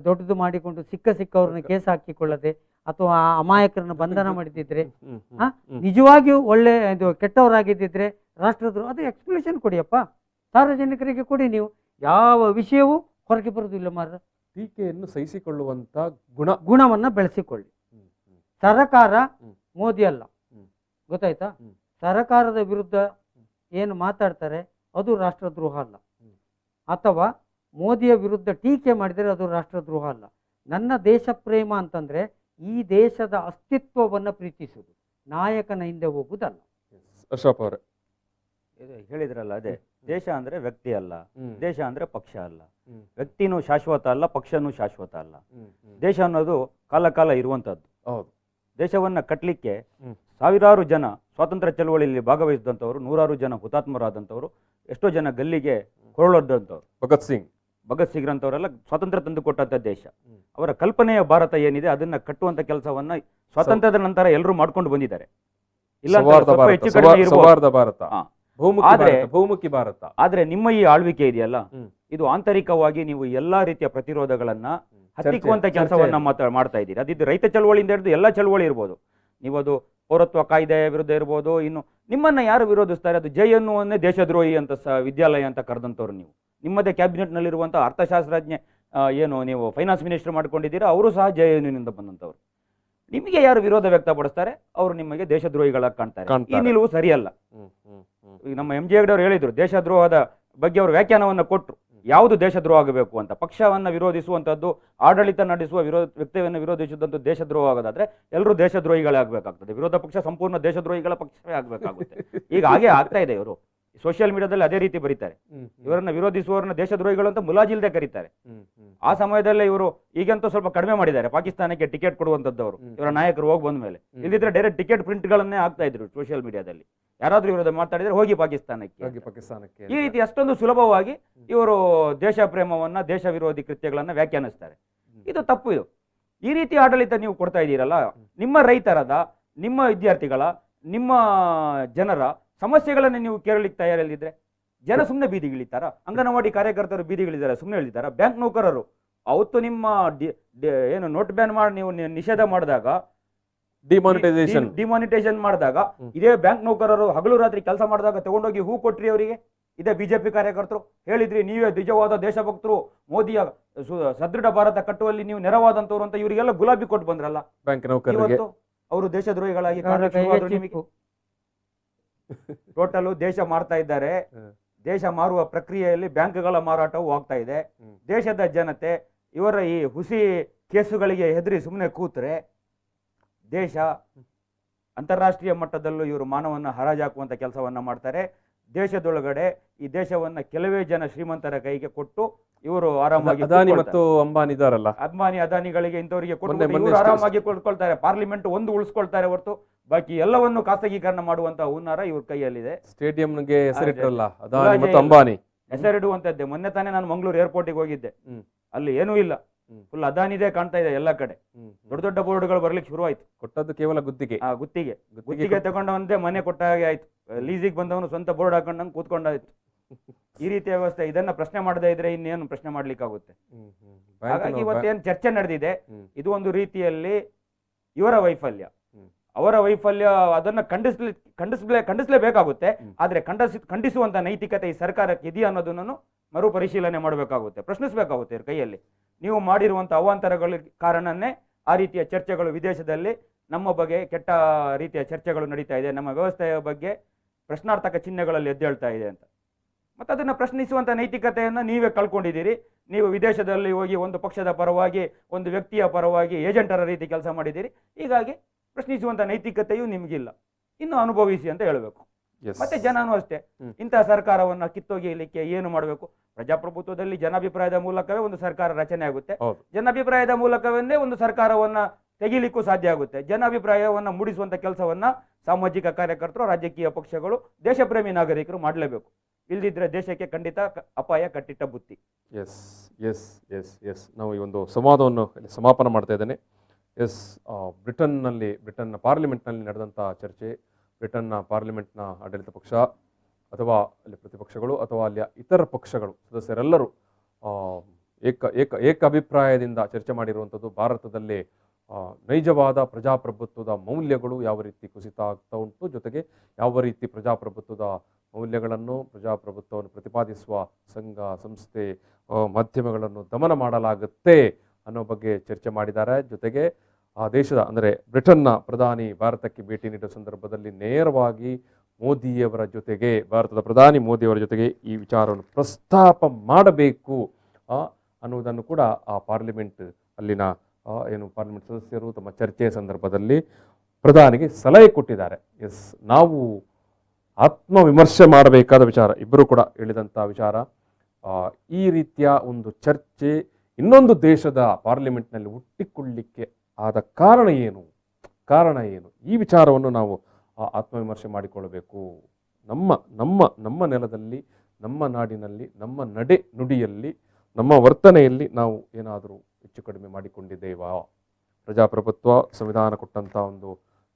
ದೊಡ್ಡದು ಮಾಡಿಕೊಂಡು ಸಿಕ್ಕವ್ರನ್ನ ಕೇಸ್ ಹಾಕಿಕೊಳ್ಳದೆ ಅಥವಾ ಅಮಾಯಕರನ್ನು ಬಂಧನ ಮಾಡಿದ್ರೆ, ನಿಜವಾಗಿಯೂ ಒಳ್ಳೆ ಇದು ಕೆಟ್ಟವರಾಗಿದ್ದಿದ್ರೆ ರಾಷ್ಟ್ರದ್ರೋಹ, ಅದು ಎಕ್ಸ್ಪ್ಲೇಷನ್ ಕೊಡಿಯಪ್ಪ, ಸಾರ್ವಜನಿಕರಿಗೆ ಕೊಡಿ. ನೀವು ಯಾವ ವಿಷಯವೂ ಹೊರಗೆ ಬರುವುದಿಲ್ಲ ಮಾರ. ಟೀಕೆಯನ್ನು ಸಹಿಸಿಕೊಳ್ಳುವಂತ ಗುಣವನ್ನ ಬೆಳೆಸಿಕೊಳ್ಳಿ. ಸರ್ಕಾರ ಮೋದಿ ಅಲ್ಲ, ಗೊತ್ತಾಯ್ತಾ? ಸರ್ಕಾರದ ವಿರುದ್ಧ ಏನು ಮಾತಾಡ್ತಾರೆ ಅದು ರಾಷ್ಟ್ರದ್ರೋಹ ಅಲ್ಲ, ಅಥವಾ ಮೋದಿಯ ವಿರುದ್ಧ ಟೀಕೆ ಮಾಡಿದರೆ ಅದು ರಾಷ್ಟ್ರದ್ರೋಹ ಅಲ್ಲ. ನನ್ನ ದೇಶ ಪ್ರೇಮ ಅಂತಂದ್ರೆ ಈ ದೇಶದ ಅಸ್ತಿತ್ವವನ್ನು ಪ್ರೀತಿಸುವುದು, ನಾಯಕನ ಹಿಂದೆ ಹೋಗುವುದಲ್ಲ. ಅಶ್ರಫ್ ಅವರೇ ಹೇಳಿದ್ರಲ್ಲ, ಅದೇ ದೇಶ ಅಂದ್ರೆ ವ್ಯಕ್ತಿ ಅಲ್ಲ, ದೇಶ ಅಂದ್ರೆ ಪಕ್ಷ ಅಲ್ಲ. ವ್ಯಕ್ತಿನೂ ಶಾಶ್ವತ ಅಲ್ಲ, ಪಕ್ಷನೂ ಶಾಶ್ವತ ಅಲ್ಲ. ದೇಶ ಅನ್ನೋದು ಕಾಲ ಇರುವಂತದ್ದು. ದೇಶವನ್ನ ಕಟ್ಟಲಿಕ್ಕೆ ಸಾವಿರಾರು ಜನ ಸ್ವಾತಂತ್ರ್ಯ ಚಳವಳಿಯಲ್ಲಿ ಭಾಗವಹಿಸಿದಂಥವ್ರು, ನೂರಾರು ಜನ ಹುತಾತ್ಮರಾದಂಥವ್ರು, ಎಷ್ಟೋ ಜನ ಗಲ್ಲಿಗೆ ಕೊರಳೊಡ್ದಂಥವ್ರು, ಭಗತ್ ಸಿಂಗ್ ರಂತವರೆಲ್ಲ ಸ್ವಾತಂತ್ರ್ಯ ತಂದು ಕೊಟ್ಟಂತ ದೇಶ. ಅವರ ಕಲ್ಪನೆಯ ಭಾರತ ಏನಿದೆ ಅದನ್ನ ಕಟ್ಟುವಂತ ಕೆಲಸವನ್ನ ಸ್ವಾತಂತ್ರ್ಯದ ನಂತರ ಎಲ್ಲರೂ ಮಾಡ್ಕೊಂಡು ಬಂದಿದ್ದಾರೆ. ಆದ್ರೆ ನಿಮ್ಮ ಈ ಆಳ್ವಿಕೆ ಇದೆಯಲ್ಲ, ಇದು ಆಂತರಿಕವಾಗಿ ನೀವು ಎಲ್ಲಾ ರೀತಿಯ ಪ್ರತಿರೋಧಗಳನ್ನ ಹತ್ತಿಕ್ಕುವಂತ ಕೆಲಸವನ್ನ ಮಾಡ್ತಾ ಇದ್ದೀರಿ. ಅದಿದ್ದು ರೈತ ಚಳವಳಿಯಿಂದ ಹಿಡಿದು ಎಲ್ಲಾ ಚಳವಳಿ ಇರ್ಬೋದು, ನೀವು ಅದು ಪೌರತ್ವ ಕಾಯ್ದೆ ವಿರುದ್ಧ ಇರ್ಬೋದು. ಇನ್ನು ನಿಮ್ಮನ್ನ ಯಾರು ವಿರೋಧಿಸ್ತಾರೆ, ಅದು JNU ದೇಶದ್ರೋಹಿ ಅಂತ ವಿದ್ಯಾಲಯ ಅಂತ ಕರೆದಂತವ್ರು ನೀವು. ನಿಮ್ಮದೇ ಕ್ಯಾಬಿನೆಟ್ ನಲ್ಲಿರುವಂತ ಅರ್ಥಶಾಸ್ತ್ರಜ್ಞ ಏನು ನೀವು ಫೈನಾನ್ಸ್ ಮಿನಿಸ್ಟರ್ ಮಾಡ್ಕೊಂಡಿದ್ದೀರಾ, ಅವರು ಸಹ JNU ನಿಂದ ಬಂದಂತವ್ರು. ನಿಮಗೆ ಯಾರು ವಿರೋಧ ವ್ಯಕ್ತಪಡಿಸ್ತಾರೆ ಅವರು ನಿಮಗೆ ದೇಶದ್ರೋಹಿಗಳಾಗಿ ಕಾಣ್ತಾರೆ. ಈ ನಿಲುವು ಸರಿಯಲ್ಲ. ನಮ್ಮ MG ಹೆಗ್ಡೆ ಅವರು ಹೇಳಿದ್ರು, ದೇಶದ್ರೋಹದ ಬಗ್ಗೆ ಅವರು ವ್ಯಾಖ್ಯಾನವನ್ನ ಕೊಟ್ಟರು. ಯಾವುದು ದೇಶದ್ರೋಹ ಆಗಬೇಕು ಅಂತ, ಪಕ್ಷವನ್ನ ವಿರೋಧಿಸುವಂತದ್ದು, ಆಡಳಿತ ನಡೆಸುವ ವ್ಯಕ್ತಿಯನ್ನು ವಿರೋಧಿಸುವಂತದ್ದು ದೇಶದ್ರೋಹ ಆಗೋದಾದ್ರೆ ಎಲ್ಲರೂ ದೇಶದ್ರೋಹಿಗಳೇ ಆಗ್ಬೇಕಾಗ್ತದೆ. ವಿರೋಧ ಪಕ್ಷ ಸಂಪೂರ್ಣ ದೇಶದ್ರೋಹಿಗಳ ಪಕ್ಷವೇ ಆಗ್ಬೇಕಾಗುತ್ತೆ. ಈಗ ಹಾಗೆ ಆಗ್ತಾ ಇದೆ. ಇವರು ಸೋಷಿಯಲ್ ಮೀಡಿಯಾದಲ್ಲಿ ಅದೇ ರೀತಿ ಬರೀತಾರೆ, ಇವರನ್ನ ವಿರೋಧಿಸುವವರನ್ನ ದೇಶದ್ರೋಹಿಗಳು ಅಂತ ಮುಲಾಜಿಲ್ದೆ ಕರೀತಾರೆ. ಆ ಸಮಯದಲ್ಲೇ ಇವರು ಈಗಂತೂ ಸ್ವಲ್ಪ ಕಡಿಮೆ ಮಾಡಿದ್ದಾರೆ, ಪಾಕಿಸ್ತಾನಕ್ಕೆ ಟಿಕೆಟ್ ಕೊಡುವಂತದ್ದವರು ಇವರ ನಾಯಕರು ಹೋಗಿ ಬಂದ ಮೇಲೆ. ಇಲ್ಲಿದ್ರೆ ಡೈರೆಕ್ಟ್ ಟಿಕೆಟ್ ಪ್ರಿಂಟ್ಗಳನ್ನೇ ಆಗ್ತಾ ಇದ್ರು ಸೋಷಿಯಲ್ ಮೀಡಿಯಾದಲ್ಲಿ. ಯಾರಾದ್ರೂ ವಿರೋಧ ಮಾತಾಡಿದ್ರೆ ಹೋಗಿ ಪಾಕಿಸ್ತಾನಕ್ಕೆ. ಈ ರೀತಿ ಅಷ್ಟೊಂದು ಸುಲಭವಾಗಿ ಇವರು ದೇಶ ಪ್ರೇಮವನ್ನ, ದೇಶ ವಿರೋಧಿ ಕೃತ್ಯಗಳನ್ನ ವ್ಯಾಖ್ಯಾನಿಸ್ತಾರೆ. ಇದು ತಪ್ಪು. ಇದು ಈ ರೀತಿ ಆಡಳಿತ ನೀವು ಕೊಡ್ತಾ ಇದ್ದೀರಲ್ಲ, ನಿಮ್ಮ ರೈತರದ, ನಿಮ್ಮ ವಿದ್ಯಾರ್ಥಿಗಳ, ನಿಮ್ಮ ಜನರ ಸಮಸ್ಯೆಗಳನ್ನು ನೀವು ಕೇಳಲಿಕ್ಕೆ ತಯಾರಿಲ್ಲಿದ್ರೆ ಜನ ಸುಮ್ಮನೆ ಬೀದಿಗಿಳಿತಾರ? ಅಂಗನವಾಡಿ ಕಾರ್ಯಕರ್ತರು ಬೀದಿಗಿಳಿದಾರೆ, ಸುಮ್ಮನೆ ಹೇಳಿದಾರ? ಬ್ಯಾಂಕ್ ನೌಕರರು ಅವತ್ತು ನಿಮ್ಮ ಏನು ನೋಟ್ ಬ್ಯಾನ್ ಮಾಡಿ ನೀವು ನಿಷೇಧ ಮಾಡಿದಾಗ, ಡಿಮಾನಿಟೈಸೇಷನ್ ಮಾಡಿದಾಗ, ಇದೇ ಬ್ಯಾಂಕ್ ನೌಕರರು ಹಗಲು ರಾತ್ರಿ ಕೆಲಸ ಮಾಡಿದಾಗ ತಗೊಂಡೋಗಿ ಹೂ ಕೊಟ್ರಿ ಅವರಿಗೆ. ಇದೇ ಬಿಜೆಪಿ ಕಾರ್ಯಕರ್ತರು ಹೇಳಿದ್ರಿ, ನೀವೇ ನಿಜವಾದ ದೇಶಭಕ್ತರು, ಮೋದಿಯ ಸದೃಢ ಭಾರತ ಕಟ್ಟುವಲ್ಲಿ ನೀವು ನೆರವಾದಂತವ್ರು ಅಂತ ಇವರಿಗೆಲ್ಲ ಗುಲಾಬಿ ಕೊಟ್ಟು ಬಂದ್ರಲ್ಲ ಬ್ಯಾಂಕ್ ನೌಕರರಿಗೆ. ಅವರು ದೇಶದ್ರೋಹಿಗಳಾಗಿ ಟೋಟಲ್ ದೇಶ ಮಾರ್ತಾ ಇದ್ದಾರೆ. ದೇಶ ಮಾರುವ ಪ್ರಕ್ರಿಯೆಯಲ್ಲಿ ಬ್ಯಾಂಕ್ಗಳ ಮಾರಾಟವೂ ಆಗ್ತಾ ಇದೆ. ದೇಶದ ಜನತೆ ಇವರ ಈ ಹುಸಿ ಕೇಸುಗಳಿಗೆ ಹೆದರಿ ಸುಮ್ಮನೆ ಕೂತ್ರೆ ದೇಶ ಅಂತಾರಾಷ್ಟ್ರೀಯ ಮಟ್ಟದಲ್ಲೂ ಇವರು ಮಾನವನ್ನ ಹರಾಜಾಕುವಂತ ಕೆಲಸವನ್ನ ಮಾಡ್ತಾರೆ. ದೇಶದೊಳಗಡೆ ಈ ದೇಶವನ್ನ ಕೆಲವೇ ಜನ ಶ್ರೀಮಂತರ ಕೈಗೆ ಕೊಟ್ಟು ಇವರು ಆರಾಮಾಗಿ ಅದಾನಿ ಮತ್ತು ಅಂಬಾನಿ ಇದಾರಲ್ಲ, ಅದಾನಿಗಳಿಗೆ ಇಂಥವರಿಗೆ ಕೊಟ್ಟು ಮೊನ್ನೆ ಇವರು ಆರಾಮಾಗಿ ಕೊಡ್ಕೊಳ್ತಾರೆ. ಪಾರ್ಲಿಮೆಂಟ್ ಒಂದು ಉಳಿಸ್ಕೊಳ್ತಾರೆ ಹೊರತು ಬಾಕಿ ಎಲ್ಲವನ್ನು ಖಾಸಗೀಕರಣ ಮಾಡುವಂತ ಹುನ್ನಾರ ಇವ್ರ ಕೈಯಲ್ಲಿದೆ. ಸ್ಟೇಡಿಯಂಗೆ ಹೆಸರಿಟ್ಟರಲ್ಲ ಅದಾನಿ ಮತ್ತು ಅಂಬಾನಿ, ಹೆಸರಿಡುವಂತದ್ದೇ. ಮೊನ್ನೆ ತಾನೇ ನಾನು ಮಂಗಳೂರು ಏರ್ಪೋರ್ಟಿಗೆ ಹೋಗಿದ್ದೆ, ಅಲ್ಲಿ ಏನೂ ಇಲ್ಲ, ಫುಲ್ ಅದಾನಿದೆ ಕಾಣ್ತಾ ಇದೆ ಎಲ್ಲ ಕಡೆ. ದೊಡ್ಡ ದೊಡ್ಡ ಬೋರ್ಡ್ಗಳು ಬರ್ಲಿಕ್ಕೆ ಶುರು ಆಯ್ತು. ಕೊಟ್ಟದ್ದು ಕೇವಲ ಗುತ್ತಿಗೆ ತಗೊಂಡವಂತೆ ಮನೆ ಕೊಟ್ಟ ಹಾಗೆ ಆಯ್ತು. ಲೀಸಿಗೆ ಬಂದವನು ಸ್ವಂತ ಬೋರ್ಡ್ ಹಾಕೊಂಡಂಗೆ ಕೂತ್ಕೊಂಡಾಯ್ತು. ಈ ರೀತಿಯ ವ್ಯವಸ್ಥೆ, ಇದನ್ನ ಪ್ರಶ್ನೆ ಮಾಡದೇ ಇದ್ರೆ ಇನ್ನೇನು ಪ್ರಶ್ನೆ ಮಾಡ್ಲಿಕ್ಕಾಗುತ್ತೆ. ಹಾಗಾಗಿ ಇವತ್ತೇನು ಚರ್ಚೆ ನಡೆದಿದೆ, ಇದು ಒಂದು ರೀತಿಯಲ್ಲಿ ಇವರ ವೈಫಲ್ಯ, ಅವರ ವೈಫಲ್ಯ. ಅದನ್ನ ಖಂಡಿಸಲೇಬೇಕಾಗುತ್ತೆ. ಆದ್ರೆ ಖಂಡಿಸುವಂತ ನೈತಿಕತೆ ಈ ಸರ್ಕಾರಕ್ಕೆ ಇದೆಯಾ ಅನ್ನೋದನ್ನು ಮರುಪರಿಶೀಲನೆ ಮಾಡಬೇಕಾಗುತ್ತೆ, ಪ್ರಶ್ನಿಸಬೇಕಾಗುತ್ತೆ. ಇವ್ರ ಕೈಯಲ್ಲಿ ನೀವು ಮಾಡಿರುವಂತ ಅವಾಂತರಗಳ ಕಾರಣನೇ ಆ ರೀತಿಯ ಚರ್ಚೆಗಳು ವಿದೇಶದಲ್ಲಿ ನಮ್ಮ ಬಗ್ಗೆ ಕೆಟ್ಟ ರೀತಿಯ ಚರ್ಚೆಗಳು ನಡೀತಾ ಇದೆ, ನಮ್ಮ ವ್ಯವಸ್ಥೆಯ ಬಗ್ಗೆ ಪ್ರಶ್ನಾರ್ಥಕ ಚಿಹ್ನೆಗಳಲ್ಲಿ ಎದ್ದೇಳ್ತಾ ಇದೆ ಅಂತ. ಮತ್ತು ಅದನ್ನು ಪ್ರಶ್ನಿಸುವಂಥ ನೈತಿಕತೆಯನ್ನು ನೀವೇ ಕಳ್ಕೊಂಡಿದ್ದೀರಿ. ನೀವು ವಿದೇಶದಲ್ಲಿ ಹೋಗಿ ಒಂದು ಪಕ್ಷದ ಪರವಾಗಿ, ಒಂದು ವ್ಯಕ್ತಿಯ ಪರವಾಗಿ ಏಜೆಂಟರ ರೀತಿ ಕೆಲಸ ಮಾಡಿದ್ದೀರಿ. ಹೀಗಾಗಿ ಪ್ರಶ್ನಿಸುವಂಥ ನೈತಿಕತೆಯೂ ನಿಮಗಿಲ್ಲ, ಇನ್ನು ಅನುಭವಿಸಿ ಅಂತ ಹೇಳಬೇಕು. ಮತ್ತೆ ಜನನೂ ಅಷ್ಟೇ, ಇಂತಹ ಸರ್ಕಾರವನ್ನ ಕಿತ್ತೊಗೆಯಲಿಕ್ಕೆ ಏನು ಮಾಡಬೇಕು? ಪ್ರಜಾಪ್ರಭುತ್ವದಲ್ಲಿ ಜನಾಭಿಪ್ರಾಯದ ಮೂಲಕವೇ ಒಂದು ಸರ್ಕಾರ ರಚನೆ ಆಗುತ್ತೆ. ಜನಾಭಿಪ್ರಾಯದ ಮೂಲಕವೇ ಒಂದು ಸರ್ಕಾರವನ್ನ ತೆಗಿಲಿಕ್ಕೂ ಸಾಧ್ಯ ಆಗುತ್ತೆ. ಜನಾಭಿಪ್ರಾಯವನ್ನ ಮೂಡಿಸುವಂತ ಕೆಲಸವನ್ನ ಸಾಮಾಜಿಕ ಕಾರ್ಯಕರ್ತರು, ರಾಜಕೀಯ ಪಕ್ಷಗಳು, ದೇಶಪ್ರೇಮಿ ನಾಗರಿಕರು ಮಾಡಲೇಬೇಕು. ಇಲ್ದಿದ್ರೆ ದೇಶಕ್ಕೆ ಖಂಡಿತ ಅಪಾಯ ಕಟ್ಟಿಟ್ಟ ಬುತ್ತಿ. ಎಸ್ ಎಸ್ ಎಸ್ ಎಸ್ ನಾವು ಈ ಒಂದು ಸಂವಾದವನ್ನು ಸಮಾಪನ ಮಾಡ್ತಾ ಇದ್ದೇನೆ. ಬ್ರಿಟನ್ನ ಪಾರ್ಲಿಮೆಂಟ್ನಲ್ಲಿ ನಡೆದಂಥ ಚರ್ಚೆ, ಬ್ರಿಟನ್ನ ಪಾರ್ಲಿಮೆಂಟ್ನ ಆಡಳಿತ ಪಕ್ಷ ಅಥವಾ ಅಲ್ಲಿ ಪ್ರತಿಪಕ್ಷಗಳು ಅಥವಾ ಅಲ್ಲಿಯ ಇತರ ಪಕ್ಷಗಳು ಸದಸ್ಯರೆಲ್ಲರೂ ಏಕ ಅಭಿಪ್ರಾಯದಿಂದ ಚರ್ಚೆ ಮಾಡಿರುವಂಥದ್ದು ಭಾರತದಲ್ಲಿ ನೈಜವಾದ ಪ್ರಜಾಪ್ರಭುತ್ವದ ಮೌಲ್ಯಗಳು ಯಾವ ರೀತಿ ಕುಸಿತ ಆಗ್ತಾ ಉಂಟು, ಜೊತೆಗೆ ಯಾವ ರೀತಿ ಪ್ರಜಾಪ್ರಭುತ್ವದ ಮೌಲ್ಯಗಳನ್ನು, ಪ್ರಜಾಪ್ರಭುತ್ವವನ್ನು ಪ್ರತಿಪಾದಿಸುವ ಸಂಘ ಸಂಸ್ಥೆ ಮಾಧ್ಯಮಗಳನ್ನು ದಮನ ಮಾಡಲಾಗುತ್ತೆ ಅನ್ನೋ ಬಗ್ಗೆ ಚರ್ಚೆ ಮಾಡಿದ್ದಾರೆ. ಜೊತೆಗೆ ಆ ದೇಶದ ಅಂದರೆ ಬ್ರಿಟನ್ನ ಪ್ರಧಾನಿ ಭಾರತಕ್ಕೆ ಭೇಟಿ ನೀಡುವ ಸಂದರ್ಭದಲ್ಲಿ ನೇರವಾಗಿ ಮೋದಿಯವರ ಜೊತೆಗೆ, ಭಾರತದ ಪ್ರಧಾನಿ ಮೋದಿಯವರ ಜೊತೆಗೆ ಈ ವಿಚಾರವನ್ನು ಪ್ರಸ್ತಾಪ ಮಾಡಬೇಕು ಅನ್ನುವುದನ್ನು ಕೂಡ ಆ ಪಾರ್ಲಿಮೆಂಟ್ ಅಲ್ಲಿನ ಪಾರ್ಲಿಮೆಂಟ್ ಸದಸ್ಯರು ತಮ್ಮ ಚರ್ಚೆಯ ಸಂದರ್ಭದಲ್ಲಿ ಪ್ರಧಾನಿಗೆ ಸಲಹೆ ಕೊಟ್ಟಿದ್ದಾರೆ. ನಾವು ಆತ್ಮವಿಮರ್ಶೆ ಮಾಡಬೇಕಾದ ವಿಚಾರ, ಇಬ್ಬರು ಕೂಡ ಹೇಳಿದಂಥ ವಿಚಾರ. ಈ ರೀತಿಯ ಒಂದು ಚರ್ಚೆ ಇನ್ನೊಂದು ದೇಶದ ಪಾರ್ಲಿಮೆಂಟ್ನಲ್ಲಿ ಹುಟ್ಟಿಕೊಳ್ಳಿಕ್ಕೆ ಆದ ಕಾರಣ ಏನು, ಈ ವಿಚಾರವನ್ನು ನಾವು ಆತ್ಮವಿಮರ್ಶೆ ಮಾಡಿಕೊಳ್ಳಬೇಕು. ನಮ್ಮ ನೆಲದಲ್ಲಿ, ನಮ್ಮ ನಾಡಿನಲ್ಲಿ, ನಮ್ಮ ನಡೆ ನುಡಿಯಲ್ಲಿ, ನಮ್ಮ ವರ್ತನೆಯಲ್ಲಿ ನಾವು ಏನಾದರೂ ಹೆಚ್ಚು ಕಡಿಮೆ ಮಾಡಿಕೊಂಡಿದ್ದೇವಾ? ಪ್ರಜಾಪ್ರಭುತ್ವ, ಸಂವಿಧಾನ ಕೊಟ್ಟಂಥ ಒಂದು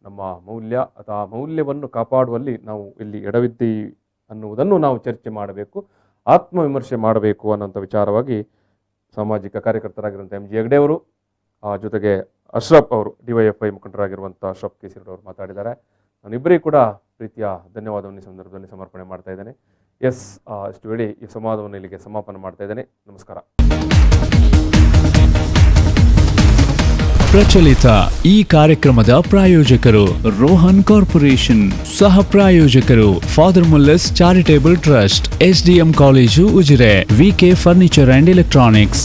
ನಮ್ಮ ಮೌಲ್ಯ ಅಥವಾ ಮೌಲ್ಯವನ್ನು ಕಾಪಾಡುವಲ್ಲಿ ನಾವು ಇಲ್ಲಿ ಎಡವಿದ್ದೀವಿ ಅನ್ನುವುದನ್ನು ನಾವು ಚರ್ಚೆ ಮಾಡಬೇಕು, ಆತ್ಮವಿಮರ್ಶೆ ಮಾಡಬೇಕು ಅನ್ನೋಂಥ ವಿಚಾರವಾಗಿ ಸಾಮಾಜಿಕ ಕಾರ್ಯಕರ್ತರಾಗಿರುವಂಥ MG ಹೆಗ್ಡೆ ಅವರು, ಜೊತೆಗೆ ಅಶ್ರಫ್ ಅವರು, DYFI ಮುಖಂಡರಾಗಿರುವಂಥ ಅಶ್ರಫ್ ಕೇಸರಿ ಅವರು ಮಾತಾಡಿದ್ದಾರೆ. ನಾನಿಬ್ಬರಿಗೂ ಕೂಡ ಪ್ರೀತಿಯ ಧನ್ಯವಾದವನ್ನು ಈ ಸಂದರ್ಭದಲ್ಲಿ ಸಮರ್ಪಣೆ ಮಾಡ್ತಾ ಇದ್ದೇನೆ. ಇಷ್ಟು ವೇಳೆ ಈ ಸಂವಾದವನ್ನು ಇಲ್ಲಿಗೆ ಸಮಾಪನ ಮಾಡ್ತಾ ಇದ್ದೇನೆ. ನಮಸ್ಕಾರ. ಪ್ರಚಲಿತ ಈ ಕಾರ್ಯಕ್ರಮದ ಪ್ರಾಯೋಜಕರು ರೋಹನ್ ಕಾರ್ಪೊರೇಷನ್, ಸಹ ಪ್ರಾಯೋಜಕರು father Muller's charitable trust, SDM college Ujire, VK furniture and electronics.